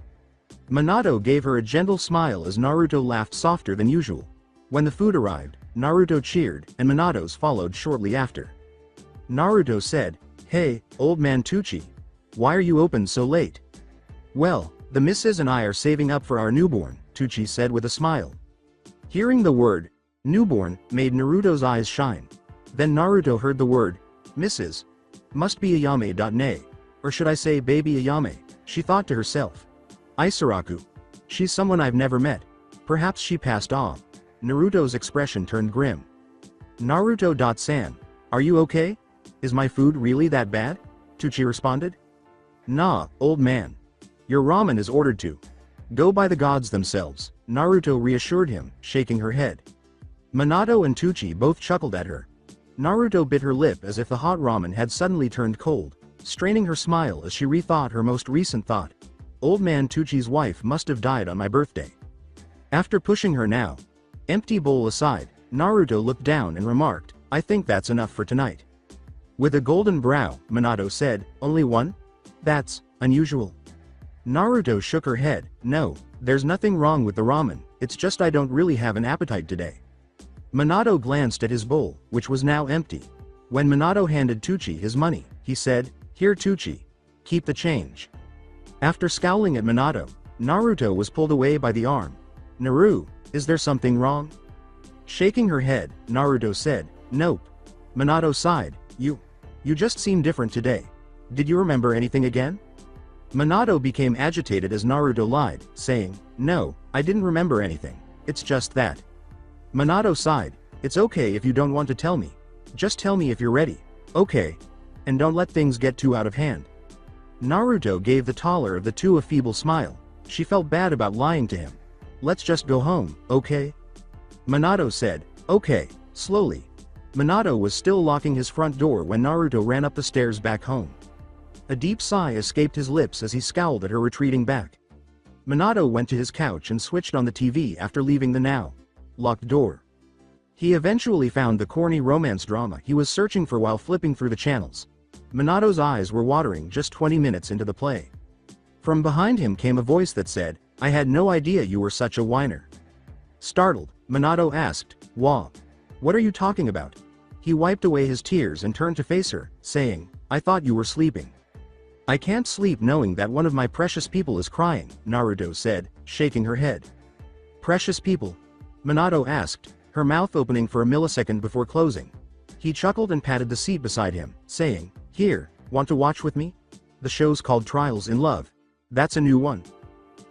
Minato gave her a gentle smile as Naruto laughed softer than usual. When the food arrived, Naruto cheered, and Minato's followed shortly after. Naruto said, hey, old man Tucci. Why are you open so late? Well, the missus and I are saving up for our newborn, Tucci said with a smile. Hearing the word, newborn, made Naruto's eyes shine. Then Naruto heard the word, Mrs. Must be Ayame. Or should I say baby Ayame, she thought to herself. Isaraku. She's someone I've never met. Perhaps she passed off. Naruto's expression turned grim. Naruto.san. Are you okay? Is my food really that bad? Tucci responded. Nah, old man. Your ramen is ordered to. Go by the gods themselves, Naruto reassured him, shaking her head. Minato and Tucci both chuckled at her. Naruto bit her lip as if the hot ramen had suddenly turned cold, straining her smile as she rethought her most recent thought. Old man Tucci's wife must have died on my birthday. After pushing her now, empty bowl aside, Naruto looked down and remarked, I think that's enough for tonight. With a golden brow, Minato said, only one? That's unusual. Naruto shook her head, no, there's nothing wrong with the ramen, it's just I don't really have an appetite today. Minato glanced at his bowl, which was now empty. When Minato handed Tucci his money, he said, here Tucci. Keep the change. After scowling at Minato, Naruto was pulled away by the arm. Naru, is there something wrong? Shaking her head, Naruto said, nope. Minato sighed, you just seem different today. Did you remember anything again? Minato became agitated as Naruto lied, saying, no, I didn't remember anything, it's just that. Minato sighed, it's okay if you don't want to tell me. Just tell me if you're ready, okay? And don't let things get too out of hand. Naruto gave the taller of the two a feeble smile. She felt bad about lying to him. Let's just go home, okay? Minato said, okay, slowly. Minato was still locking his front door when Naruto ran up the stairs back home. A deep sigh escaped his lips as he scowled at her retreating back. Minato went to his couch and switched on the TV after leaving the now locked door. He eventually found the corny romance drama he was searching for while flipping through the channels. Minato's eyes were watering just 20 minutes into the play. From behind him came a voice that said, I had no idea you were such a whiner. Startled, Minato asked, Wah. What are you talking about? He wiped away his tears and turned to face her, saying, I thought you were sleeping. I can't sleep knowing that one of my precious people is crying, Naruto said, shaking her head. Precious people? Minato asked, her mouth opening for a millisecond before closing. He chuckled and patted the seat beside him, saying, Here, want to watch with me? The show's called Trials in Love. That's a new one.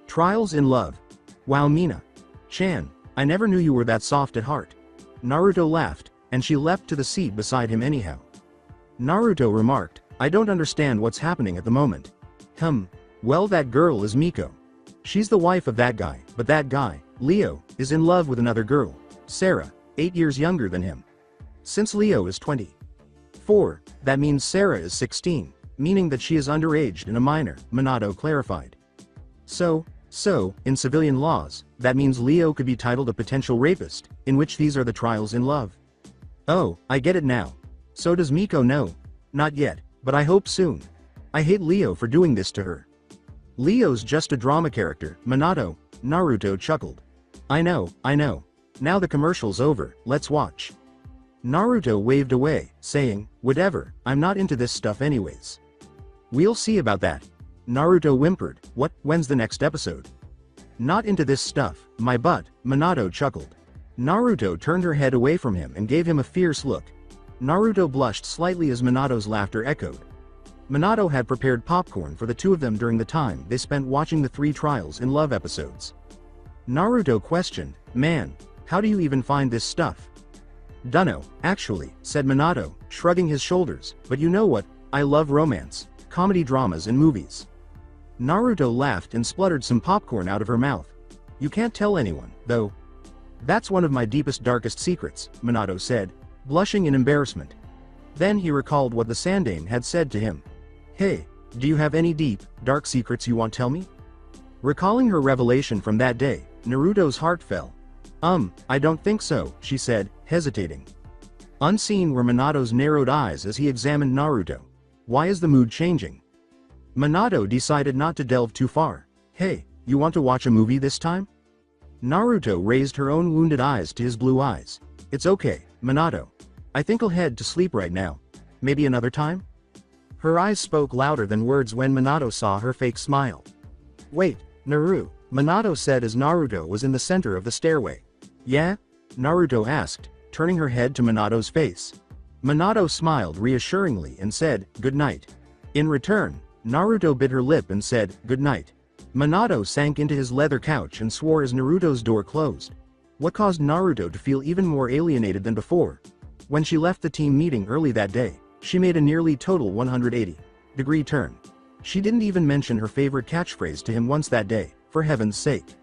Trials in Love. Wow, Mina-chan, I never knew you were that soft at heart. Naruto laughed, and she leapt to the seat beside him anyhow. Naruto remarked, I don't understand what's happening at the moment. Well, that girl is Miko. She's the wife of that guy, but that guy, Leo, is in love with another girl, Sarah, 8 years younger than him. Since Leo is 24, that means Sarah is 16, meaning that she is underage and a minor, Minato clarified. So, in civilian laws, that means Leo could be titled a potential rapist, in which these are the trials in love. Oh, I get it now. So does Miko know? Not yet, but I hope soon. I hate Leo for doing this to her. Leo's just a drama character, Naruto chuckled. I know. Now the commercial's over, let's watch. Naruto waved away, saying, whatever, I'm not into this stuff anyways. We'll see about that. Naruto whimpered, when's the next episode? Not into this stuff, my butt, Minato chuckled. Naruto turned her head away from him and gave him a fierce look. Naruto blushed slightly as Minato's laughter echoed. Minato had prepared popcorn for the two of them during the time they spent watching the 3 Trials in Love episodes. Naruto questioned, man, how do you even find this stuff? Dunno, actually, said Minato, shrugging his shoulders, but you know what, I love romance, comedy dramas and movies. Naruto laughed and spluttered some popcorn out of her mouth. You can't tell anyone, though. That's one of my deepest darkest secrets, Minato said, blushing in embarrassment. Then he recalled what the Sandaime had said to him. Hey, do you have any deep, dark secrets you want to tell me? Recalling her revelation from that day, Naruto's heart fell. I don't think so, she said, hesitating. Unseen were Minato's narrowed eyes as he examined Naruto. Why is the mood changing? Minato decided not to delve too far. Hey, you want to watch a movie this time? Naruto raised her own wounded eyes to his blue eyes. It's okay, Minato. I think I'll head to sleep right now. Maybe another time? Her eyes spoke louder than words when Minato saw her fake smile. Wait, Naru, Minato said as Naruto was in the center of the stairway. Yeah? Naruto asked, turning her head to Minato's face. Minato smiled reassuringly and said, good night. In return, Naruto bit her lip and said, good night. Minato sank into his leather couch and swore as Naruto's door closed. What caused Naruto to feel even more alienated than before? When she left the team meeting early that day, she made a nearly total 180-degree turn. She didn't even mention her favorite catchphrase to him once that day, for heaven's sake.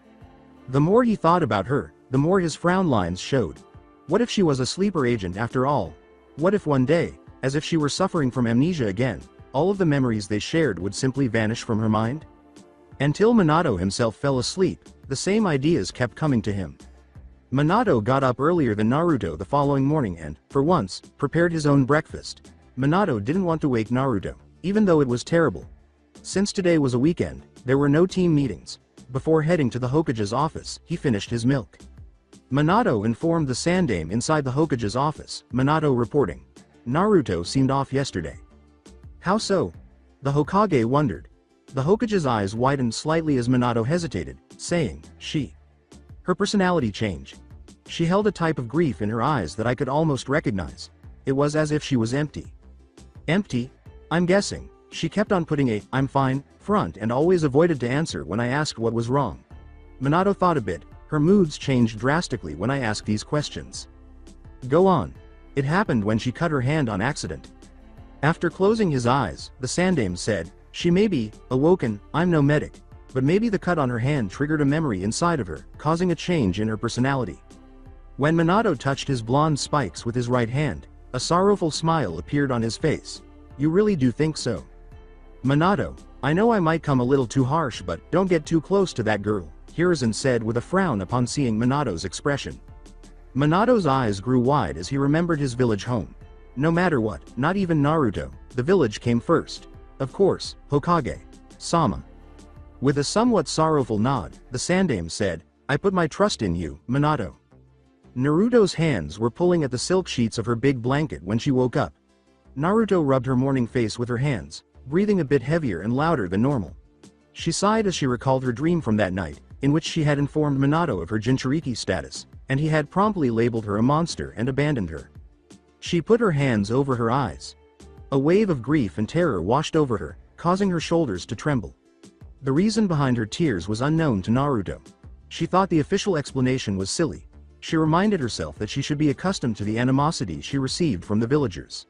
The more he thought about her, the more his frown lines showed. What if she was a sleeper agent after all? What if one day, as if she were suffering from amnesia again, all of the memories they shared would simply vanish from her mind? Until Minato himself fell asleep, the same ideas kept coming to him. Minato got up earlier than Naruto the following morning and, for once, prepared his own breakfast. Minato didn't want to wake Naruto, even though it was terrible. Since today was a weekend, there were no team meetings. Before heading to the Hokage's office, he finished his milk. Minato informed the Sandaime inside the Hokage's office, Minato reporting. Naruto seemed off yesterday. How so? The Hokage wondered. The Hokage's eyes widened slightly as Minato hesitated, saying, Her personality changed. She held a type of grief in her eyes that I could almost recognize. It was as if she was empty. Empty? I'm guessing. She kept on putting a, I'm fine, front and always avoided to answer when I asked what was wrong. Minato thought a bit. Her moods changed drastically when I asked these questions. Go on. It happened when she cut her hand on accident. After closing his eyes, the Sandaime said, she may be awoken, I'm no medic, but maybe the cut on her hand triggered a memory inside of her, causing a change in her personality. When Minato touched his blonde spikes with his right hand, a sorrowful smile appeared on his face. You really do think so? Minato, I know I might come a little too harsh, but don't get too close to that girl, Hiruzen said with a frown upon seeing Minato's expression. Minato's eyes grew wide as he remembered his village home. No matter what, not even Naruto, the village came first. Of course, Hokage. Sama. With a somewhat sorrowful nod, the Sandaime said, I put my trust in you, Minato. Naruto's hands were pulling at the silk sheets of her big blanket when she woke up. Naruto rubbed her morning face with her hands, breathing a bit heavier and louder than normal. She sighed as she recalled her dream from that night, in which she had informed Minato of her Jinchuriki status, and he had promptly labeled her a monster and abandoned her. She put her hands over her eyes. A wave of grief and terror washed over her, causing her shoulders to tremble. The reason behind her tears was unknown to Naruto. She thought the official explanation was silly. She reminded herself that she should be accustomed to the animosity she received from the villagers.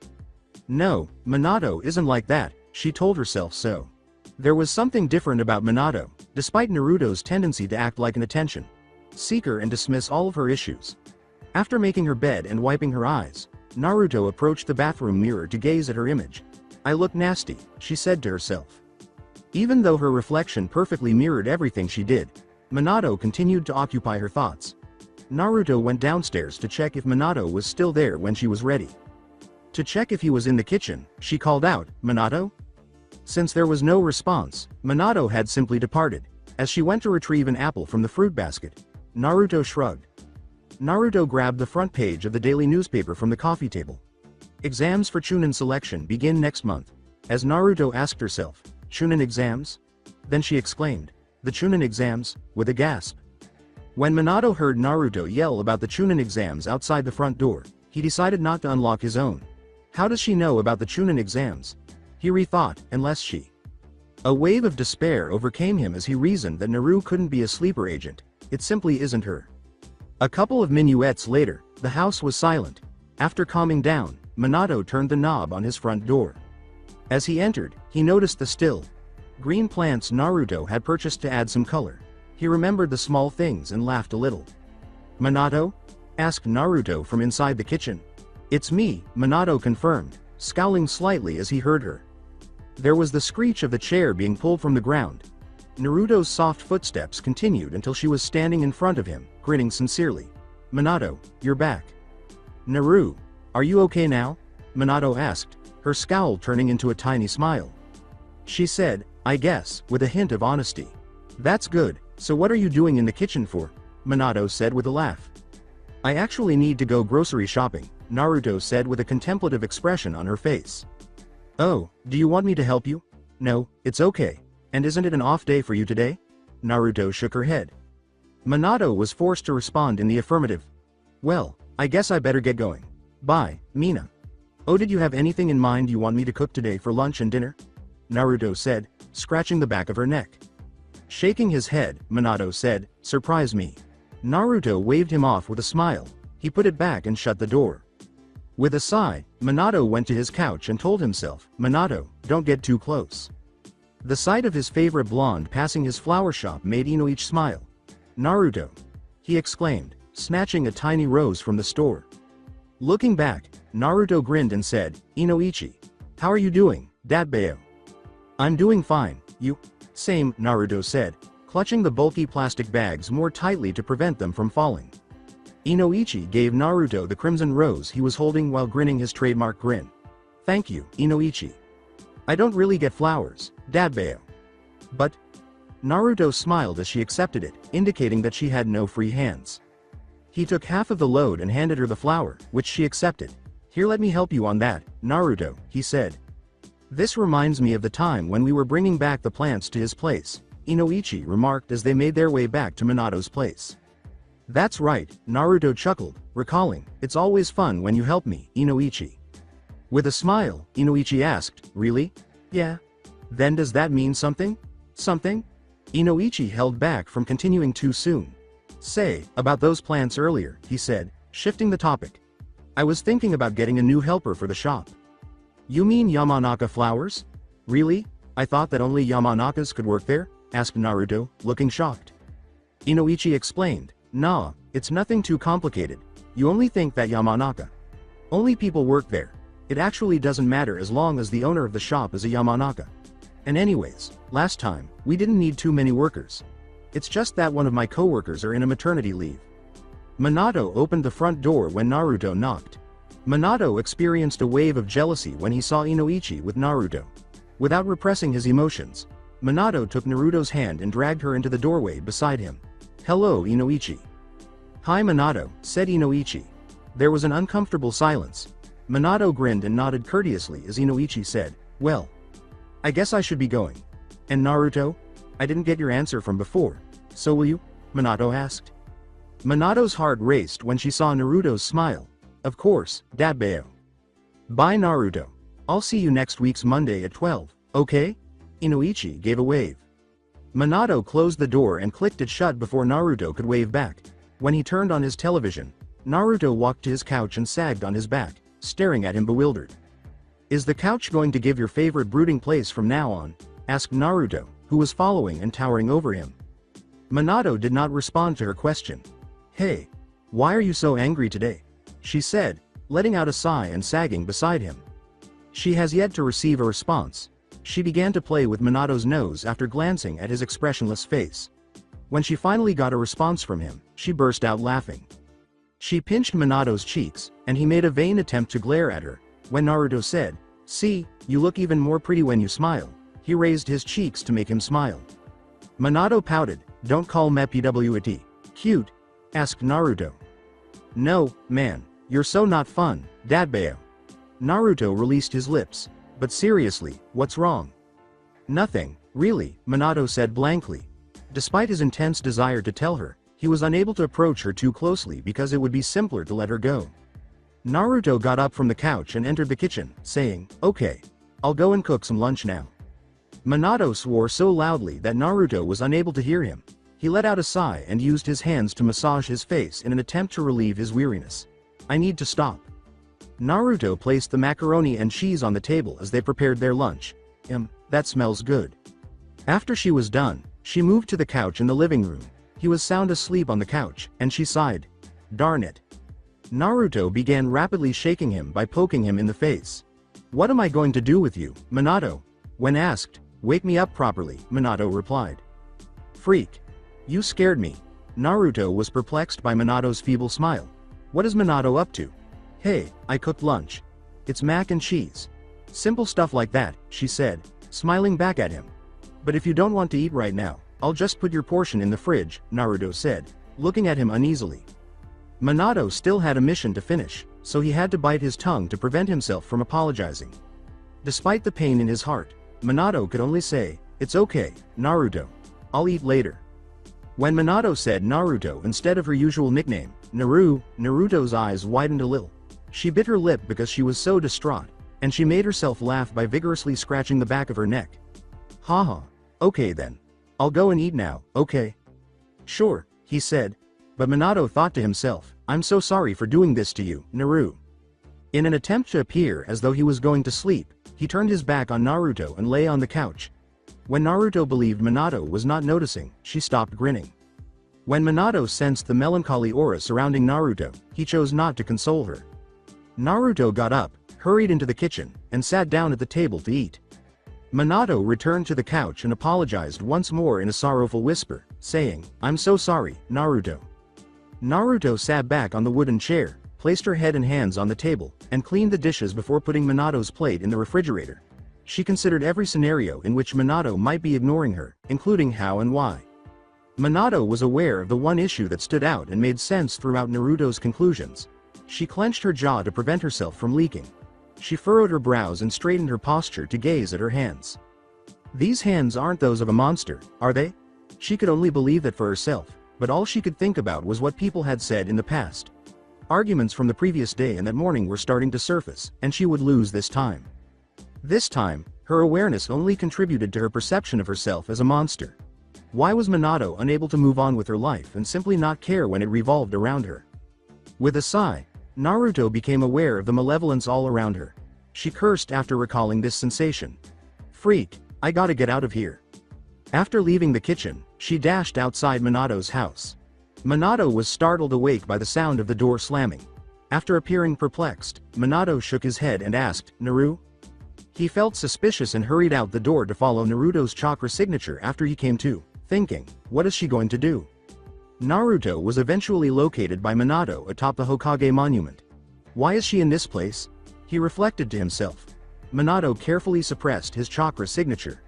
No, Minato isn't like that, she told herself so. There was something different about Minato, despite Naruto's tendency to act like an attention seeker and dismiss all of her issues. After making her bed and wiping her eyes, Naruto approached the bathroom mirror to gaze at her image. I look nasty, she said to herself. Even though her reflection perfectly mirrored everything she did, Minato continued to occupy her thoughts. Naruto went downstairs to check if Minato was still there when she was ready. To check if he was in the kitchen, she called out, Minato? Since there was no response, Minato had simply departed. As she went to retrieve an apple from the fruit basket, Naruto shrugged. Naruto grabbed the front page of the daily newspaper from the coffee table. Exams for Chunin selection begin next month. As Naruto asked herself, Chunin exams? Then she exclaimed, the Chunin exams, with a gasp. When Minato heard Naruto yell about the Chunin exams outside the front door, he decided not to unlock his own. How does she know about the Chunin exams? He rethought, unless she. A wave of despair overcame him as he reasoned that Naru couldn't be a sleeper agent. It simply isn't her. A couple of minuets later, the house was silent. After calming down, Minato turned the knob on his front door. As he entered, he noticed the still green plants Naruto had purchased to add some color. He remembered the small things and laughed a little. Minato? Asked Naruto from inside the kitchen. It's me, Minato confirmed, scowling slightly as he heard her. There was the screech of the chair being pulled from the ground. Naruto's soft footsteps continued until she was standing in front of him, grinning sincerely. Minato, you're back. Naru, are you okay now? Minato asked, her scowl turning into a tiny smile. She said, I guess, with a hint of honesty. That's good, so what are you doing in the kitchen for? Minato said with a laugh. I actually need to go grocery shopping, Naruto said with a contemplative expression on her face. Oh, do you want me to help you? No, it's okay. And isn't it an off day for you today? Naruto shook her head. Minato was forced to respond in the affirmative. Well, I guess I better get going. Bye, Mina. Oh, did you have anything in mind you want me to cook today for lunch and dinner? Naruto said, scratching the back of her neck. Shaking his head, Minato said, surprise me. Naruto waved him off with a smile. He put it back and shut the door. With a sigh, Minato went to his couch and told himself, Minato, don't get too close. The sight of his favorite blonde passing his flower shop made Inoichi smile. Naruto! He exclaimed, snatching a tiny rose from the store. Looking back, Naruto grinned and said, Inoichi. How are you doing, Datbeo? I'm doing fine, you? Same, Naruto said, clutching the bulky plastic bags more tightly to prevent them from falling. Inoichi gave Naruto the crimson rose he was holding while grinning his trademark grin. Thank you, Inoichi. I don't really get flowers, Datbeo. But? Naruto smiled as she accepted it, indicating that she had no free hands. He took half of the load and handed her the flower, which she accepted. Here, let me help you on that, Naruto, he said. This reminds me of the time when we were bringing back the plants to his place, Inoichi remarked as they made their way back to Minato's place. That's right, Naruto chuckled, recalling, it's always fun when you help me, Inoichi. With a smile, Inoichi asked, really? Yeah. Then does that mean something? Something? Inoichi held back from continuing too soon. Say, about those plants earlier, he said, shifting the topic. I was thinking about getting a new helper for the shop. You mean Yamanaka flowers? Really? I thought that only Yamanakas could work there? Asked Naruto, looking shocked. Inoichi explained, nah, it's nothing too complicated. You only think that Yamanaka. Only people work there. It actually doesn't matter as long as the owner of the shop is a Yamanaka. And anyways, last time, we didn't need too many workers. It's just that one of my coworkers are in a maternity leave. Minato opened the front door when Naruto knocked. Minato experienced a wave of jealousy when he saw Inoichi with Naruto. Without repressing his emotions, Minato took Naruto's hand and dragged her into the doorway beside him. Hello, Inoichi. Hi, Minato, said Inoichi. There was an uncomfortable silence. Minato grinned and nodded courteously as Inoichi said, well. I guess I should be going. And Naruto? I didn't get your answer from before. So will you? Minato asked. Minato's heart raced when she saw Naruto's smile. Of course, Dadbeo. Bye Naruto. I'll see you next week's Monday at 12, okay? Inoichi gave a wave. Minato closed the door and clicked it shut before Naruto could wave back. When he turned on his television, Naruto walked to his couch and sagged on his back, staring at him bewildered. Is the couch going to give your favorite brooding place from now on? Asked Naruto, who was following and towering over him. Minato did not respond to her question. Hey, why are you so angry today? She said, letting out a sigh and sagging beside him. She has yet to receive a response. She began to play with Minato's nose after glancing at his expressionless face. When she finally got a response from him, she burst out laughing. She pinched Minato's cheeks, and he made a vain attempt to glare at her. When Naruto said, "See, you look even more pretty when you smile," he raised his cheeks to make him smile. Minato pouted. Don't call me PWT. Cute? Asked Naruto. No, man, you're so not fun, Dadbeo. Naruto released his lips. But seriously, what's wrong? Nothing, really, Minato said blankly. Despite his intense desire to tell her, he was unable to approach her too closely because it would be simpler to let her go. Naruto got up from the couch and entered the kitchen, saying, okay, I'll go and cook some lunch now. Minato swore so loudly that Naruto was unable to hear him. He let out a sigh and used his hands to massage his face in an attempt to relieve his weariness. I need to stop. Naruto placed the macaroni and cheese on the table as they prepared their lunch. That smells good. After she was done, she moved to the couch in the living room. He was sound asleep on the couch, and she sighed. Darn it. Naruto began rapidly shaking him by poking him in the face. What am I going to do with you, Minato? When asked, wake me up properly, Minato replied. Freak. You scared me. Naruto was perplexed by Minato's feeble smile. What is Minato up to? Hey, I cooked lunch. It's mac and cheese. Simple stuff like that, she said, smiling back at him. But if you don't want to eat right now, I'll just put your portion in the fridge, Naruto said, looking at him uneasily. Minato still had a mission to finish, so he had to bite his tongue to prevent himself from apologizing. Despite the pain in his heart, Minato could only say, it's okay, Naruto. I'll eat later. When Minato said Naruto instead of her usual nickname, Naruto's eyes widened a little. She bit her lip because she was so distraught, and she made herself laugh by vigorously scratching the back of her neck. Haha. Okay then. I'll go and eat now, okay? Sure, he said. But Minato thought to himself, I'm so sorry for doing this to you, Naru. In an attempt to appear as though he was going to sleep, he turned his back on Naruto and lay on the couch. When Naruto believed Minato was not noticing, she stopped grinning. When Minato sensed the melancholy aura surrounding Naruto, he chose not to console her. Naruto got up, hurried into the kitchen, and sat down at the table to eat. Minato returned to the couch and apologized once more in a sorrowful whisper, saying, I'm so sorry, Naruto. Naruto sat back on the wooden chair, placed her head and hands on the table, and cleaned the dishes before putting Minato's plate in the refrigerator. She considered every scenario in which Minato might be ignoring her, including how and why. Minato was aware of the one issue that stood out and made sense throughout Naruto's conclusions. She clenched her jaw to prevent herself from leaking. She furrowed her brows and straightened her posture to gaze at her hands. These hands aren't those of a monster, are they? She could only believe that for herself, but all she could think about was what people had said in the past. Arguments from the previous day and that morning were starting to surface, and she would lose this time. This time, her awareness only contributed to her perception of herself as a monster. Why was Minato unable to move on with her life and simply not care when it revolved around her? With a sigh, Naruto became aware of the malevolence all around her. She cursed after recalling this sensation. Freak, I gotta get out of here. After leaving the kitchen, she dashed outside Minato's house. Minato was startled awake by the sound of the door slamming. After appearing perplexed, Minato shook his head and asked, Naru? He felt suspicious and hurried out the door to follow Naruto's chakra signature after he came to, thinking, what is she going to do? Naruto was eventually located by Minato atop the Hokage monument. Why is she in this place? He reflected to himself. Minato carefully suppressed his chakra signature.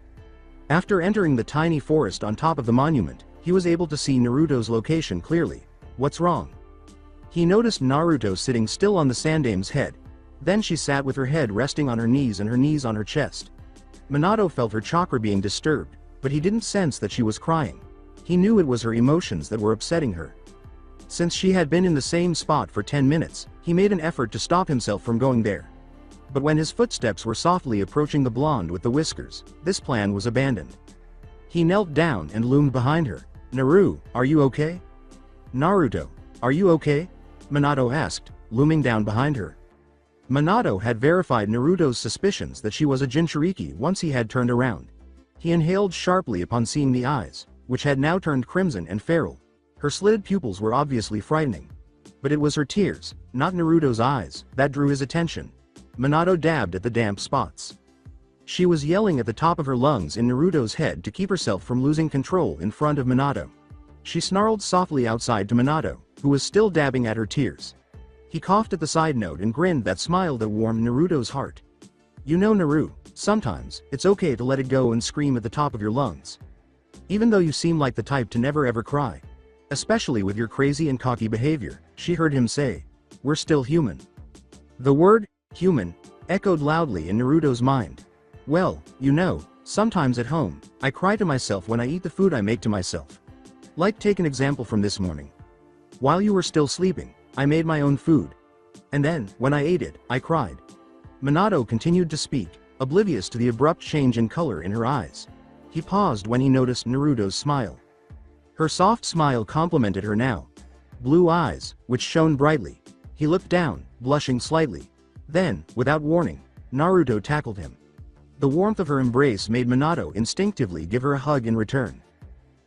After entering the tiny forest on top of the monument, he was able to see Naruto's location clearly. What's wrong? He noticed Naruto sitting still on the Sandame's head. Then she sat with her head resting on her knees and her knees on her chest. Minato felt her chakra being disturbed, but he didn't sense that she was crying. He knew it was her emotions that were upsetting her. Since she had been in the same spot for 10 minutes, he made an effort to stop himself from going there. But when his footsteps were softly approaching the blonde with the whiskers, this plan was abandoned. He knelt down and loomed behind her. "Naru, are you okay?" "Naruto, are you okay?" Minato asked, looming down behind her. Minato had verified Naruto's suspicions that she was a Jinchuriki once he had turned around. He inhaled sharply upon seeing the eyes, which had now turned crimson and feral. Her slitted pupils were obviously frightening. But it was her tears, not Naruto's eyes, that drew his attention. Minato dabbed at the damp spots. She was yelling at the top of her lungs in Naruto's head to keep herself from losing control in front of Minato. She snarled softly outside to Minato, who was still dabbing at her tears. He coughed at the side note and grinned that smile that warmed Naruto's heart. "You know, Naru, sometimes, it's okay to let it go and scream at the top of your lungs. Even though you seem like the type to never ever cry. Especially with your crazy and cocky behavior," she heard him say. "We're still human." The word, human, echoed loudly in Naruto's mind. "Well, you know, sometimes at home, I cry to myself when I eat the food I make to myself. Like take an example from this morning. While you were still sleeping, I made my own food. And then, when I ate it, I cried." Minato continued to speak, oblivious to the abrupt change in color in her eyes. He paused when he noticed Naruto's smile. Her soft smile complimented her now. Blue eyes, which shone brightly. He looked down, blushing slightly. Then, without warning, Naruto tackled him. The warmth of her embrace made Minato instinctively give her a hug in return.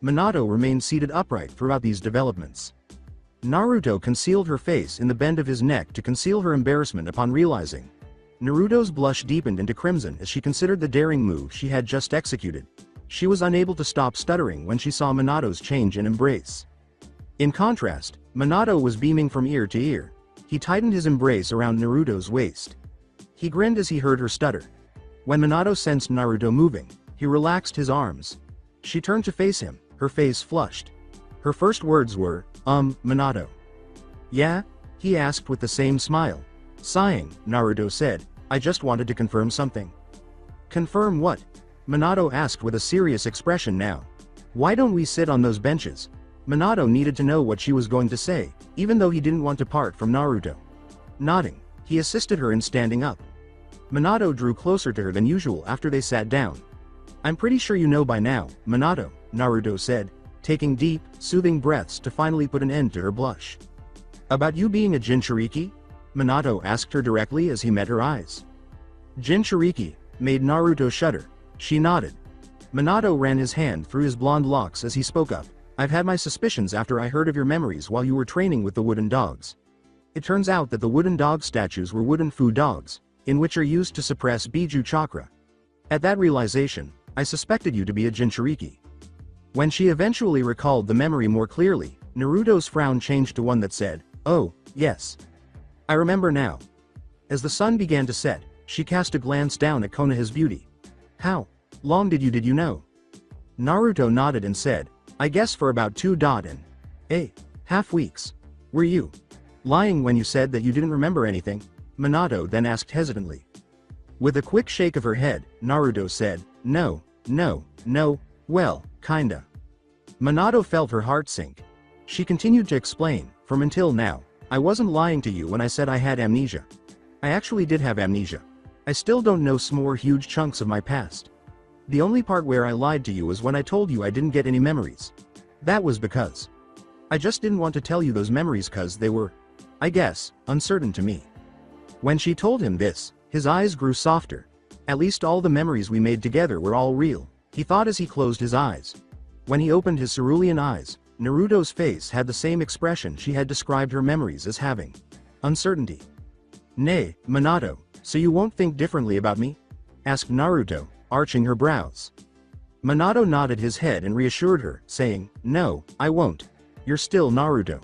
Minato remained seated upright throughout these developments. Naruto concealed her face in the bend of his neck to conceal her embarrassment upon realizing. Naruto's blush deepened into crimson as she considered the daring move she had just executed. She was unable to stop stuttering when she saw Minato's change in embrace. In contrast, Minato was beaming from ear to ear. He tightened his embrace around Naruto's waist. He grinned as he heard her stutter. When Minato sensed Naruto moving, he relaxed his arms. She turned to face him, her face flushed. Her first words were, Minato. "Yeah?" he asked with the same smile. Sighing, Naruto said, "I just wanted to confirm something." "Confirm what?" Minato asked with a serious expression now. "Why don't we sit on those benches?" Minato needed to know what she was going to say, even though he didn't want to part from Naruto. Nodding, he assisted her in standing up. Minato drew closer to her than usual after they sat down. "I'm pretty sure you know by now, Minato," Naruto said, taking deep, soothing breaths to finally put an end to her blush. "About you being a Jinchuriki?" Minato asked her directly as he met her eyes. Jinchuriki made Naruto shudder. She nodded. Minato ran his hand through his blonde locks as he spoke up. "I've had my suspicions after I heard of your memories while you were training with the wooden dogs. It turns out that the wooden dog statues were wooden food dogs, in which are used to suppress Biju chakra. At that realization, I suspected you to be a Jinchuriki." When she eventually recalled the memory more clearly, Naruto's frown changed to one that said, "Oh, yes. I remember now." As the sun began to set, she cast a glance down at Konoha's beauty. "How long did you know?" Naruto nodded and said, "I guess for about 2.5 weeks. Were you lying when you said that you didn't remember anything?" Minato then asked hesitantly. With a quick shake of her head, Naruto said, No, well, kinda." Minato felt her heart sink. She continued to explain, "From until now, I wasn't lying to you when I said I had amnesia. I actually did have amnesia. I still don't know some more huge chunks of my past. The only part where I lied to you was when I told you I didn't get any memories. That was because I just didn't want to tell you those memories cause they were, I guess, uncertain to me." When she told him this, his eyes grew softer. At least all the memories we made together were all real, he thought as he closed his eyes. When he opened his cerulean eyes, Naruto's face had the same expression she had described her memories as having. Uncertainty. "Nay, Minato, so you won't think differently about me?" asked Naruto, arching her brows. Minato nodded his head and reassured her, saying, "No, I won't. You're still Naruto."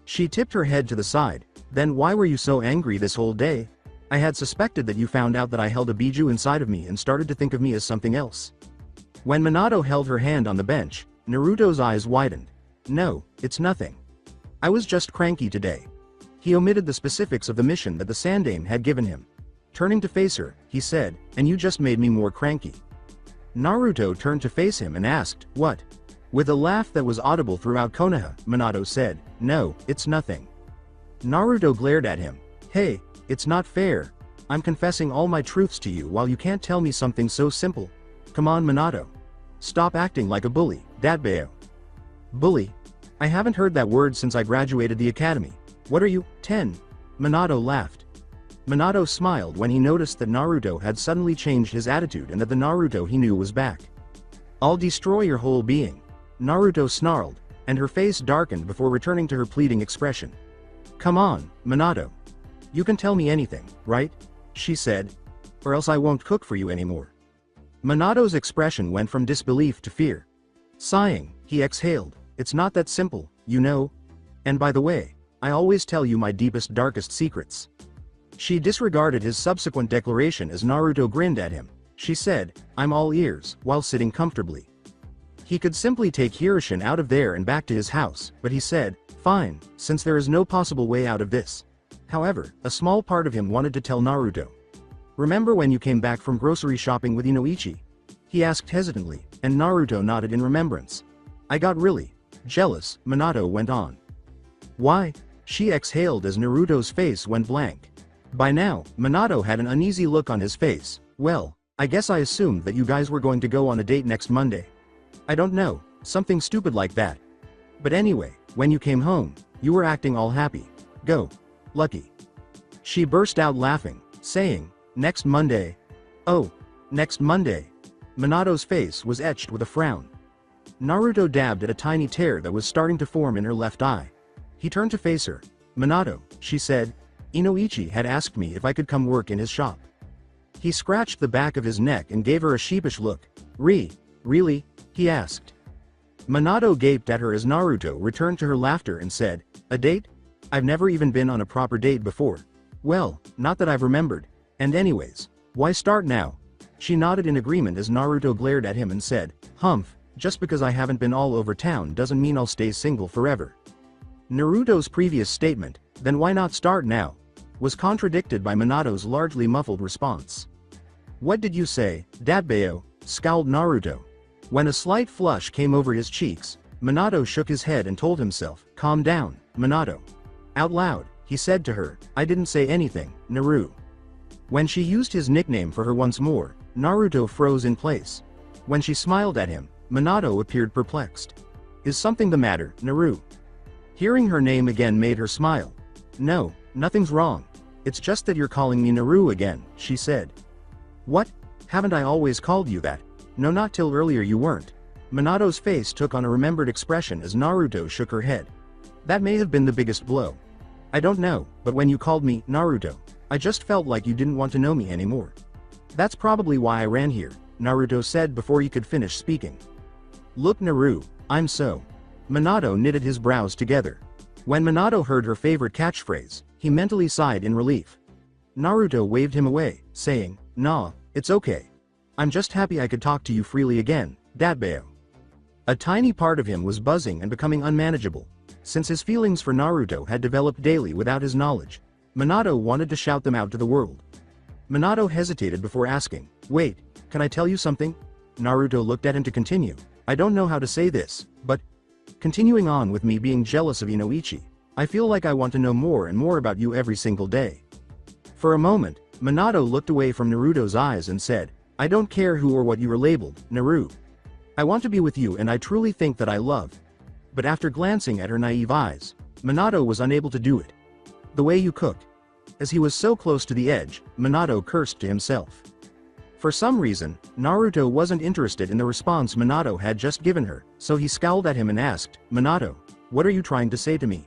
She tipped her head to the side. "Then why were you so angry this whole day? I had suspected that you found out that I held a Biju inside of me and started to think of me as something else." When Minato held her hand on the bench, Naruto's eyes widened. "No, it's nothing. I was just cranky today." He omitted the specifics of the mission that the Sandaime had given him. Turning to face her, he said, and you just made me more cranky. Naruto turned to face him and asked, what? With a laugh that was audible throughout Konoha, Minato said, no, it's nothing. Naruto glared at him. Hey, it's not fair. I'm confessing all my truths to you while you can't tell me something so simple. Come on, Minato. Stop acting like a bully, Datbeo. Bully? I haven't heard that word since I graduated the academy. What are you, 10? Minato laughed. Minato smiled when he noticed that Naruto had suddenly changed his attitude and that the Naruto he knew was back. I'll destroy your whole being. Naruto snarled, and her face darkened before returning to her pleading expression. Come on, Minato. You can tell me anything, right? She said. Or else I won't cook for you anymore. Minato's expression went from disbelief to fear. Sighing, he exhaled. It's not that simple, you know. And by the way, I always tell you my deepest darkest secrets. She disregarded his subsequent declaration as Naruto grinned at him. She said, I'm all ears, while sitting comfortably. He could simply take Hirushun out of there and back to his house, but he said, fine, since there is no possible way out of this. However, a small part of him wanted to tell Naruto. Remember when you came back from grocery shopping with Inoichi? He asked hesitantly, and Naruto nodded in remembrance. I got really jealous, Minato went on. Why? She exhaled as Naruto's face went blank. By now, Minato had an uneasy look on his face. Well, I guess I assumed that you guys were going to go on a date next Monday. I don't know, something stupid like that. But anyway, when you came home, you were acting all happy. Go. Lucky. She burst out laughing, saying, next Monday. Oh, next Monday. Minato's face was etched with a frown. Naruto dabbed at a tiny tear that was starting to form in her left eye. He turned to face her. Minato, she said. Inoichi had asked me if I could come work in his shop. He scratched the back of his neck and gave her a sheepish look. Really? He asked. Minato gaped at her as Naruto returned to her laughter and said, a date? I've never even been on a proper date before. Well, not that I've remembered. And anyways, why start now? She nodded in agreement as Naruto glared at him and said, Humph, just because I haven't been all over town doesn't mean I'll stay single forever. Naruto's previous statement, then why not start now, was contradicted by Minato's largely muffled response. What did you say, Datbeo? Scowled Naruto. When a slight flush came over his cheeks, Minato shook his head and told himself, calm down, Minato. Out loud, he said to her, I didn't say anything, Naru. When she used his nickname for her once more, Naruto froze in place. When she smiled at him, Minato appeared perplexed. Is something the matter, Naru? Hearing her name again made her smile. No, nothing's wrong. It's just that you're calling me Naru again, she said. What? Haven't I always called you that? No, not till earlier you weren't. Minato's face took on a remembered expression as Naruto shook her head. That may have been the biggest blow. I don't know, but when you called me Naruto, I just felt like you didn't want to know me anymore. That's probably why I ran here, Naruto said before he could finish speaking. Look, Naru, I'm so. Minato knitted his brows together. When Minato heard her favorite catchphrase, he mentally sighed in relief. Naruto waved him away, saying, Nah, it's okay. I'm just happy I could talk to you freely again, Datbeo. A tiny part of him was buzzing and becoming unmanageable. Since his feelings for Naruto had developed daily without his knowledge, Minato wanted to shout them out to the world. Minato hesitated before asking, wait, can I tell you something? Naruto looked at him to continue. I don't know how to say this, but continuing on with me being jealous of Inoichi, I feel like I want to know more and more about you every single day. For a moment, Minato looked away from Naruto's eyes and said, I don't care who or what you are labeled, Naru. I want to be with you and I truly think that I love. But after glancing at her naive eyes, Minato was unable to do it. The way you cook. As he was so close to the edge, Minato cursed to himself. For some reason, Naruto wasn't interested in the response Minato had just given her, so he scowled at him and asked, Minato, what are you trying to say to me?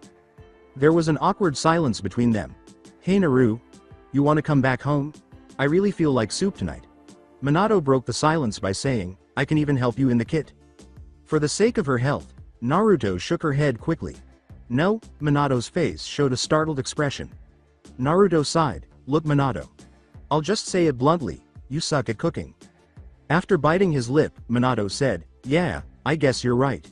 There was an awkward silence between them. Hey Naru, you want to come back home? I really feel like soup tonight. Minato broke the silence by saying, I can even help you in the kit. For the sake of her health, Naruto shook her head quickly. No, Minato's face showed a startled expression. Naruto sighed, look Minato. I'll just say it bluntly, you suck at cooking. After biting his lip, Minato said, yeah, I guess you're right.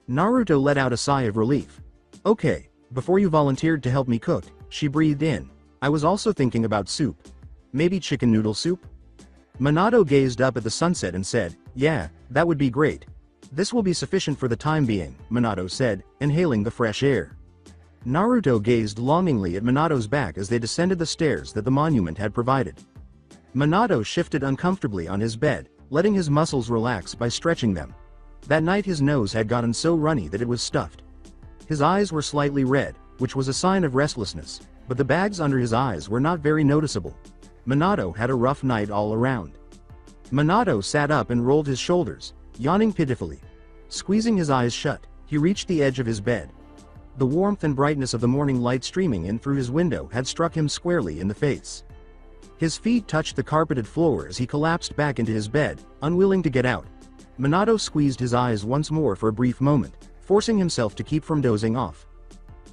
Naruto let out a sigh of relief. Okay, before you volunteered to help me cook, she breathed in. I was also thinking about soup. Maybe chicken noodle soup? Minato gazed up at the sunset and said, "Yeah, that would be great. This will be sufficient for the time being," Minato said, inhaling the fresh air. Naruto gazed longingly at Minato's back as they descended the stairs that the monument had provided. Minato shifted uncomfortably on his bed, letting his muscles relax by stretching them. That night his nose had gotten so runny that it was stuffed. His eyes were slightly red, which was a sign of restlessness, but the bags under his eyes were not very noticeable. Minato had a rough night all around. Minato sat up and rolled his shoulders, yawning pitifully. Squeezing his eyes shut, he reached the edge of his bed. The warmth and brightness of the morning light streaming in through his window had struck him squarely in the face. His feet touched the carpeted floor as he collapsed back into his bed, unwilling to get out. Minato squeezed his eyes once more for a brief moment, forcing himself to keep from dozing off.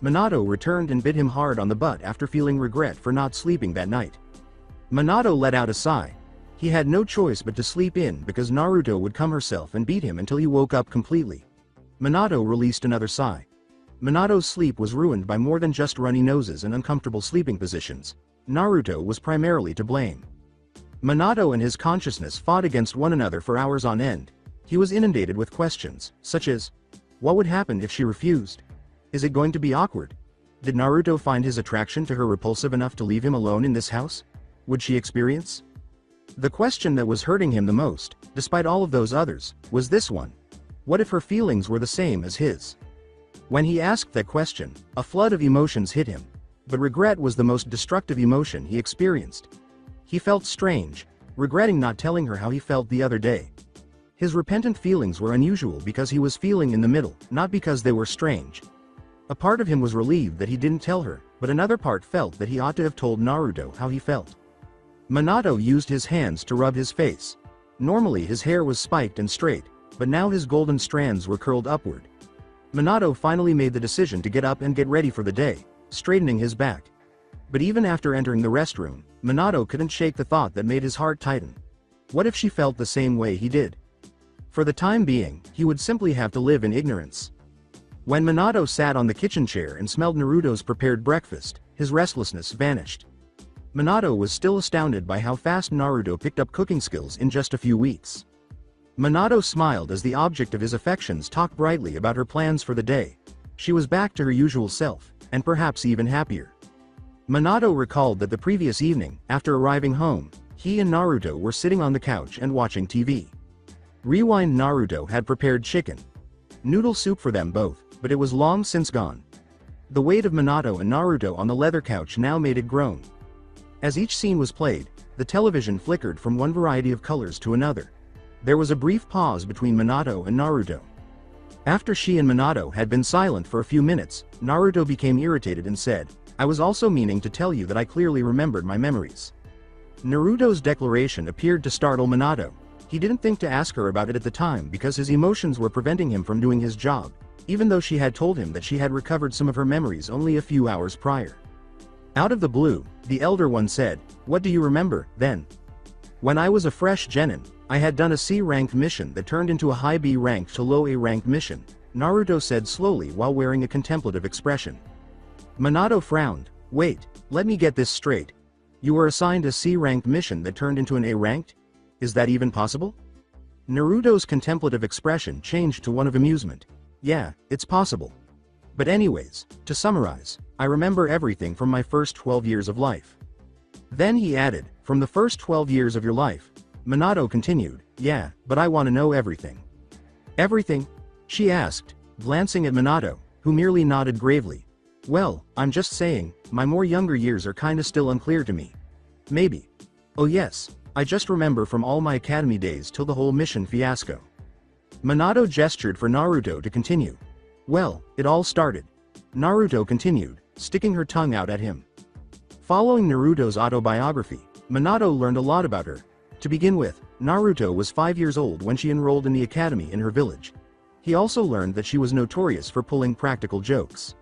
Minato returned and bit him hard on the butt after feeling regret for not sleeping that night. Minato let out a sigh. He had no choice but to sleep in because Naruto would come herself and beat him until he woke up completely. Minato released another sigh. Minato's sleep was ruined by more than just runny noses and uncomfortable sleeping positions. Naruto was primarily to blame. Minato and his consciousness fought against one another for hours on end. He was inundated with questions, such as, what would happen if she refused? Is it going to be awkward? Did Naruto find his attraction to her repulsive enough to leave him alone in this house? Would she experience? The question that was hurting him the most, despite all of those others, was this one. What if her feelings were the same as his? When he asked that question, a flood of emotions hit him. But regret was the most destructive emotion he experienced. He felt strange, regretting not telling her how he felt the other day. His repentant feelings were unusual because he was feeling in the middle, not because they were strange. A part of him was relieved that he didn't tell her, but another part felt that he ought to have told Naruto how he felt. Minato used his hands to rub his face. Normally his hair was spiked and straight, but now his golden strands were curled upward. Minato finally made the decision to get up and get ready for the day, straightening his back. But even after entering the restroom, Minato couldn't shake the thought that made his heart tighten. What if she felt the same way he did? For the time being, he would simply have to live in ignorance. When Minato sat on the kitchen chair and smelled Naruto's prepared breakfast, his restlessness vanished. Minato was still astounded by how fast Naruto picked up cooking skills in just a few weeks. Minato smiled as the object of his affections talked brightly about her plans for the day. She was back to her usual self, and perhaps even happier. Minato recalled that the previous evening, after arriving home, he and Naruto were sitting on the couch and watching TV. Rewind. Naruto had prepared chicken noodle soup for them both, but it was long since gone. The weight of Minato and Naruto on the leather couch now made it groan. As each scene was played, the television flickered from one variety of colors to another. There was a brief pause between Minato and Naruto. After she and Minato had been silent for a few minutes, Naruto became irritated and said, "I was also meaning to tell you that I clearly remembered my memories." Naruto's declaration appeared to startle Minato. He didn't think to ask her about it at the time because his emotions were preventing him from doing his job, even though she had told him that she had recovered some of her memories only a few hours prior. Out of the blue, the elder one said, "What do you remember, then?" "When I was a fresh genin, I had done a C-ranked mission that turned into a high B-ranked to low A-ranked mission," Naruto said slowly while wearing a contemplative expression. Minato frowned. "Wait, let me get this straight. You were assigned a C-ranked mission that turned into an A-ranked? Is that even possible?" Naruto's contemplative expression changed to one of amusement. "Yeah, it's possible. But anyways, to summarize, I remember everything from my first 12 years of life." Then he added, "From the first 12 years of your life." Minato continued, "Yeah, but I want to know everything." "Everything?" she asked, glancing at Minato, who merely nodded gravely. "Well, I'm just saying, my more younger years are kinda still unclear to me. Maybe. Oh yes, I just remember from all my academy days till the whole mission fiasco." Minato gestured for Naruto to continue. "Well, it all started." Naruto continued, sticking her tongue out at him. Following Naruto's autobiography, Minato learned a lot about her. To begin with, Naruto was 5 years old when she enrolled in the academy in her village. He also learned that she was notorious for pulling practical jokes.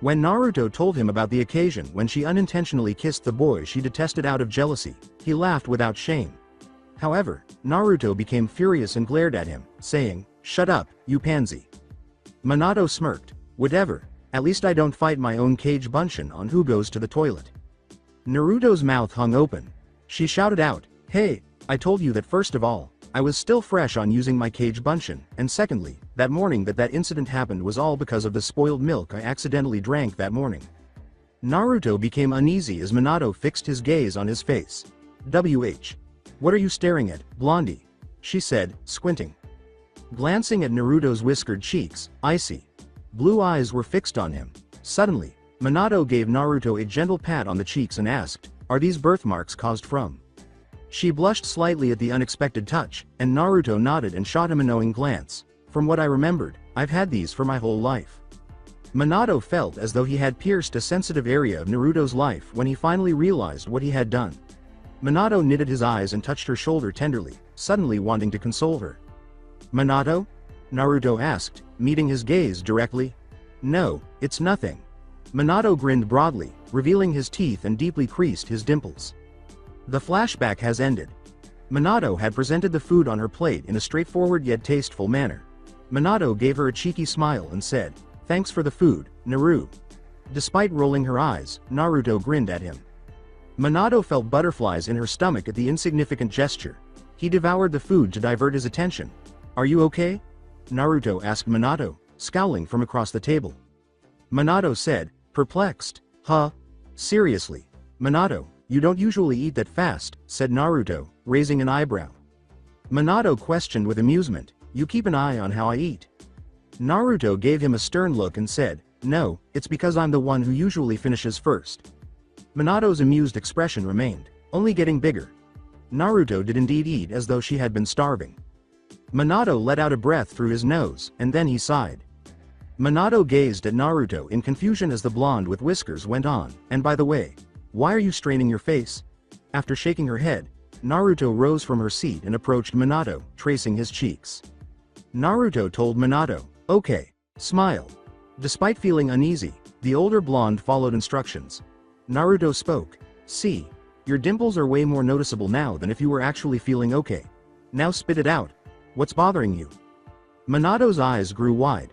When Naruto told him about the occasion when she unintentionally kissed the boy she detested out of jealousy, he laughed without shame. However, Naruto became furious and glared at him, saying, "Shut up, you pansy." Minato smirked. "Whatever, at least I don't fight my own cage bunshin on who goes to the toilet." Naruto's mouth hung open. She shouted out, "Hey, I told you that first of all, I was still fresh on using my Kage Bunshin, and secondly, that morning that incident happened was all because of the spoiled milk I accidentally drank that morning." Naruto became uneasy as Minato fixed his gaze on his face. What are you staring at, Blondie?" she said, squinting. Glancing at Naruto's whiskered cheeks, icy blue eyes were fixed on him. Suddenly, Minato gave Naruto a gentle pat on the cheeks and asked, "Are these birthmarks caused from?" She blushed slightly at the unexpected touch, and Naruto nodded and shot him a knowing glance. "From what I remembered, I've had these for my whole life." Minato felt as though he had pierced a sensitive area of Naruto's life when he finally realized what he had done. Minato knitted his eyes and touched her shoulder tenderly, suddenly wanting to console her. "Minato?" Naruto asked, meeting his gaze directly. "No, it's nothing." Minato grinned broadly, revealing his teeth and deeply creased his dimples. The flashback has ended. Minato had presented the food on her plate in a straightforward yet tasteful manner. Minato gave her a cheeky smile and said, "Thanks for the food, Naru." Despite rolling her eyes, Naruto grinned at him. Minato felt butterflies in her stomach at the insignificant gesture. He devoured the food to divert his attention. "Are you okay?" Naruto asked Minato, scowling from across the table. Minato said, perplexed, "Huh? Seriously, Minato, you don't usually eat that fast," said Naruto, raising an eyebrow. Minato questioned with amusement, "You keep an eye on how I eat?" Naruto gave him a stern look and said, "No, it's because I'm the one who usually finishes first." Minato's amused expression remained, only getting bigger. Naruto did indeed eat as though she had been starving. Minato let out a breath through his nose, and then he sighed. Minato gazed at Naruto in confusion as the blonde with whiskers went on, "And by the way, why are you straining your face?" After shaking her head, Naruto rose from her seat and approached Minato, tracing his cheeks. Naruto told Minato, "Okay, smile." Despite feeling uneasy, the older blonde followed instructions. Naruto spoke, "See, your dimples are way more noticeable now than if you were actually feeling okay. Now spit it out. What's bothering you?" Minato's eyes grew wide.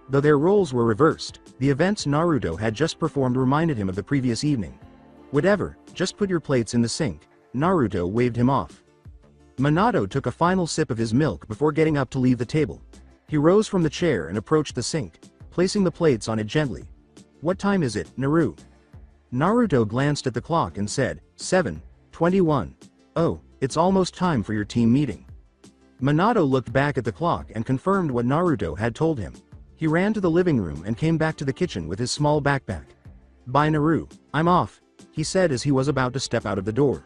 Though their roles were reversed, the events Naruto had just performed reminded him of the previous evening. "Whatever, just put your plates in the sink." Naruto waved him off. Minato took a final sip of his milk before getting up to leave the table. He rose from the chair and approached the sink, placing the plates on it gently. "What time is it, Naru?" Naruto glanced at the clock and said, 7:21. "Oh, it's almost time for your team meeting." Minato looked back at the clock and confirmed what Naruto had told him. He ran to the living room and came back to the kitchen with his small backpack. "Bye Naru, I'm off," he said as he was about to step out of the door.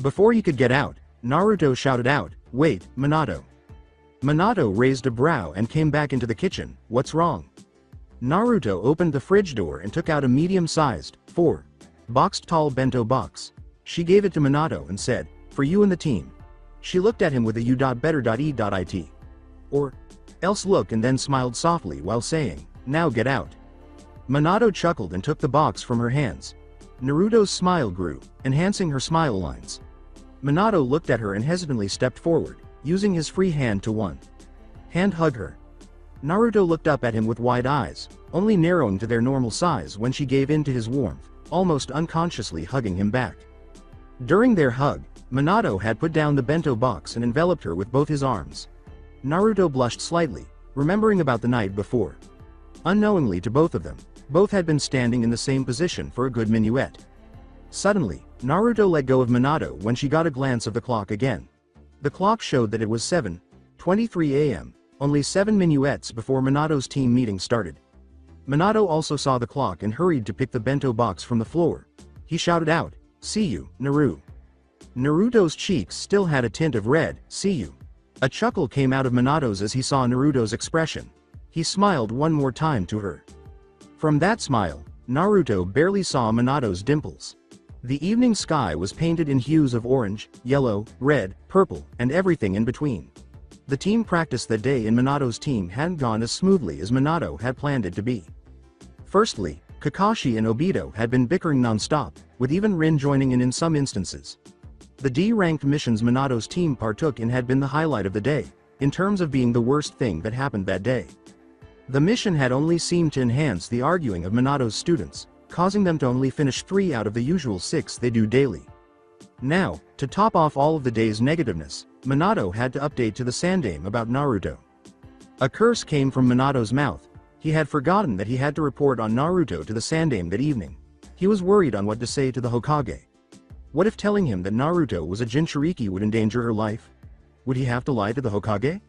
Before he could get out, Naruto shouted out, "Wait, Minato." Minato raised a brow and came back into the kitchen. "What's wrong?" Naruto opened the fridge door and took out a medium-sized, 4-boxed tall bento box. She gave it to Minato and said, "For you and the team." She looked at him with a "you-better-eat." Or else look, and then smiled softly while saying, "Now get out." Minato chuckled and took the box from her hands. Naruto's smile grew, enhancing her smile lines. Minato looked at her and hesitantly stepped forward, using his free hand to one-hand hug her. Naruto looked up at him with wide eyes, only narrowing to their normal size when she gave in to his warmth, almost unconsciously hugging him back. During their hug, Minato had put down the bento box and enveloped her with both his arms. Naruto blushed slightly, remembering about the night before. Unknowingly to both of them, both had been standing in the same position for a good minuet. Suddenly, Naruto let go of Minato when she got a glance of the clock again. The clock showed that it was 7:23 a.m., only 7 minuets before Minato's team meeting started. Minato also saw the clock and hurried to pick the bento box from the floor. He shouted out, "See you, Naru." Naruto's cheeks still had a tint of red. "See you." A chuckle came out of Minato's as he saw Naruto's expression. He smiled one more time to her. From that smile, Naruto barely saw Minato's dimples. The evening sky was painted in hues of orange, yellow, red, purple, and everything in between. The team practice that day in Minato's team hadn't gone as smoothly as Minato had planned it to be. Firstly, Kakashi and Obito had been bickering non-stop, with even Rin joining in some instances. The D-ranked missions Minato's team partook in had been the highlight of the day, in terms of being the worst thing that happened that day. The mission had only seemed to enhance the arguing of Minato's students, causing them to only finish 3 out of the usual 6 they do daily. Now, to top off all of the day's negativeness, Minato had to update to the Sandaime about Naruto. A curse came from Minato's mouth. He had forgotten that he had to report on Naruto to the Sandaime that evening. He was worried on what to say to the Hokage. What if telling him that Naruto was a Jinchuriki would endanger her life? Would he have to lie to the Hokage?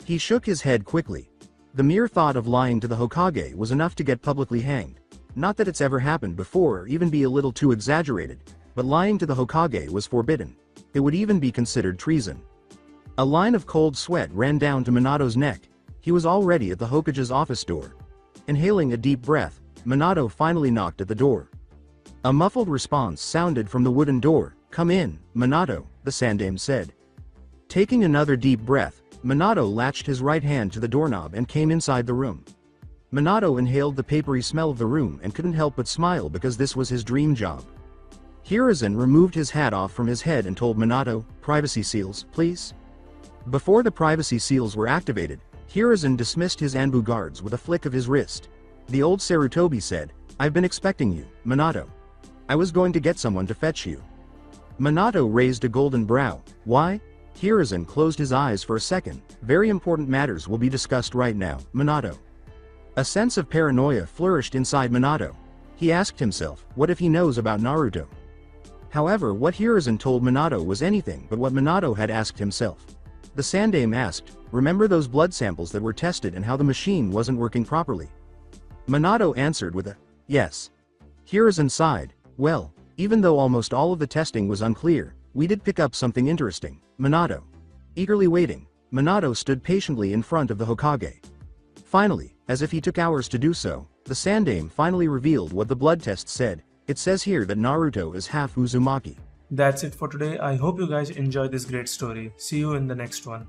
He shook his head quickly. The mere thought of lying to the Hokage was enough to get publicly hanged. Not that it's ever happened before or even be a little too exaggerated, but lying to the Hokage was forbidden. It would even be considered treason. A line of cold sweat ran down to Minato's neck. He was already at the Hokage's office door. Inhaling a deep breath, Minato finally knocked at the door. A muffled response sounded from the wooden door. "Come in, Minato," the Sandaime said. Taking another deep breath, Minato latched his right hand to the doorknob and came inside the room. Minato inhaled the papery smell of the room and couldn't help but smile because this was his dream job. Hiruzen removed his hat off from his head and told Minato, "Privacy seals, please." Before the privacy seals were activated, Hiruzen dismissed his Anbu guards with a flick of his wrist. The old Sarutobi said, "I've been expecting you, Minato. I was going to get someone to fetch you." Minato raised a golden brow. "Why?" Hiruzen closed his eyes for a second. "Very important matters will be discussed right now, Minato." A sense of paranoia flourished inside Minato. He asked himself, what if he knows about Naruto? However, what Hiruzen told Minato was anything but what Minato had asked himself. The Sandaime asked, "Remember those blood samples that were tested and how the machine wasn't working properly?" Minato answered with a, "Yes." Hiruzen sighed, "Well, even though almost all of the testing was unclear, we did pick up something interesting, Minato." Eagerly waiting, Minato stood patiently in front of the Hokage. Finally, as if he took hours to do so, the Sandaime finally revealed what the blood test said. It says here that Naruto is half Uzumaki. That's it for today. I hope you guys enjoyed this great story. See you in the next one.